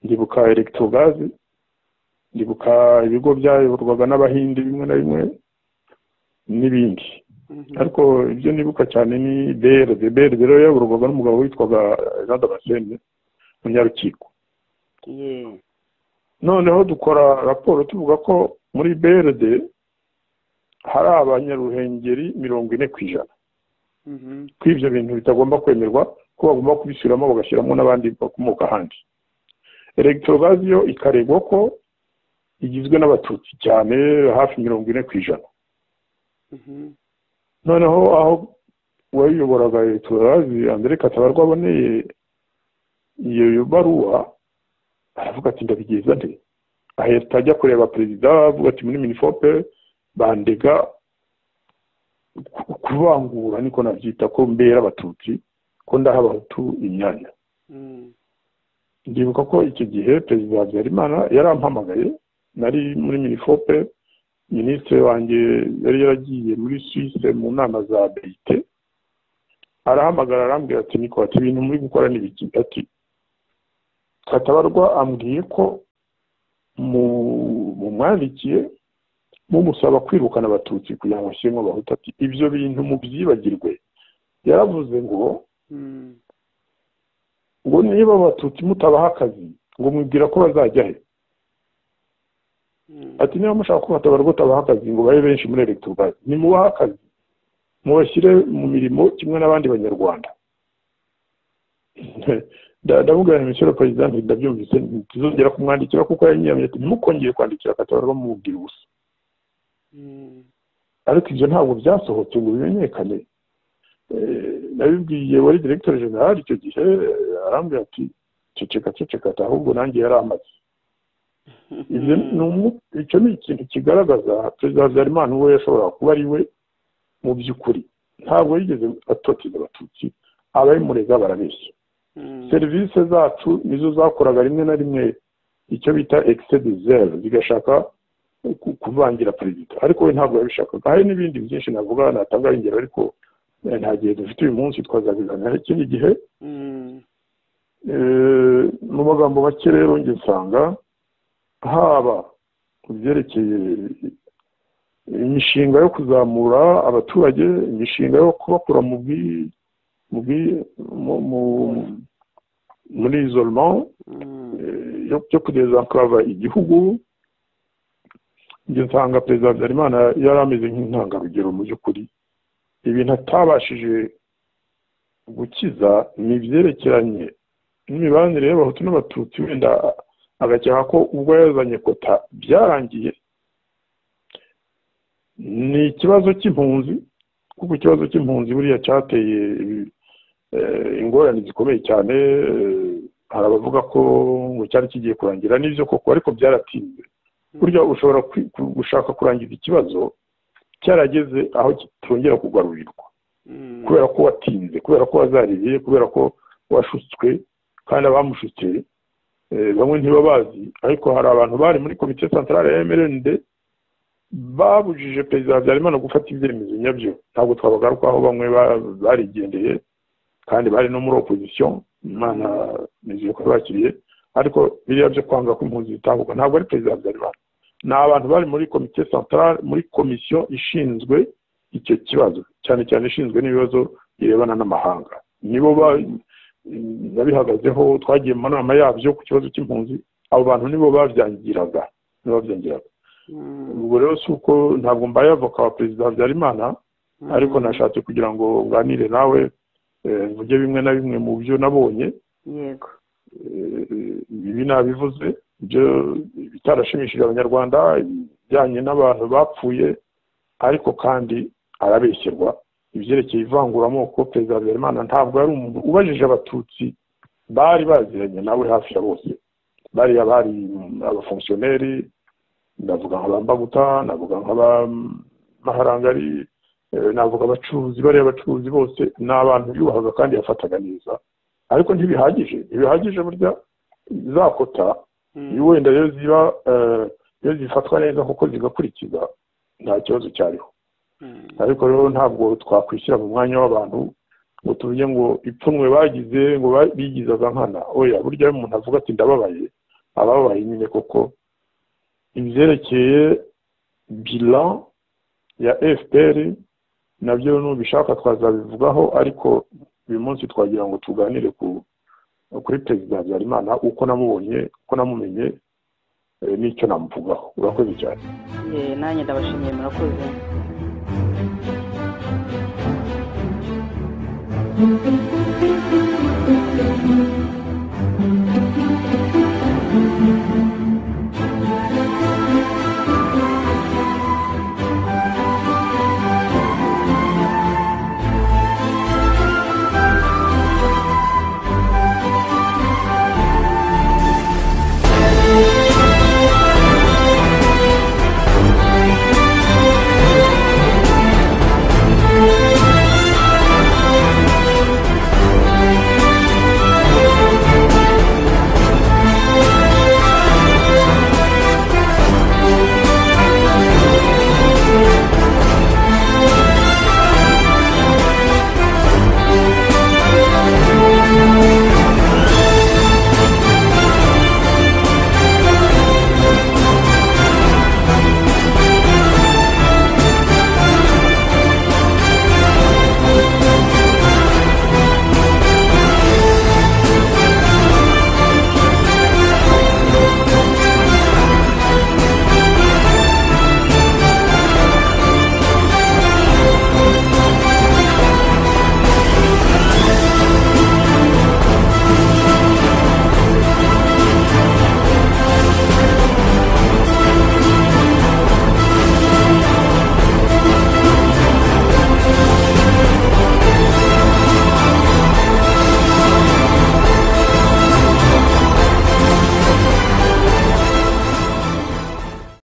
ndibuka Electrogaz, ndibuka ibigo byayoborwaga n'abahindi bimwe na bimwe n'ibindi. Ariko ibyo nibuka cyane ni BRD rero yayoborwaga n'umugabo witwaga Jean Damascene, umunyarukiko. Noneho dukora raporo tuvuga ko muri BRD hari abanyaruhengeri 40%. Ko ibyo bintu bitagomba kwemerwa, ko bagomba kubisubiramo bagashyiramo n'abandi bakomoka ahandi. Electrogaz yo ikaregwa ko igizwe n'abatutsi cyane, hafi 40%. Noneho aho wayoboraga Electrogaz, André Katabarwa, aboneye iyo baruwa, aravuga ati ndabigeza nde. Ahita ajya kureba perezida, avuga ati muri minifope bandega kuvangura, niko nabyita, ko mbera abatutsi, ko ndaha abahutu imyanya. Ndibuka ko icyo gihe perezida Habyarimana yarampamagaye, nari muri minifope minisitiri wanjye yari yaragiye muri Suisse mu nama za BIT arahamagara arambwira ati niko ati ibintu muri gukora n'ibiki ati Katabarwa ambwiye ko mu mwandikiye mumusaba kwirukana abatutsi kugira ngo ashyiremo abahutu ati ibyo bintu mu byibagirwe yaravuze ngo niba abatutsi mutabaha akazi ngo mwibwira ko bazajya he ati niba mushaka ko Katabarwa utabaha akazi ngo babe benshi muri electorate nimubaha akazi mubashyire mu mirimo kimwe n'abandi banyarwanda ndavuga ni monsieur le président ndabyumvise tuzongera kumwandikira kuko yanyiyamye ati ntimukongere kwandikira Katabarwa mumubwira ubusa ariko ibyo ntabwo byasohotse ngo bimenyekane nabibwiye wari directeur general icyo gihe arambwira ati ceceka ahubwo nanjye yari amaze icyo ni ikintu kigaragaza perezida Habyarimana uwo yashobora kuba ari we mu by'ukuri ntabwo yigeze atoteza abatutsi ababimurega barabeshya serivisi zacu nizo zakoraga rimwe na rimwe icyo bita excès de zèle zigashaka kuvangira perezida ariko we ntabwo yabishakaga hari n'ibindi byinshi navuga natanga ingero ariko nta gihe dufite uyu munsi twazabiganira ikindi gihe mu magambo make rero njye nsanga haba ku byerekeye imishinga yo kuzamura abaturage imishinga yo kubakura muri isolement yo kudesenclava igihugu njye nsanga perezida Habyarimana yari ameze nk'intangarugero mu by'ukuri ibintu atabashije gukiza ni ibyerekeranye n'imibanire y'abahutu n'abatutsi wenda agakeka ko ubwo yazanye kota byarangiye ni ikibazo cy'impunzi kuko ikibazo cy'impunzi buriya cyateye ingorane zikomeye cyane hari abavuga ko ngo cyari kigiye kurangira n'ibyo koko ariko byaratinze burya ushobora gushaka kurangiza ikibazo cyarageze aho kitongera kugarurirwa kubera ko watinze kubera ko wazariye kubera ko washutswe kandi abamushutse bamwe ntibabazi ariko hari abantu bari muri komite centrale ya MRND babujije perezida Habyarimana gufata ibyemezo nyabyo ntabwo twabagarukaho bamwe barigendeye kandi bari no muri opposition Imana niziye ko bakiriye ariko biriya byo kwanga ko impunzi zitambuka ntabwo ari perezida Habyarimana ni abantu bari muri komite centrale muri komisiyo ishinzwe icyo kibazo cyane cyane ishinzwe n'ibibazo birebana n'amahanga nibo babihagazeho twagiye mu nama yabyo ku kibazo cy'impunzi abo bantu nibo babyangiraga ubwo rero si uko ntabwo mbaye avoka wa perezida Habyarimana ariko nashatse kugira ngo nganire nawe mvuge bimwe na bimwe mu byo nabonye yego ibi nabivuze ibyo bitarashimishije abanyarwanda ibijyanye n'abantu bapfuye ariko kandi arabeshyerwa ibyerekeye ivanguramoko perezida Habyarimana ntabwo ari umuntu ubajije abatutsi bari baziranye nawe hafi ya bose bari abafonctionnaire ndavuga nk'abambaguta navuga nk'abamaharangari navuga abacuruzi bariya abacuruzi bose ni abantu yubahaga kandi yafataga neza ariko ntibihagije burya zakota wenda iyo zifatwa neza kuko zigakurikiza nta kibazo cyariho ariko rero ntabwo twakwishyira mu mwanya w'abantu ngo tuvuge ngo ipfunwe bagize ngo bigizaga nkana oya burya umuntu avuga ati ndababaye ababaye nyine koko ibyerekeye bilan ya FPR nabyo nubishaka twazabivugaho ariko uyu munsi twagira ngo tuganire kuri perezida Habyarimana uko namubonye uko namumenye n'icyo namuvugaho urakoze cyane nanjye ndabashimiye murakoze Thank you.